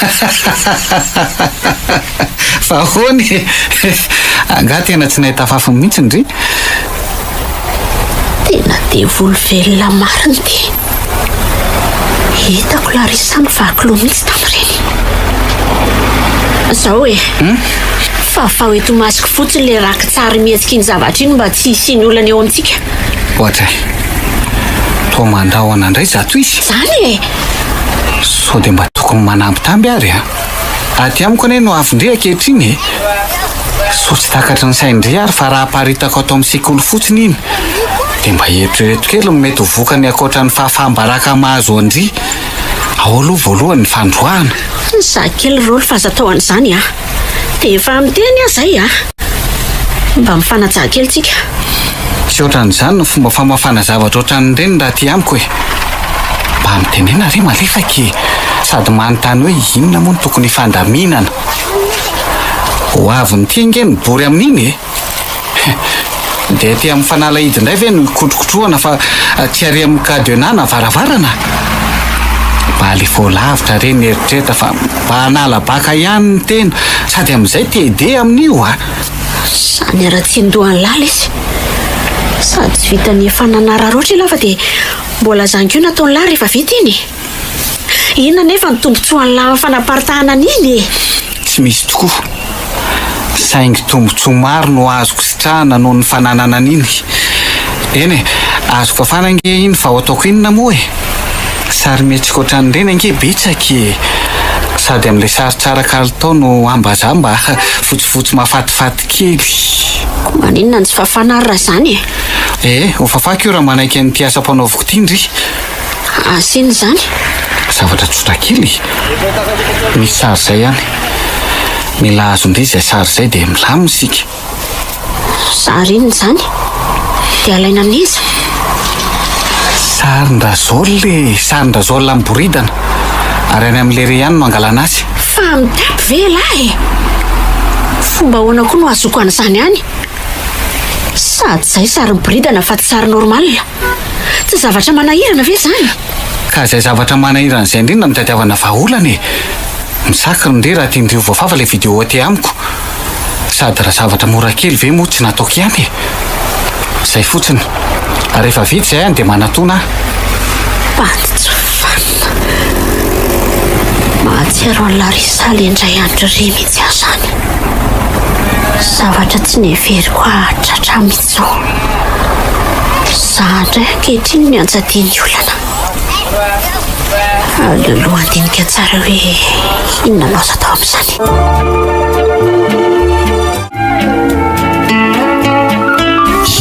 Fa hoany. Angaha tena tsy nahita fafiny mihitsy ndry. Tena dia volo velona marina ty. Hitako larisany vakilo mihitsy tamin'ireny. Zao e. Fa hoe masiko fotsiny le raka tsara mihetsika iny zavatra iny mba tsy hisiany olana eo amintsika. Ohatra. Toa mandrahona indray zato izy. Zany e. Sao dia mba tokony manampy tamby ary a. Aty amiko anie no avindry ankehitriny e. So tsy takatra ny saindry ary fa raha paritako atao amin'ny sekoly fotsiny iny. Dia mba eritrereto kely mety ho vokany akoatra ny fahafahambaraka mahazo andry. Ao aloha voalohany ny fandroahana. Za kely rôly fa aza atao an'izany a. Dia efa miteny aho zay a. Mba mifanaja kely tsika. Tsy ohatran'izany no fomba famafana zavatra ohatran'ireny raha ty amiko e. Mba mitenena ry malefaka e. Sady manontany hoe inona moa no tokony fandaminana. Ho avy ny tiange ny bory amin'iny e. Dia ty amin'ny fanalahidy indray ve no kotrokotrohana fa tsy ary amin'ny kadionana varavarana. Mba alefo lavitra reny eritreta fa mba hanala baka ihany ny tena. Sady amin'izay te-ide amin'io a. Zany ara-tsindohan'ny lala izy. Sady tsy vita ny efa nanararoatra lafa dia mbola zany koa nataony lahy rehefa vita iny. Inona nefa ny tombontsoan'ny lahy fanaparitahana an'iny e. Tsy misy tokoa. Saingy tombontsoa maro no azoko sitrahana noho ny fananana an'iny. Eny e, azoko fafana ange iny fa ataoko inona moa e. Sary mihetsika ohatran'ireny ange betsaka e. Sady amin'ilay sary tsara kalitao no ambazamba fotsifotsy mahafatifaty kely. Maninona ny tsy fafana ary raha zany e. Ho fafako io raha manaiky an'ity asa mpanaoviko ity ndry. Asiny zany. Zavatra tsotra kely. Misy sary zay ihany. Mila azo indray izay sary zay dia milamina isika. Sary inona zany? Dia alaina amin'iza? Sarin-drazolo le sarin-drazolo amin'ny boridana. Ary any amin'ilay re ihany no angalana azy. Fa mitapy ve lahy e. Fomba ahoana koa no azoko an'izany ihany. Sady zay sary miboridana fa tsy sary normal. Tsy zavatra manahirana ve zany? Ka izay zavatra manahirana izay indrindra no tadiavana vahaolana e. Misakry indray raha tiandrio voafafa ilay vidéo aty amiko. sady raha zavatra mora kely ve moa tsy nataoko ihany izay fotsiny rehefa vita zay any dia manatona Paty tsy fanina mahatsiaro ny Larisala indray andro ry mihitsy azany. Zavatra tsy neveriko atratra mihitsy zandray ankehitriny mianjadiany olana. Aloloha andinika tsara hoe inona loza atao amin'izany.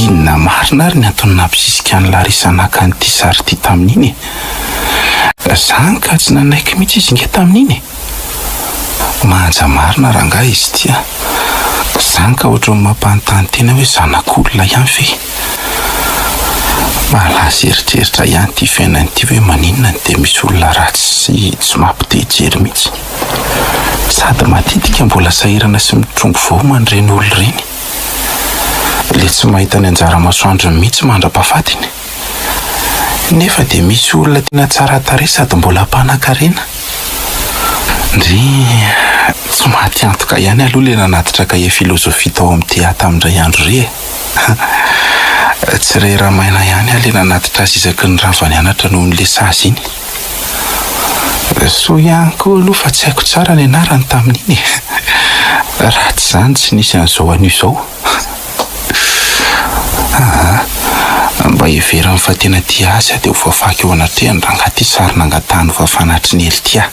Inona marina ary ny antony nampisisika ny Larisa naka an'ity sary ity tamin'iny. Zany ka tsy nanaiky mihitsy izy inge tamin'iny. Mahanja marina rangahy izy tia. Zany ka ohatran'ny mampanontany tena hoe zanak'olona ihany ve. Malaza eritreritra ihany ty fiainany ity hoe maninona dia misy olona ratsy tsy mampite-hijery mihitsy. Sady matetika mbola sahirana sy mitrongo voamany ireny olona ireny. Le tsy mahita ny anjara masoandrony mihitsy mandra-pahafatiny. Nefa dia misy olona tena tsara tarehy sady mbola mpanan-karena. Ndry tsy maty antoka ihany aloha le nanatitra kahie filozofia tao amin'ny teata amin'indray andro ry. Tsy ray ramaina ihany le nanatitra azy isaky ny ravany anatra noho ny lesazy iny. So ihany koa aloha fa tsy haiko tsara ny anarany tamin'iny. Ratsy zany tsy nisy an'izao anio izao. Mba heverany fa tena tia azy dia ho fafaky eo anatrehany raha angaty sary nangatahany fafanatry ny Eltia.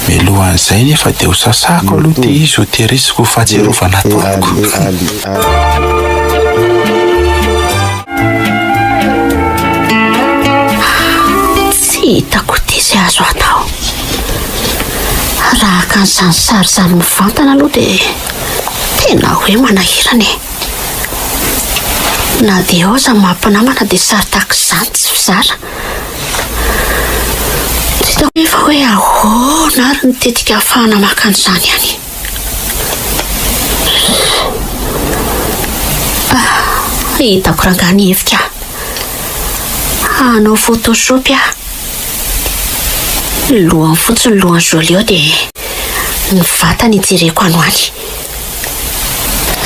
Mialohan'izay nefa dia ho sasako aloha dia izy ho tehiriziko ho fahatsiarovana tompoko. Tsy hitako ity izay azo atao. Raha kan'izany sary izany mivantana aloha dia tena hoe manahirana. Na dia ao aza mampinamana dia sary tahaka izany tsy fizara. Tsy hitako efa hoe ahoana ary nitetika ahafahana maka an'izany ihany. Hitako rangahy ny hevitra. Hanao photoshop aho. Lohany fotsiny lohany jolie eo dia ny vatany ijereko anoany.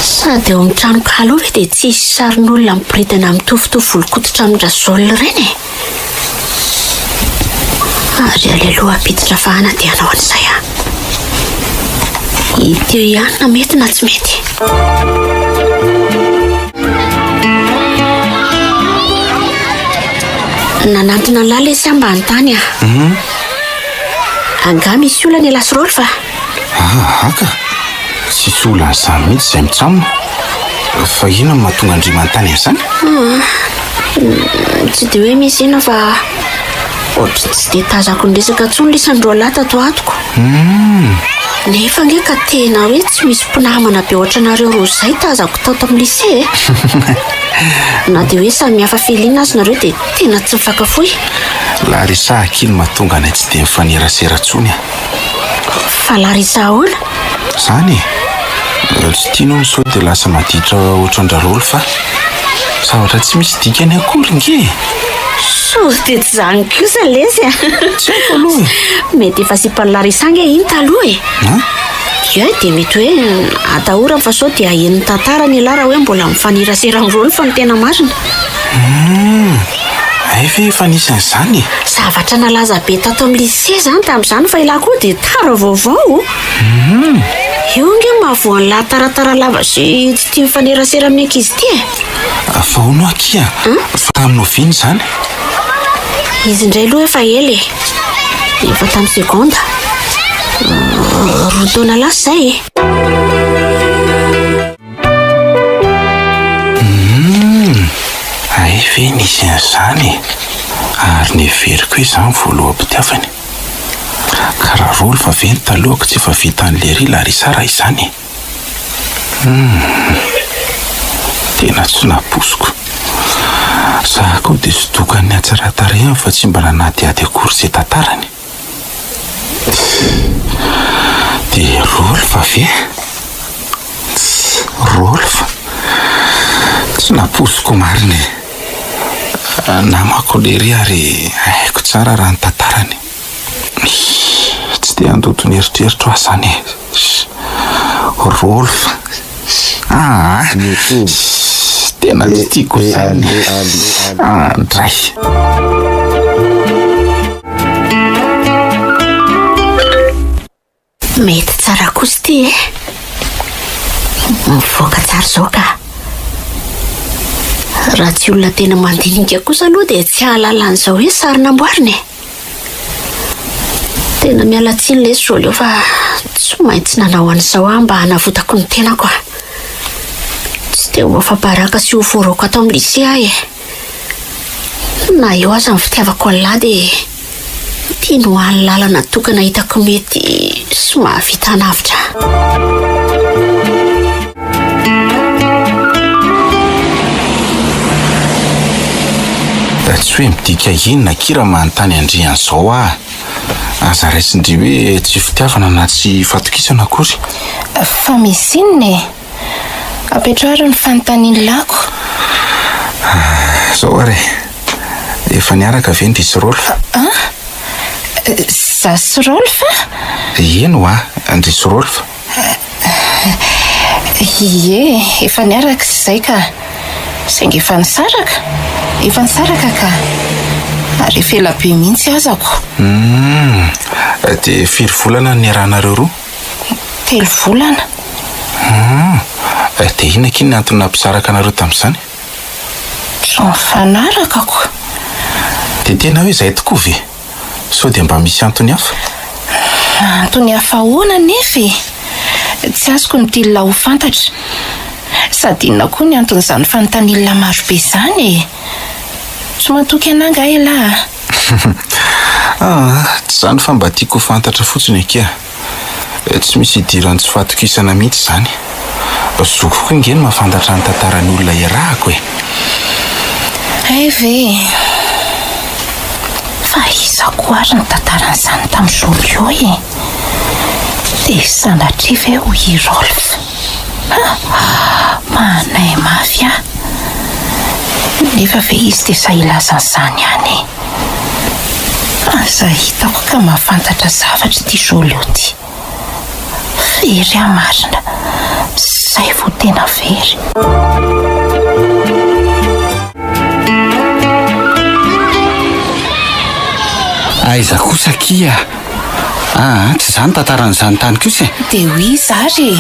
Sady eo amin'ny trano kaloha dia tsy hisy sarin'olona miboridana mitovitovy volon-koditra amin'ny razolina ireny. Ary aleloha apiditra fahana dia hanao an'izay aho. Ity eo ihany na mety na tsy mety. Nanantona ny lala izy ambany tany aho. Anga misy olana elasy rôly fa. Aka. Sisy olana izany mihitsy izay mitsamona. Fa inona no mahatonga Andriamantany an'izany? Tsy dia hoe misy inona fa ohatry tsy dia tazako ny resaka intsony lisandroa lahy tato atoko. Nefa nge ka tena hoe tsy misy mpinamana be ohatranareo roa izay tazako tato amin'ny lycée. Na dia hoe samy hafa felina azy nareo dia tena tsy mifankafohy. Larisa akily mahatonga anay tsy dia mifanerasera intsony. Fa Larisa ahoana? Zany tsy tianao ny sao dia lasa maditra ohatran-drarolo fa zavatra tsy misy dikany akory nge. So dia tsy zany kosa lezy. Tsy haiko aloha. Mety efa sipan'ny Larisa nge iny taloha. Ia dia mety hoe atahorana fa sao dia hahen'ny tantara ny lara hoe mbola mifanerasera amin'irony fa ny tena marina. Ay ve efa nisy an'izany? Zavatra nalaza be tato amin'ny lycée zany tamin'izany fa ilay koa dia tara vaovao. Eo nge mahavoan'ny lahy taratara lava sy tsy tia mifanerasera amin'ny ankizy ity. Fa hono akia? Fa taminao viny zany? Izy indray aloha efa ela. Efa tamin'ny seconda. Roa taona lasa izay. Ay ve nisy an'izany? Ary neveriko hoe izany voaloham-pitiavany. Ka raha rôly fa ve ny talohako tsy efa vita an'lery Larisa raha izany. Tena tsy naposiko. Zaho koa dia sy tokany hatsara-tarehany fa tsy mba nanadiady akory izay tantarany. Dia rôly fa ve? Rôly fa tsy naposiko marina. Namako lery ary haiko tsara raha ny tantarany. Tsy dia andoto ny eritreritra aho izany. Rôly fa tena tsy tiako zany andray. Mety tsara kosa ty mivoaka tsara zao ka. Raha tsy olona tena mandinika kosa aloha dia tsy ahalala an'izao hoe sarinamboariny. Tena miala tsiny lesy zao leo fa tsy maintsy nanao an'izao mba hanavotako ny tenako. Tsy teo mafamparaka sy ho foroko atao amin'ny lycée ahy. Na eo aza ny fitiavako an'lahy dia tia no any lalana tokana hitako mety sy mahavita navitra. Tsy hoe midika inona kira manontany andrian'izao aza raisindry hoe tsy fitiavana na tsy fatokisana akory. Fa misy inona apetraharo ny fanontaniany lako. Zao ary efa niaraka ve ndry Rolf? Za sy Rolf? Ino ndry Rolf? Ie, efa niaraka izay ka saingy efa nisaraka ka ary efa ela be mihitsy azako. Dia firy volana niarahanareo roa? 3 volana. Dia inona kiny ny antony nampisaraka anareo tamin'izany? Tsy mifanarakako. Dia tena hoe izay tokoa ve? Sao dia mba misy antony hafa? Antony hafa ahoana nefa? Tsy azoko ny tilona ho fantatra. Sady inona koa ny anton'izany fanontaniana maro be izany. Tsy matoky ananga ela. Tsy izany fa mba tiako ho fantatra fotsiny ake. Tsy misy idirany tsy fatokisana mihitsy izany. Zoko koa ingeny mahafantatra ny tantaran'ny olona iarahako e. Ay ve. Fa iza koa ary ny tantaran'izany tamin'ny Jolio e. Dia sanatria ve ho i Rolf? Manay mafy nefa ve izy dia sa ilazan'izany ihany. Aza hitako ka mahafantatra zavatra ty Jolio ty. Very marina. Zay vo tena very. Aiza kosa kia? Tsy zany tantaran'izany tany kosa. Dia hoy zary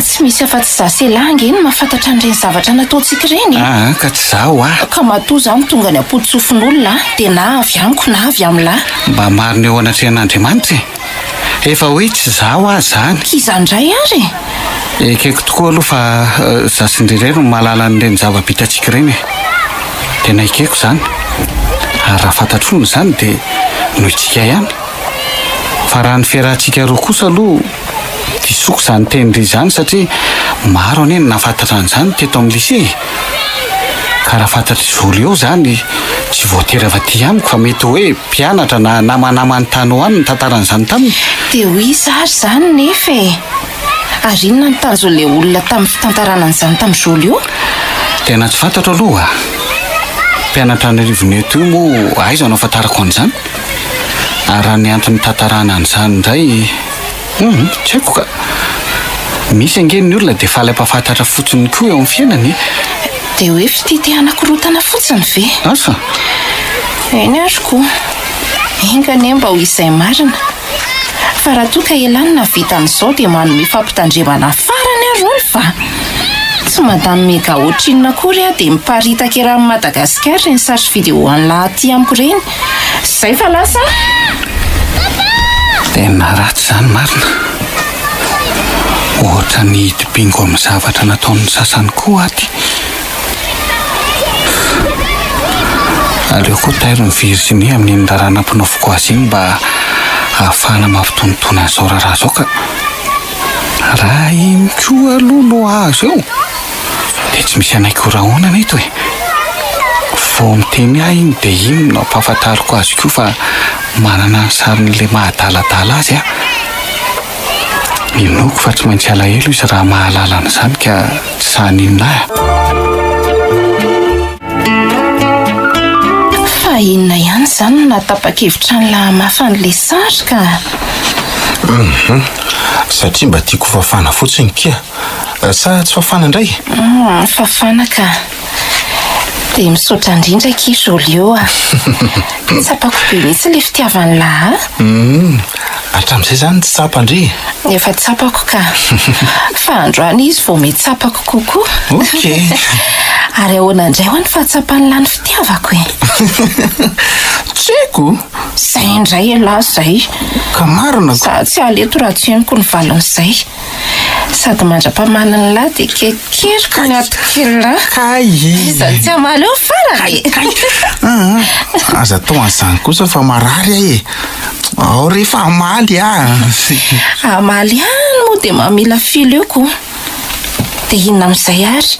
tsy misy afa-tsy za sy lahy angeny mahafantatra an'ireny zavatra nataontsika ireny. Ka tsy zaho Ka matoa zany tonga ny ampodi-tsofin'olona dia na avy amiko na avy amin'lahy. mba marina eo anatrehan'Andriamanitra. Efa hoe tsy zaho zany. Kiza indray ary. Ekeko tokoa aloha fa za sy indray no mahalala n'ireny zava-bitantsika ireny. Tena ekeko zany. Ary raha fantatrony izany dia noho itsika ihany. Fa raha ny fiarahantsika roa kosa aloha disoko izany tenindry izany satria maro anie ny nafantatra an'izany teto amin'ny lycée. Ka raha fantatry Jolio izany tsy voatery afa-ty amiko fa mety hoe mpianatra na namanamany tany ho any ny tantaran'izany taminy. Dia hoy zary zany nefa e. Ary inona ny tanjo ilay olona tamin'ny fitantarana an'izany tamin'ny Jolio? Tena tsy fantatra aloha. Mpianatra ny Rivoneto io moa aiza no afantarako an'izany. Ary raha ny antony tantarana an'izany indray tsy haiko ka. Misy angeny ny olona dia faly-pafantatra fotsiny koa eo amin'ny fiainany. Dia hoe fititehana korotana fotsiny ve? Asa? Eny ary koa. Engany mba ho izay marina. Fa raha toa ka elany na vita an'izao dia manome fampitandremana farany ary Rolf fa tsy mandany mega ohatrinona akory dia miparitaka eran'i Madagasikara ireny sary video an'ny lahatỳ amiko ireny. Zay fa lasa. Tena ratsy izany marina. Ohatra ny hidibingo amin'ny zavatra nataon'ny sasany koa aty. Aleo koa tairo ny Virginie amin'ny ndarana mpinaoviko azy iny mba ahafahana mampitonitona an'izao raha zao ka. Raha iny koa aloha no azo eo dia tsy misy anaiky orahoana eto e. Vao miteny ahy iny dia iny no ampahafantariko azy koa fa manana ny sarin'ilay mahadaladala azy Inoko fa tsy maintsy alahelo izy raha mahalala an'izany ka tsy sahaninona Fa inona ihany izany natapa-kevitra ny mafan'ilay sary ka. Satria mba tiako fafana fotsiny kia Sa tsy fafana indray? Fafana ka. Dia misaotra indrindra kizolo eo tsapako be mihitsy le fitiavany lahy. Hatramin'izay zany tsy tsapandry. Efa tsapako ka. Fa androany izy vao mety tsapako kokoa. Okey. Ary ahoana indray ho any fahatsapany lahy ny fitiavako e. Tseko. Zay indray lahy zay. Ka marina ko. Za tsy aleto raha tsy henoko ny valon'izay. Sady mandra-pamaniny lahy dia kekeriko ny atokely lahy. Kay. Iza tsy amaly eo farany. Aza tao an'izany kosa fa marary e. Ao rehefa amaly Amaly ihany moa dia mamila filo eo koa. Dia inona amin'izay ary?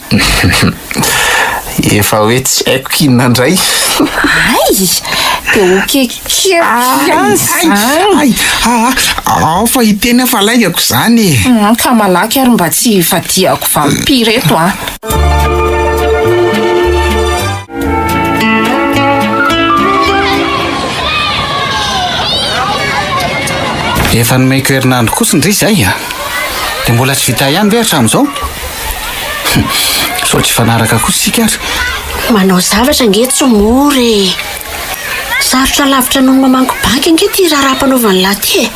Efa hoe tsy haiko inona indray. Ay, dia ho kekeriko ihany izany. Ao fa hiteny fa laingako izany e. Ka malaky ary mba tsy fadiako vampira eto Efa nomaiko herinandro kosa indray izay dia mbola tsy vita ihany ve hatramin'izao? Sao tsy fanaraka kosa sika ary. Manao zavatra nge tsy mora e. Sarotra lavitra noho ny mamango banky nge ty raha-raha-panaovany lahy ty e.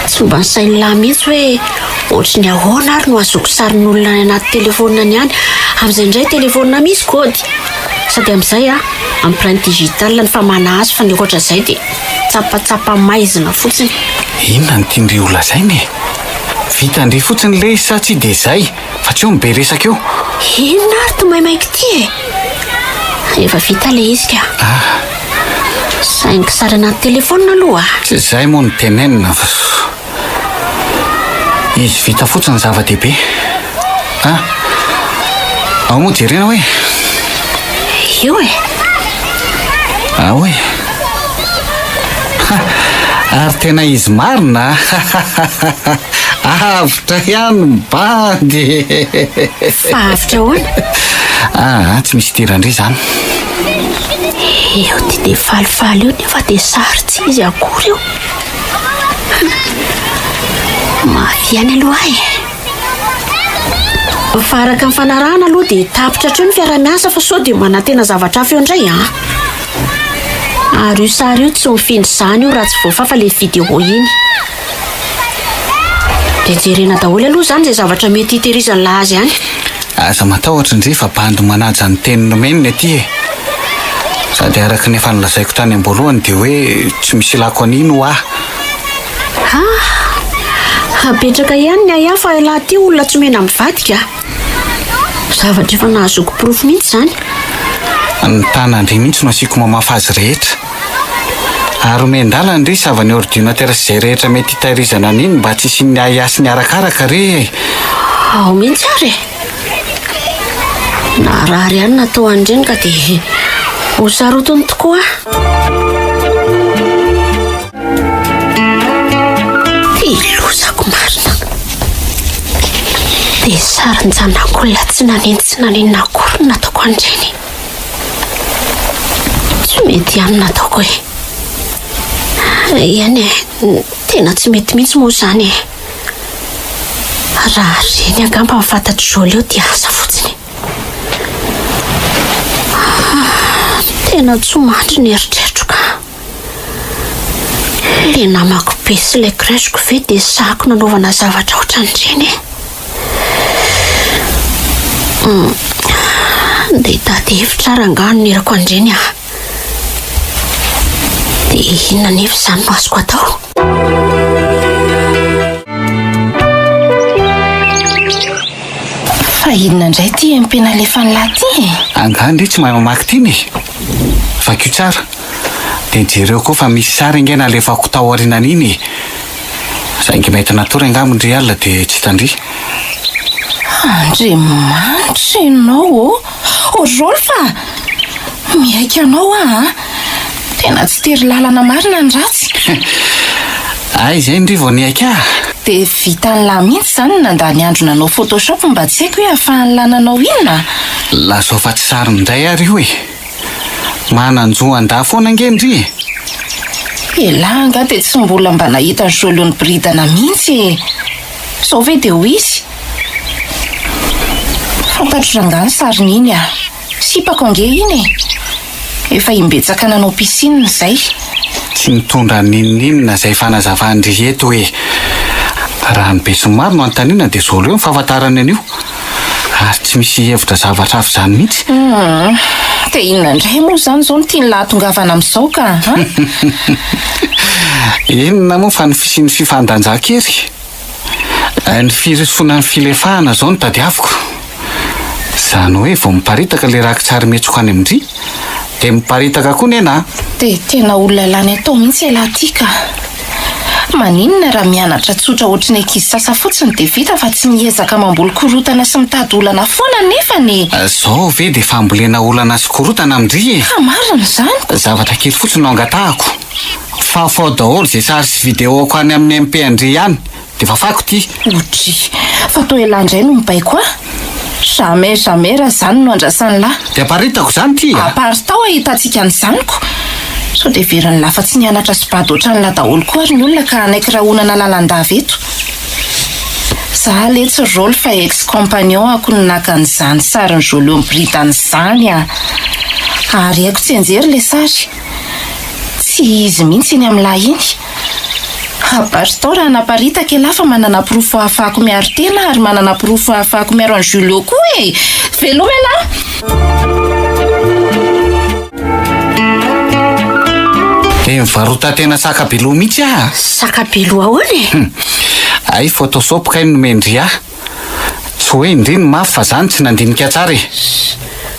Tsy mba ny sainy lahy mihitsy hoe ohatry ny ahoana ary no azoko sarin'olona any anaty telefonina any ihany. Amin'izay indray telefonina misy kody. Sady amin'izay empreinte digitale ny famana azy fa ny ohatra izay dia tsapatsapa maizina fotsiny. Inona ny tiandry olazainy e? Vita ndry fotsiny le sa tsy dia izay fa tsy eo mibe resaka eo. Inona ary tomaimaiko ty e? Efa vita le izy ka. Saingy sary anaty telefonina aloha. Tsy izay moa no tenenina fa izy vita fotsiny zava-dehibe. Ao moa jerena hoe? Io e. Hoe ary tena izy marina. Avitra ihany mibandy. Fa avitra hoana? Tsy misy tirandry izany. Eo ty dia falifaly eo nefa dia sarotsy izy akory eo. Mafiany aloha e. Fa araka ny fanarahana aloha dia tapitra hatreo ny fiara-miasa fa sao dia manantena zavatra hafa eo indray Ary io sary io tsy mifidy izany io raha tsy voafafa le vidéo iny. Dia jerena daholo aloha izany izay zavatra mety hitehirizany lahy azy ihany. Aza matahotra indray fa bandy manaja ny teny nomeniny aty e. Sady araka ny efa nolazaiko tany am-boalohany dia hoe tsy misy lako an'ino Apetraka ihany ny ahy fa lahy ty olona tsy mena mivadika. Zavatra efa nahazoko porofo mihitsy izany. Ny tanandry mihitsy no asiako mamafa azy rehetra. Ary omendala ndry savany ordinateur sy izay rehetra mety hitahirizana an'iny mba tsy isian'ny ahiasy ny arakaraka re. Ao mihitsy ary narary ihany natao andreny ka dia ho sarotiny tokoa. Ilosako marina. Dia sarinjanako olona tsy naninona akory no nataoko andreny. Tsy mety ihany nataoko e. Ihany e, tena tsy mety mihitsy moa izany e. Raha reny angamba mifantatry Jôly eo dia asa fotsiny. Tena tsy mandry ny eritreritro ka. Le namako be sy le kresiko ve dia sahako nanaovana zavatra ohatran'ireny e. Dia tady hevitra rangano nirako andreny dia inona nefa izany no azoko atao? Fa inona indray ty ampena alefan'ny lahy ty? Angandry tsy mahay mamaky tiny vakio tsara dia jereo koa fa misy sary inge nalefako tao aorinan'iny. Saingy mety natory angambondry alina dia tsy tandry. Andriamanitra ianao Rôly fa miaika anao tena tsy tery lalana marina ny ratsy. Izay ndry vao niaika. Dia vitan'ny lahy mihitsy izany nandany andro nanao photoshop mba tsy haiko hoe ahafahan'ny lananao inona. Lazao fa tsy sarindray ary io e. Mananjoa an-da foana angendry. Lahy anga dia tsy mbola mba nahita ny Jôly ny bridana mihitsy. Sao ve dia ho izy? Fantatro rangany sariny iny a. Sipako ange iny efa imbetsaka nanao piscine izay. Tsy mitondra ninina izay fanazavandry eto hoe raha ny be somary no antaniana dia zao leo ny fahafantarana an'io ary tsy misy hevitra zavatra hafa izany mihitsy. Dia inona indray moa izany izao no tiany lahatongavana amin'izao ka? Inona moa fa ny fisian'ny fifandanjan-kery. Ny firisona ny filefahana izao no tadiaviko. Izany hoe vao miparitaka ilay raky tsara metsoko any amindry dia miparitaka koa ny ana. Dia tena olona lany atao mihitsy lahy ity ka. Maninona raha mianatra tsotra ohatrin'ny ankizy sasa fotsiny dia vita fa tsy miezaka mamboly korotana sy mitady olana foana nefany. Zao ve dia fambolena olana sy korotana amindry e? Marina izany. Zavatra kely fotsiny no angatahako. Fafao daholo izay sary sy videoko any amin'ny MP-ndry ihany dia fafako ity. Otry, fa toa elandray no mibaiko a. Jamais raha izany no andrasany lahy. Dia paritako izany ty. Apary tao ahitantsika ny zaniko. So dia veriny lafa tsy nianatra sy bady ohatran'la daholo koa ary ny olona ka anaiky raha onana lalandava eto. Zaho letsy rôly fa ex-compagnon ako no nakan'izany sariny Jolio Britany izany a. Ary haiko tsy anjery le sary. Tsy izy mihitsy iny amin'lahy iny. Apary tao raha naparitaka e lafa manana pirofo ahafahako miaro tena ary manana pirofo ahafahako miaro any Julio koa e. Velomena! Dia mivarota tena sakabelo mihitsy ah. Sakabelo ahoana e? Ay photoshope kay no mendry ah. Tsy hoe indriny mafy fa zany tsy nandinika tsara e.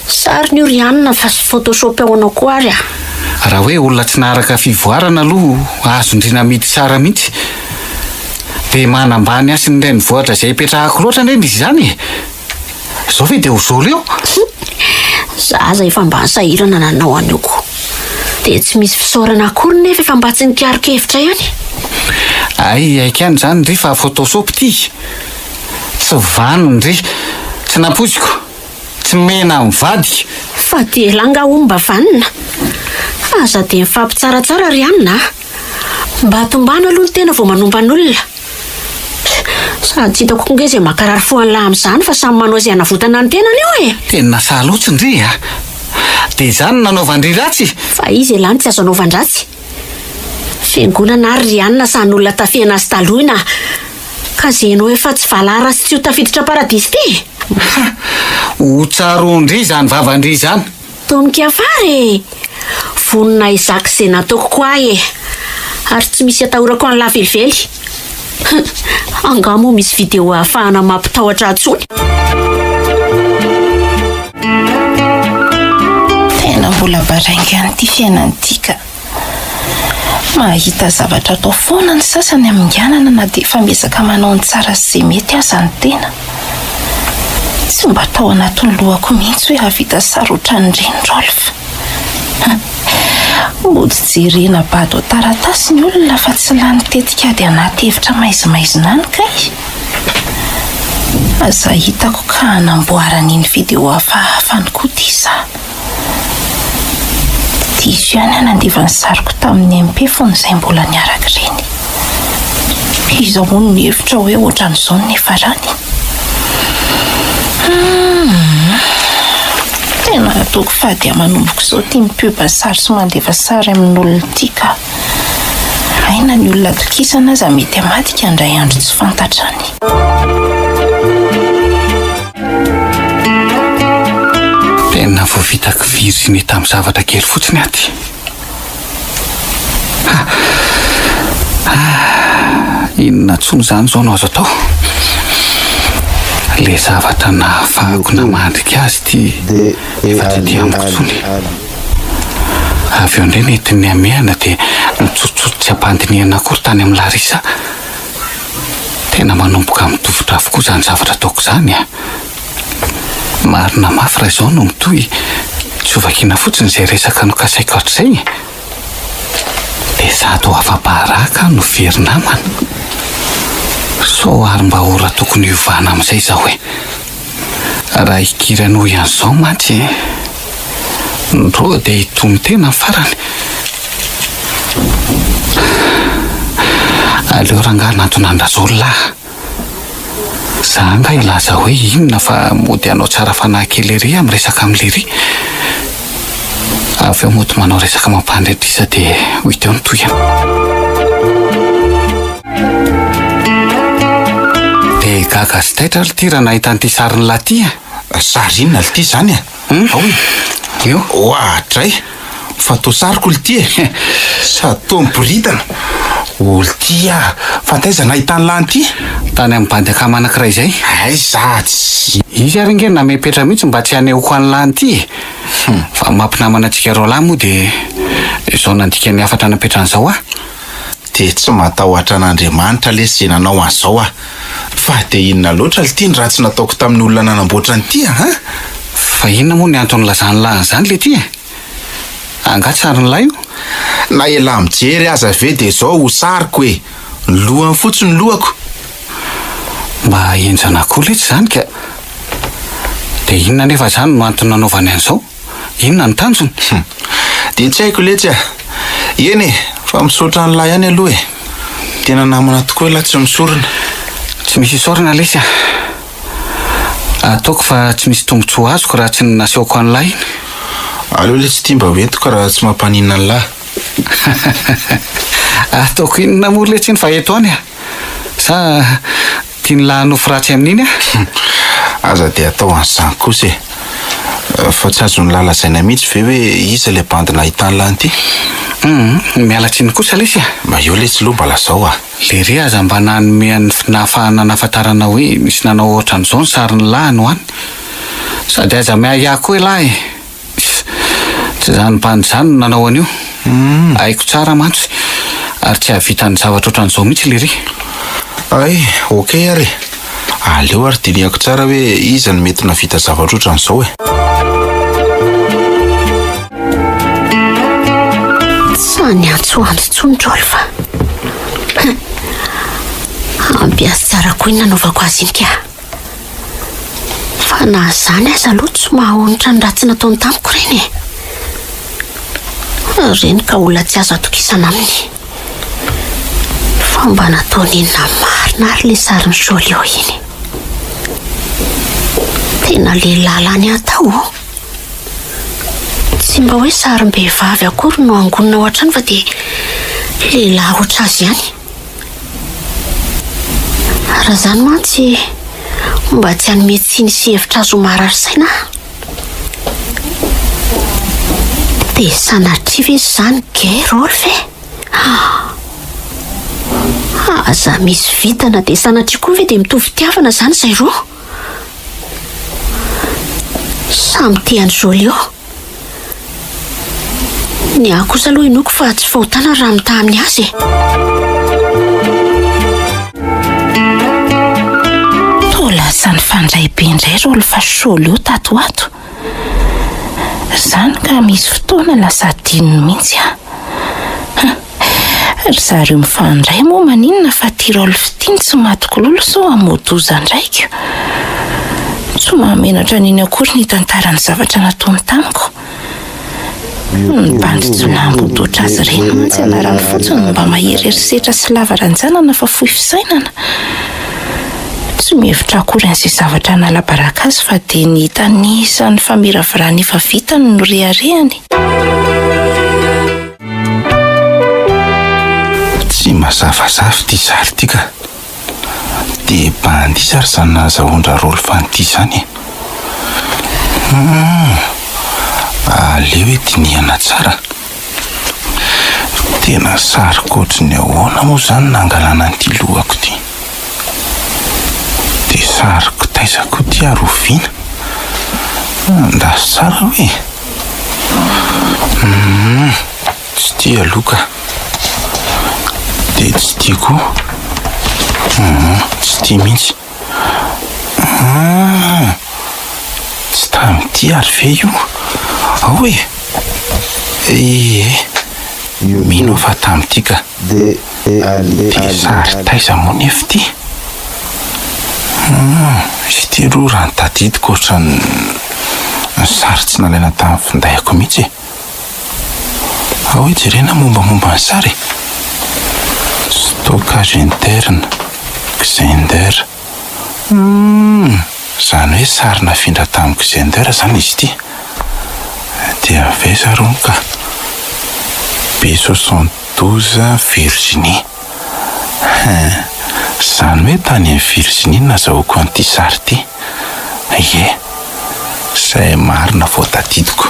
Sary ny Orianina fa sy photoshop ahoana koa ary a. Raha hoe olona tsy naharaka fivoarana aloha azo indrina mity tsara mihitsy. Dia manambany asy ny reny vohatra izay hipetrahako loatra ndreny izy izany e. Zao ve dia ho zolo eo? Zaza efa mba sahirana nanao anyoko. Dia tsy misy fisaorana akory nefa efa mba tsy nikiarokevitra ihany. Ay aika ihany izany ndry fa photoshope ty. Tsy vanony ry. Tsy naposiko. Tsy mena mivady. Fa dia langa omba vanina. Aza dia mifampitsaratsara Rianina. Mba tombana aloha ny tena vao manomba ny olona. Sady tsy hitako konge izay makarary foan'lahy amin'izany fa samy manao izay hanavotana ny tenany eo e. Tena salotsy ndry a. Dia izany nanaovandry ratsy. Fa izy elany tsy azo anaovandratsy. Fiangonana ary Rianina sany olona tafiana sy taloina. Ka zenao efa tsy valara sy tsy ho tafiditra paradisy ty. Ho tsaroandry izany vavandry izany. Tonika fary. Vonina izaka izay nataoko koa e. Ary tsy misy atahorako an'la velively. Angamo misy video ahafahana mampitahotra antsony. Tena mbola barainga an'ity fiainana ity ka. Mahita zavatra atao foana ny sasany aminganana na dia efa miezaka manao ny tsara sy izay mety aza ny tena. Tsy mba tao anatin'ny lohako mihitsy hoe havita sary ohatran'ny renirolo fa. Mody jerena bady ao taratasy ny olona fa tsy lany tetika dia anaty hevitra maizimaizina any kay. Aza hitako ka hanamboarana iny video hafahafany koa ty izaho. Diso ihany nandiva ny sariko tamin'ny MP fony izay mbola niaraka ireny. Iza moa ny hevitra hoe ohatran'izao ny farany. Tena ataoko fady amanomboka izao tia mipiba sary sy mandeva sary amin'olona ity ka. Aina ny olona tokisana aza mety hamadika indray andro tsy fantatrany. Tena vao vitako viriny tamin'ny zavatra kely fotsiny aty. Inona tsony izany izao no azo atao? Le zavatra nahafahako namandrika azy ty efa tsy dia amiko tsony. Avy eo indray nentin'ny amehana dia nitsotsoto tsy ampandiniana akory tany amin'ny Larisa. Tena manomboka mitovitra avokoa izany zavatra ataoko izany a. Marina mafy raha izao no mitohy. Tsy ho vakiana fotsiny izay resaka nokasaiko hatr'izay. Dia zato afa-baraka no very namana. So ary mba ora tokony hiovana amin'izay zaho hoe. Raha ikirano ihany izao mantsy ndro dia hitony tena ny farany. Aleo rangahy nantonandra zao lahy. Za nga ilaza hoe inona fa mody anao tsara fanahy kely ery amin'ny resaka amin'lery. Avy eo mody manao resaka mampandretrisa dia ho iteo ny toyana. Dia gaga sy taitra ry ty raha nahita an'ity sariny lahy ty a. Sary inona ly ty zany a? Aoe io ohatray fa to sariko ly ty e. Sady to miboritana olo ty a. Fa taiza nahitany lany ty? tany amin'ny bandy akama anankiray izay. Ay za tsy Izy ary nge namepetra mihitsy mba tsy hanehoako any lany ty. Fa mampinamana antsika roa lahy moa dia izao nandika ny afatra napetrany izao de tsy matahotra an'Andriamanitra le sy nanao an'izao a. Fa de inona loatra ly ty ny raha tsy nataoko tamin'ny olona nanamboatra ny ty a? Fa inona moa ny antony lazany lahany zany le ty e? Angatsy sary ny lahy io? Na ela mijery aza ve de zao ho sariko e. Ny lohany fotsiny lohako. Mba enjana koa letsy zany ka. Dia inona nefa zany no antony nanaovany an'izao? Inona ny tanjony? De tsy haiko letsy a. Eny e, fa misaotra ny lahy ihany aloha e. Tena namana tokoa lahy tsy misorona. Tsy misy isorana lesy a. Ataoko fa tsy misy tombotsoa azoko raha tsy nasehoako any lahy iny. Aleo le tsy tia mba hoentiko raha tsy mampanina ny lahy. Ataoko inona moa letsy iny fa eto any a? Sa tiany lahy nofo ratsy amin'iny a? Aza de atao an'izany kosa e. Fa tsy azony lalazaina mihitsy ve hoe iza le bandy nahitany lany ty? Miala tsiny kosa lesy a. Mba eo letsy loha mbala zao a. Le ry aza mba nanomeny nahafahana nahafantarana hoe misy nanao ohatran'izao ny sariny lahy no any. Sady aza miahy koa e lahy. Tsy zany bandy zany no nanao an'io. Haiko tsara mantsy ary tsy havita ny zavatra ohatran'izao mihitsy le ry. Ay, okey ary. Aleo ary dinihako tsara hoe iza ny mety navita zavatra ohatran'izao e. Sa ny antsoanjo tsonjolo fa ampiasy tsara koa iny nanaovako azy iny ka. Fa na zany aza aloha tsy mahahonitra ny ratsy nataony tamiko reny e. Reny ka olona tsy azo atokisana aminy. Fa mba nataony inona marina ary le sariny Jolio iny. Tena lehilahy lany atao. Tsy mba hoe sarim-behivavy akory no angonina ohatrany fa dia lehilahy ohatr' azy ihany. Raha zany mantsy mba tsy hanome tsiny sy hevitra azo marary saina. Dia sanatria ve zany gerol ve? Aza misy vitana dia sanatria koa ve dia mitovy tiavana zany zay roa? Samy tiany Jolio. Ny ahy kosa aloha inoko fa tsy fahotana raha mitaha amin'ny azy e. Toa lasa ny fandray be indray rolo fa Jolio tato ato. Zany ka misy fotoana lasa dininy mihitsy a. Ry zareo mifandray moa maninona fa tia rolo fitiny tsy matoko lolo so amodoza ndraiky. Tsy mahamenatra niny akory ny tantarany zavatra nataony tamiko. Ny bandy tsy nambodotra azy reny mantsy anarany fotsiny mba mahery erisetra sy lavaranjanana fa fohy fisainana. Tsy mihevitra akory an'izay zavatra nalabaraka azy fa dia ny hitany isan'ny famiravarany efa vitany no reharehany. Tsy mazavazavy ty zary ty ka. De bandy izy ary zany nazahoandra rolo fanty zany e. Aleo hoe dinihana tsara. Tena sariko ohatriny ahoana moa zany nangalana an'ity lohako ty. De sariko taizako ty ary oviana. Ndasy tsara hoe. Tsy tia aloha ka. De tsy tia koa. Tsy tia mihitsy. Tsy tamity ary ve io? Aoe. Mino fa tamity ka. De sary taiza moa nefa ty. Izy ty roa raha ny tadidiko ohatrany sary tsy nalaina tamin'ny findahako mihitsy e. Aoe jerena mombamomba ny sary. Stockage interne, Xender, Zany hoe sarina findra tamiko gender zany izy ity. Dia aveza rony ka B72 Virginie. Zany hoe tany amin'ny Virginie nazahoako an'ity sary ity. Ie, zay marina vao tadidiko.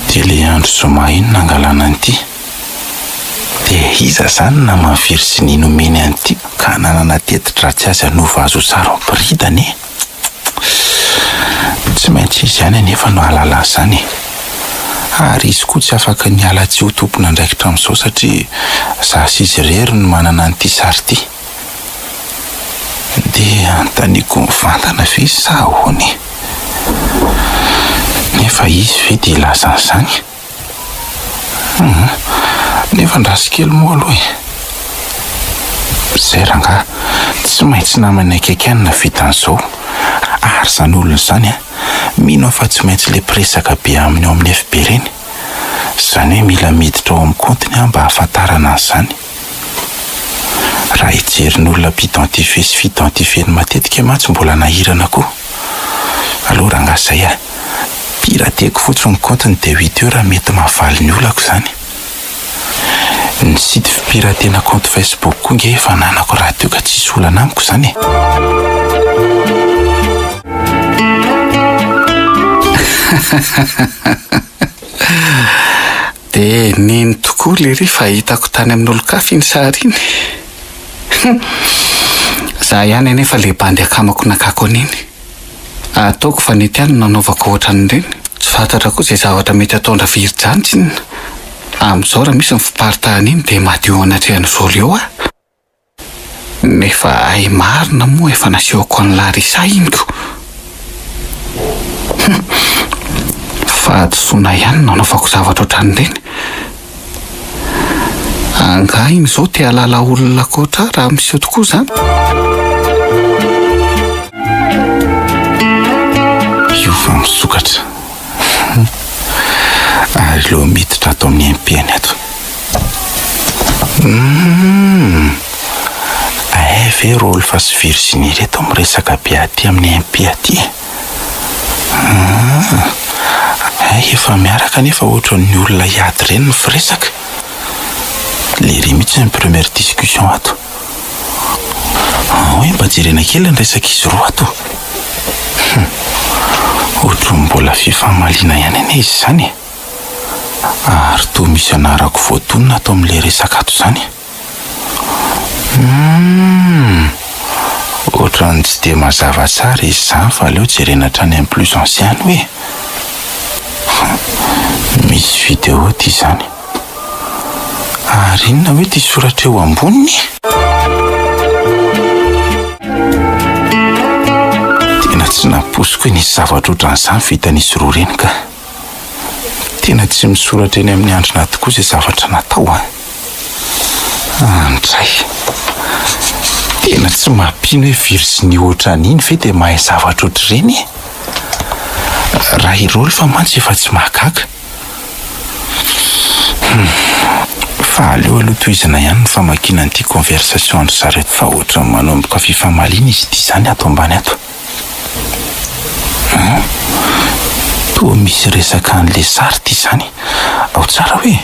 Dia le andro zoma iny nangalana an'ity. Dia iza zany nama Virginie nomeny an'ity ka nanana tetitra tsy azy anova azo sara ampiridany. Tsy maintsy izy ihany anefa no ahalala zany. Ary izy koa tsy afaka niala tsy ho tompona andraikitra amin'izao satria za sy izy rery no manana an'ity sary ity. Dia antaniko mivantana ve izy sa ahoany? Nefa izy ve dia ilazan'izany? Nefa ndrasy kely moa aloha e. Zay ranga tsy maintsy namana akaikany vita an'izao. Ary zany olona zany mino fa tsy maintsy le presaka be aminy ao amin'ny FB reny. Zany hoe mila miditra ao amin'ny kontiny mba hahafantarana an'izany. Raha hijerin'olona mpidentifie sy fidentifieny matetika mantsy mbola nahirana koa. Aloha ranga zay pirateko fotsiny ny kontiny dia 8 heures mety mahavaly ny olako zany. Ny site fipiratena compte Facebook koa nge efa nanako raha teo ka tsisy olana amiko zany. Dia niny tokoa le ry fahitako tany amin'ny olo-kafa iny sary iny. Za ihany anefa le bandy akamako nakako an'iny. Ataoko fa nety ihany nanaovako ohatran'ireny. Tsy fantatra koa izay zavatra mety ataondra viry-jantsiny. Amin'izao raha misy ny fiparitahan iny dia madio anatrehan'izao leo nefa ay marina moa efa nasehoko any Larisa iniko. Fa adosona ihany nanaovako zavatra ohatran'ireny. Anga iny izao te halala olona koatra raha miseho tokoa zany. Io fa misokatra. Ary leo miditra ato amin'ny MP-ny ato. Ve rôly fa sy Virginie reto miresaka be aty amin'ny MP aty. Efa miaraka nefa ohatran'ny olona hiady ireny mifiresaka. Le ry mihitsy ny première discussion ato. Hoe mba jerena kely ny resaka izy roa ato. Ohatran'ny mbola fifamaliana ihany ane izy zany. Ary toa misy anarako voatonona ato amin'le resaka ato zany. Ohatran'ny tsy dia mazava tsara izy zany fa aleo jerena hatrany amin'ny plus ancien hoe. Misy vidéo ty zany. Ary inona hoe ty soratra eo amboniny? Tena tsy naposiko hoe nisy zavatra ohatran'izany vitan'izy roa reny ka. Tena tsy misoratra eny amin'ny androna tokoa izay zavatra natao. Andray. Tena tsy mampino hoe Virginie ohatran'iny ve dia mahay zavatra ohatr'ireny? Raha irôly fa mantsy efa tsy mahagaga. Fa aleo aloha tohizana ihany ny famakiana an'ity conversation andry zareo fa ohatran'ny manomboka fifamaliana izy ity zany ato ambany ato. Toa misy resaka an'le sary ity zany. Ao tsara hoe.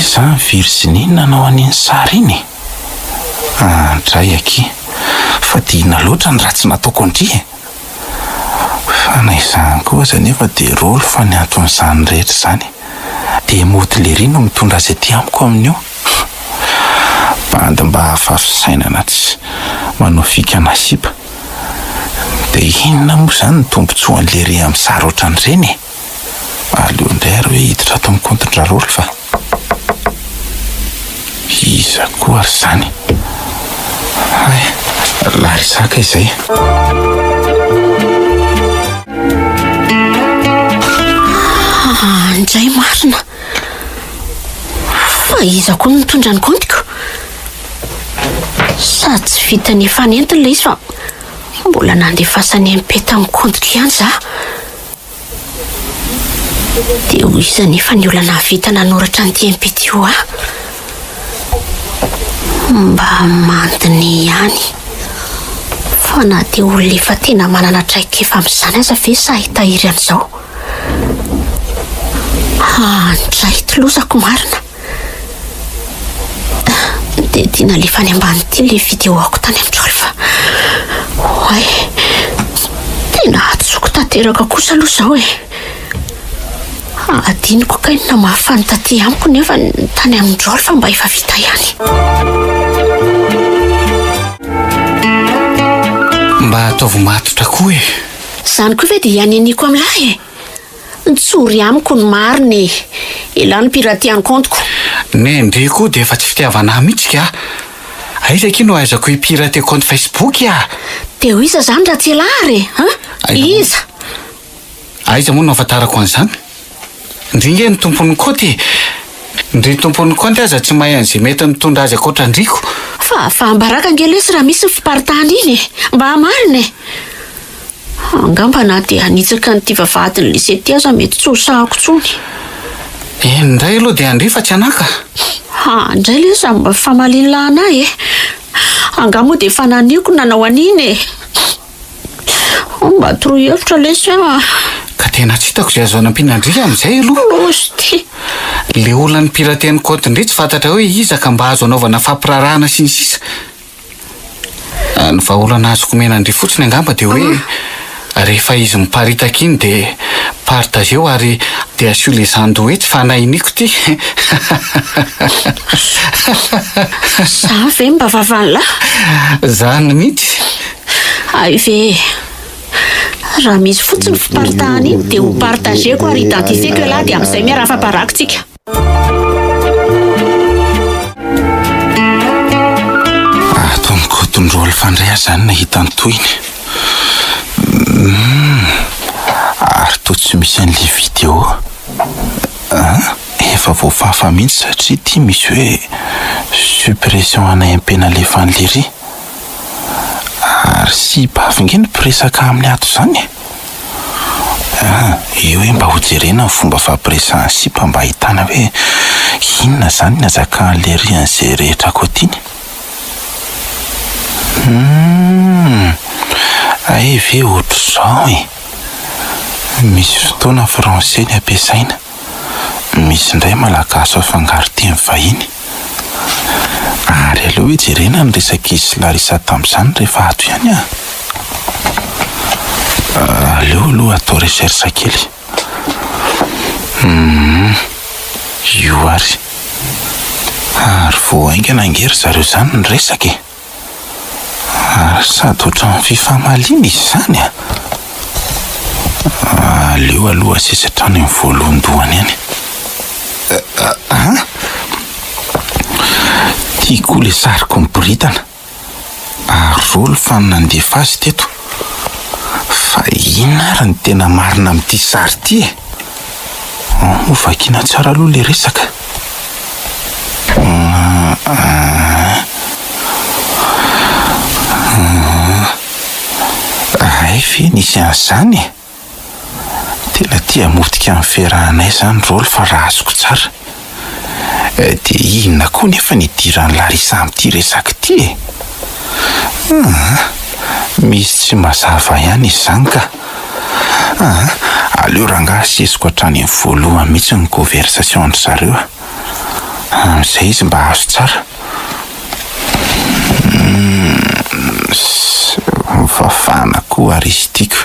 Zany Virginie nanao an'iny sary iny. Andray aky. Fa dina loatra ny ratsy nataoko andry. Fa naizany koa zany efa dia rôly fa ny anton'izany rehetra zany. Dia mody le ry no mitondra azy aty amiko amin'io. Bandy mba hafafisainana tsy manao fikana sipa. Dia inona moa zany ny tombontsoan'le ry amin'ny sary ohatran'ireny? Aleo indray ary hoe hiditra ato amin'ny compte-ndra rôly fa. Iza koa ary zany. Larisaka izay. Andray marina. Fa iza koa mitondra ny kontiko. Sady tsy vita ny fanentiny le izy fa mbola nandefasany MP tamin'ny kontiko ihany za. Dia ho iza nefa ny olana vita nanoratra an'ity MP ty io Mba mantiny ihany fa na dia olona efa tena manana traikefa amin'izany aza ve sa hitahiry an'izao. Andray tolosako marina dia tiana lefa any ambany ity le videoako tany amin'izao fa oay tena atsoko tanteraka kosa aloha izao adiniko kainona mahafany taty amiko nefa tany amin'izao fa mba efa vita ihany. Mba ataovy matotra koa Izany koa ve dia ianeniko amin'ilay nitsory amiko ny mariny ilany piraty compteko. Ne ndre koa dia efa tsy fitiavana mihitsika. Aizaka no aizako hipiraty compte Facebook Dia ho iza zany raha tsy elary iza aiza moa no afantarako an'izany. Ndringe ny tompon'ny compte ndry tompon'ny compte aza tsy mahay an'izay mety nitondra azy akoatra andriko. fa ambaraka angelesy raha misy fiparitahana iny mba mariny angamba na dia hanitsaka ny ty vavahadiny lise ty aza mety tsy ho sahako tsony. Indray aloha dia andrifa tsy anaka. Indray le sa mba famalinilahanahy angamba dia efa naniko nanao aniny mba torohevitra lesy ka tena tsy hitako izay azo anampinandria amin'izay aloha. Osy le olona ny piraten'ny compte indray tsy fantatra hoe iza ka mba azo anaovana fampirarahana sy ny sisa. Ny vahaolana azoko menandry fotsiny angamba dia hoe rehefa izy miparitaka iny dia partageo ary dia asio le zando hoe tsy fanahiniko ty. Za ve mba vavan'lahy Zany mihitsy. ay ve raha misy fotsiny fiparitahana iny dia ho partageko ary identifieko lahy dia amin'izay miara famparakitsika. Tondrolo fandray zany nahita ny toyiny ary to tsy misy an'le vidéo efa voafafa mihitsy satria ty misy hoe suppression ana impena le fanlery ary sy bavinge ny piresaka amin'ny ato zany io hoe mba hojerena ny fomba fampiresahany sipa mba ahitana hoe inona zany ny azakan'le ry an'izay rehetra koatiny. Ay ve ohatr'izao misy fotoana français ny ampiasaina, misy indray malagasy afangaro teny vahiny. Ary aloha hoe jerena ny resaka izy Larisa tamin'izany rehefa ato ihany aleo aloha atao recherche kely. Io ary voaingana angery zareo zany ny resaka ary sady ohatran'ny fifamaliana izy zany aleo aloha asesatra ny voalohany ihany. Tiako le sariko miboritana ary rolo fa nandefa azy teto fa inona ary ny tena marina amin'ity sary ity vakiana tsara aloha le resaka. Ay ve nisy an'izany tena tia motika amin'ny fiarahanay zany rolo fa raha azoko tsara dia inona koa nefa nidiran'ny Larisa amin'ity resaka ity misy tsy mazava ihany izy zany ka aleo rangahy asesiko hatrany amin'ny voalohany mihitsy ny conversation andry zareo amin'izay izy mba azo tsara. Fafana koa ary izy tiako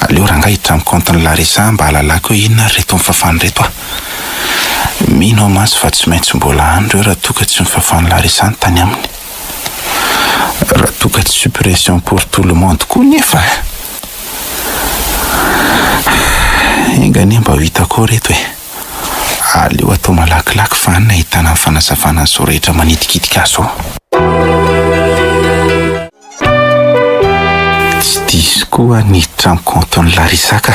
aleo rangahy hiditra amin'ny compte-ny Larisa mba halalako hoe inona reto mifafany reto mino mantsy fa tsy maintsy mbola andro raha toka tsy mifafany Larisa ny tany aminy, raha toka tsy suppression pour tout le monde koa nefa engane mba ho hitako reto aleo atao malakilaky fa anina hitana amin'ny fanazavana an'izao rehetra manidikitika azy tsy diso koa niditra amin'ny compte-ny Larisa ka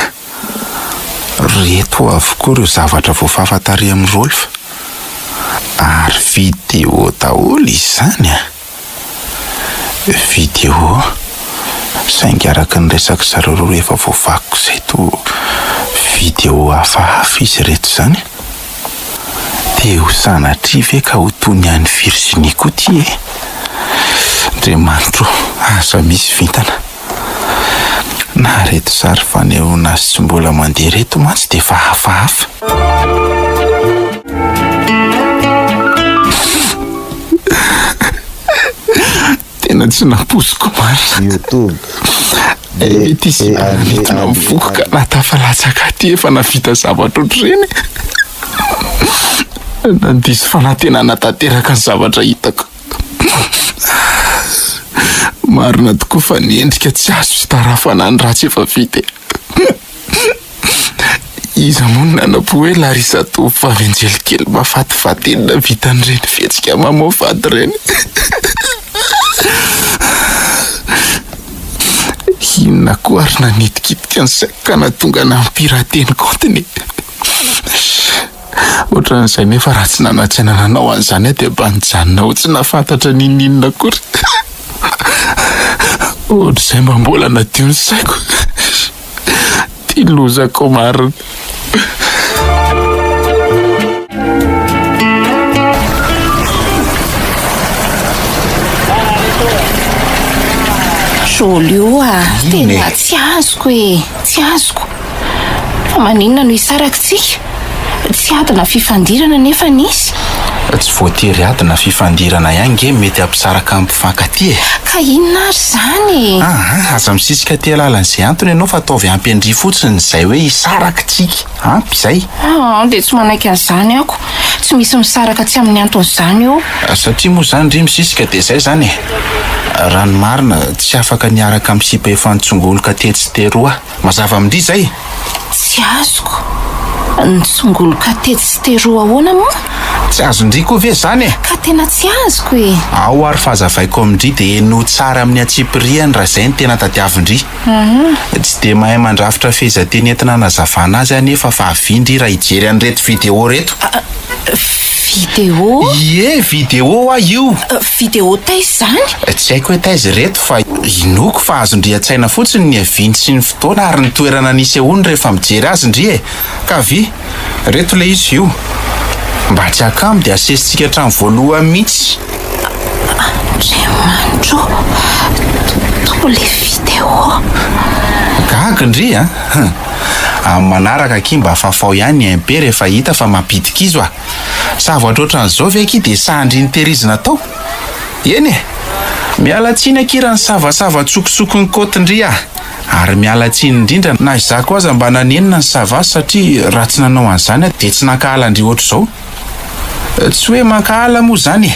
reto avokoa ireo zavatra voafafa tary amin'ny rolo ary vidéo daholo izy zany vidéo saingy araka ny resaka zareo roa efa voavakiko zay to vidéo hafahafa izy reto zany Eo sanatria ve ka ho toy ny an'ny Virginie koa ty e. Andriamanitro, aza misy vintana. Na reto sary fanehoana azy tsy mbola mandeha reto mantsy dia fa hafahafa. Tena tsy naposiko marina. YouTube. Mety izy mitina mivoaka natafalatsaka ty efa navita zavatra ohatr'ireny. Nandiso fanantenana tanteraka ny zavatra hitako. Marina tokoa fa ny endrika tsy azo fitarafana ny ratsy efa vita. Iza moa nanapo hoe Larisa tovovavy anjelikely mafatifatenina vitan'ireny fihetsika mamaofady ireny. Inona koa ary nanitikitika ny saiko ka nahatonga nampirateny kontiny. Ohatran'izay nefa raha tsy nanatsaina nanao an'izany dia mba nijanona ho tsy nafantatra ninona akory. Ohatr'izay mba mbola nadio ny saiko. Ty lozako marina. Jolio tena tsy azoko e, tsy azoko. Fa maninona no isarakitsika? Tsy adina fifandirana nefa nisy. Tsy voatery adina fifandirana ihany nge mety ampisaraka amin'ny mpifankatia e. Ka inona ary zany? Aza misisika ty alalan'izay antony ianao fa ataovy ampy andry fotsiny izay hoe isarakitsika. Ampy izay. Dia tsy manaiky an'izany ako. Tsy misy misaraka tsy amin'ny anton'izany io. Satria moa zany ry misisika dia izay zany e. Raha ny marina tsy afaka niaraka amin'ny sipa efa nitsongoloka tetsy teroa. Mazava amindry izay? Tsy azoko. Nitsongoloka tetsy teroa ahoana moa? Tsy azondry koa ve zany e? Ka tena tsy azoko e. Ao ary fahazavaiko amindry dia no tsara amin'ny atsipiriany raha izay ny tena tadiavindry. Tsy dia mahay mandrafitra fehezanteny entina nazavana azy anefa fa avindry raha hijery an'ireto video reto. Video? Ie, video io. Video taiza zany? Tsy haiko hoe taiza reto fa inoko fa azondry an-tsaina fotsiny ny havindy sy ny fotoana ary ny toerana nisy ehony rehefa mijery azy ndry e. Ka vi, reto le izy io. Mba tsy akamo dia asesitsika hatrany voalohany mihitsy. Andriamanitro, to le video. Gaga ndry a. Amin'ny manaraka aky mba fafao ihany ny MP rehefa hita fa mampidika izy oa. Zavatra ohatran'izao ve aky dia sandry niterizina tao? Eny e, miala tsiny akira ny savasava tsokosoko ny kotindry a. Ary miala tsiny indrindra na izako aza mba nanenina ny sava satria raha tsy nanao an'izany dia tsy nakahala ndry ohatr'izao. Tsy hoe mankahala moa zany e.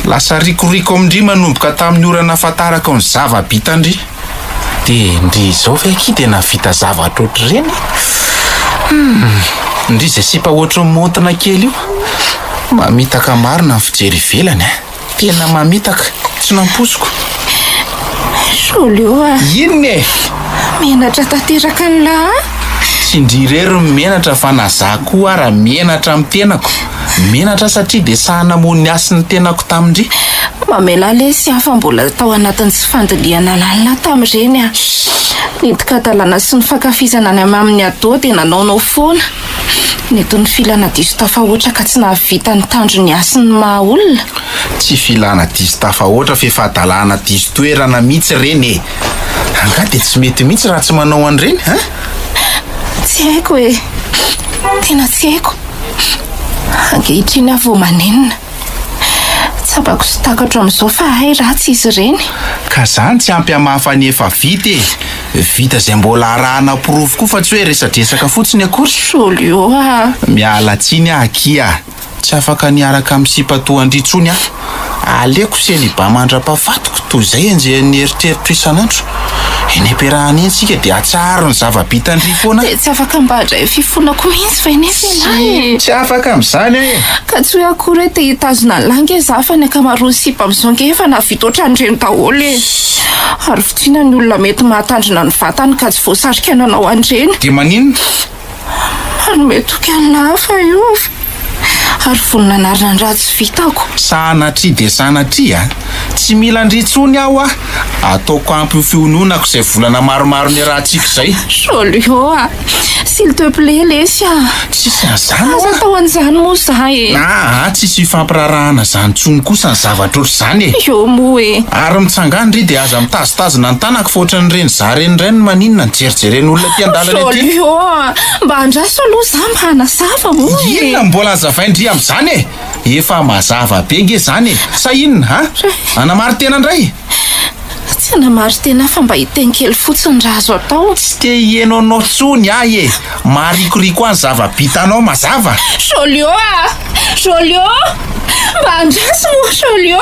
Lasa rikoriko amindry manomboka tamin'ny orana fataraka ny zava-bitandry. Dia ndry izao ve aky dia navita zavatra ohatr'ireny? Ndry izay sipa ohatry ny montina kely io. Mamitaka marina ny fijery ivelany a. Tena mamitaka, tsy namposiko. Jolio Inona e? menatra tanteraka ny lahy. Tsy ndry irery menatra fa nazaha koa raha menatra amin'ny tenako. Menatra satria dia sahanamony asy ny tenako tamindry. Mamela lesy hafa mbola tao anatin'ny tsy fandiniana lalina tamin'ireny a. Nidikadalana sy ny fankafizana ny amin'ny ado dia nanaonao foana. Neto ny filana diso tafahoatra ka tsy nahavita ny tandro ny asy ny maha olona. Tsy filana diso tafahoatra fa efa adalana diso toerana mihitsy ireny e. Anga dia tsy mety mihitsy raha tsy manao an'ireny ha? Tsy haiko e. Tena tsy haiko. Ankehitriny avy manenina. Tsapako sy takatro amin'izao fa hay ratsy izy ireny. Ka zany tsy ampy hamafa ny efa vita e. Vita izay mbola arahana porofo koa fa tsy hoe resadresaka fotsiny akory. Jolio miala tsiny akia. Tsy afaka niaraka amin'ny sipatohandry a. Aleko seliba mandra-pahafatoko toy izay enjehan'ny eritreritro isanandro. Eny ampiarahana eny dia atsaro ny zava-bitandry foana. Tsy afaka mbadra fifonako mihitsy fa eny Tsy afaka amin'izany e. ka tsy hoe akory te hitazona ny langa za fa ny akamaroany sipa amin'izao nge efa navita ohatrandreny daholo e. Ary vitsiana ny olona mety mahatandrina ny vatany ka tsy voasarika nanao andreny. Dia maninona? Ary mety oka ny lafa io. Ary voninanarina ny ratsy vitako. Sanatria dia sanatria. Tsy mila ndritsony aho a. ataoko ampy io fiononako izay volana maromaro ny rahantsika izay. Jolio s'il te plaît lesy Tsisy an'izany aza tao an'izany moa za e. Tsisy fampirarahana zany tsony kosa ny zavatra ohatr' izany e. Io moa e. Ary mitsangany ry dia aza mitazitazina ny tanako fa ohatran'ireny za renireny maninona ny jerijeren'olona ty andalana ety. Jolio mba andraso aloha za mba hanazava moa e. Inona mbola hazavaindry amin'izany e? Efa mazava be nge zany e. Sa inona ha? Anamary tena indray? Tsy anamary tena fa mba hiteny kely fotsiny raha azo atao. Tsy te hieno anao tsony ahy e. Marikoriko any zava-bitanao mazava. Jolio Jolio mba andraso moa Jolio.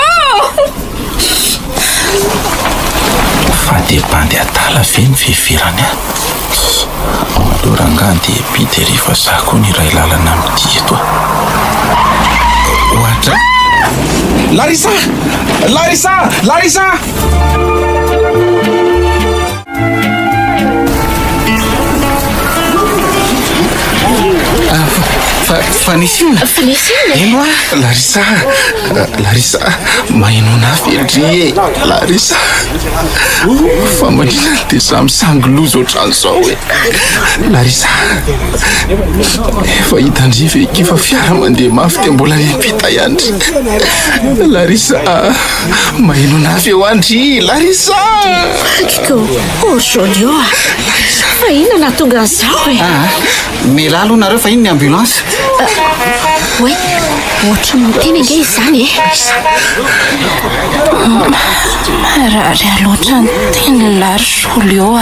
Fa de bandy atala ve ny vehiverany a? Aloha rangahy dia pity rehefa za koa ny ray lalana amin'ity eto a. Ohatra Larissa! Larissa! Larissa! Fanisina. Eno a Larissa! Larissa! Maheno nafy endry e! Larissa! Fa maninona dia za misangiloza ohatran'izao e! Larissa! Efa hitandriva ekifa fiara mandeha mafy dia mbola niampita ihany. Larissa! Maheno nafy eo andry! Larissa! Akiko, Jolio fa inona tonga an'izao e? Miala aloha nareo fa ino ny ambulance? Oe, ohatran'ny miteny nge izany e. Marary aloatra ny teny lary Jolio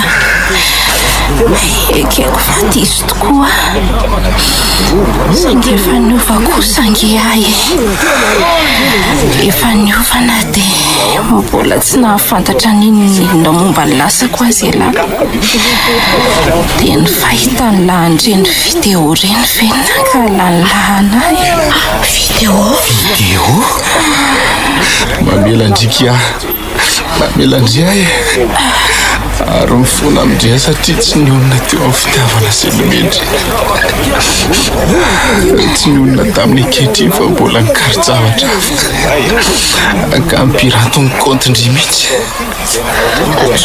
ekeko fa diso tokoa. Saingy efa niova kosa nge ahy. Efa niovana dia mbola tsy nahafantatra n'inona momba ny lasako azy ela. Dia ny fahitany lahandreny video reny ve nankalalahana ahy. Video? Mamelandrika mamelandry ahy ary mifona amindray satria tsy ny olona teo amin'ny fitiavana izay nomendry. Tsy ny olona tamin'ny ankehitriny fa mbola nikarin-javatra ankampiranto ny compte-ndry mihitsy.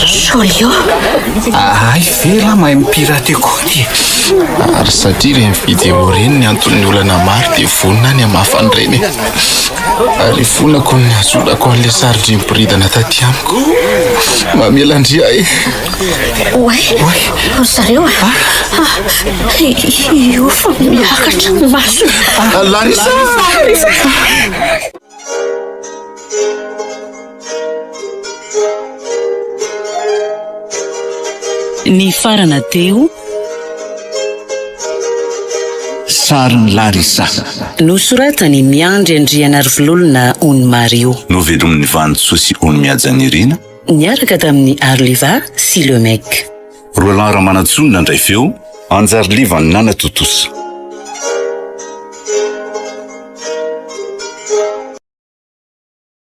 Jolio Ay vela mahay mipiraty compte. Ary satria ireny video reny ny anton'ny olana maro dia vonina ny amafan'ireny. Ary vonako ny azolako an'ilay sary mpiridana taty amiko. Mamelandry ahy. Oe, zareo io fa miakatra ny masony. Larissa! Ny farana teo Sarin'ny Larissa. nosoratany Miandry Andrianarvololona Ony Mario. Novelomin'ny Vanitsoa sy Ony Miajanirina. Niaraka tamin'ny Arliva sy Lemek. Roland Ramanatsonina indray feo, Anjariliva ny Nana Totosa.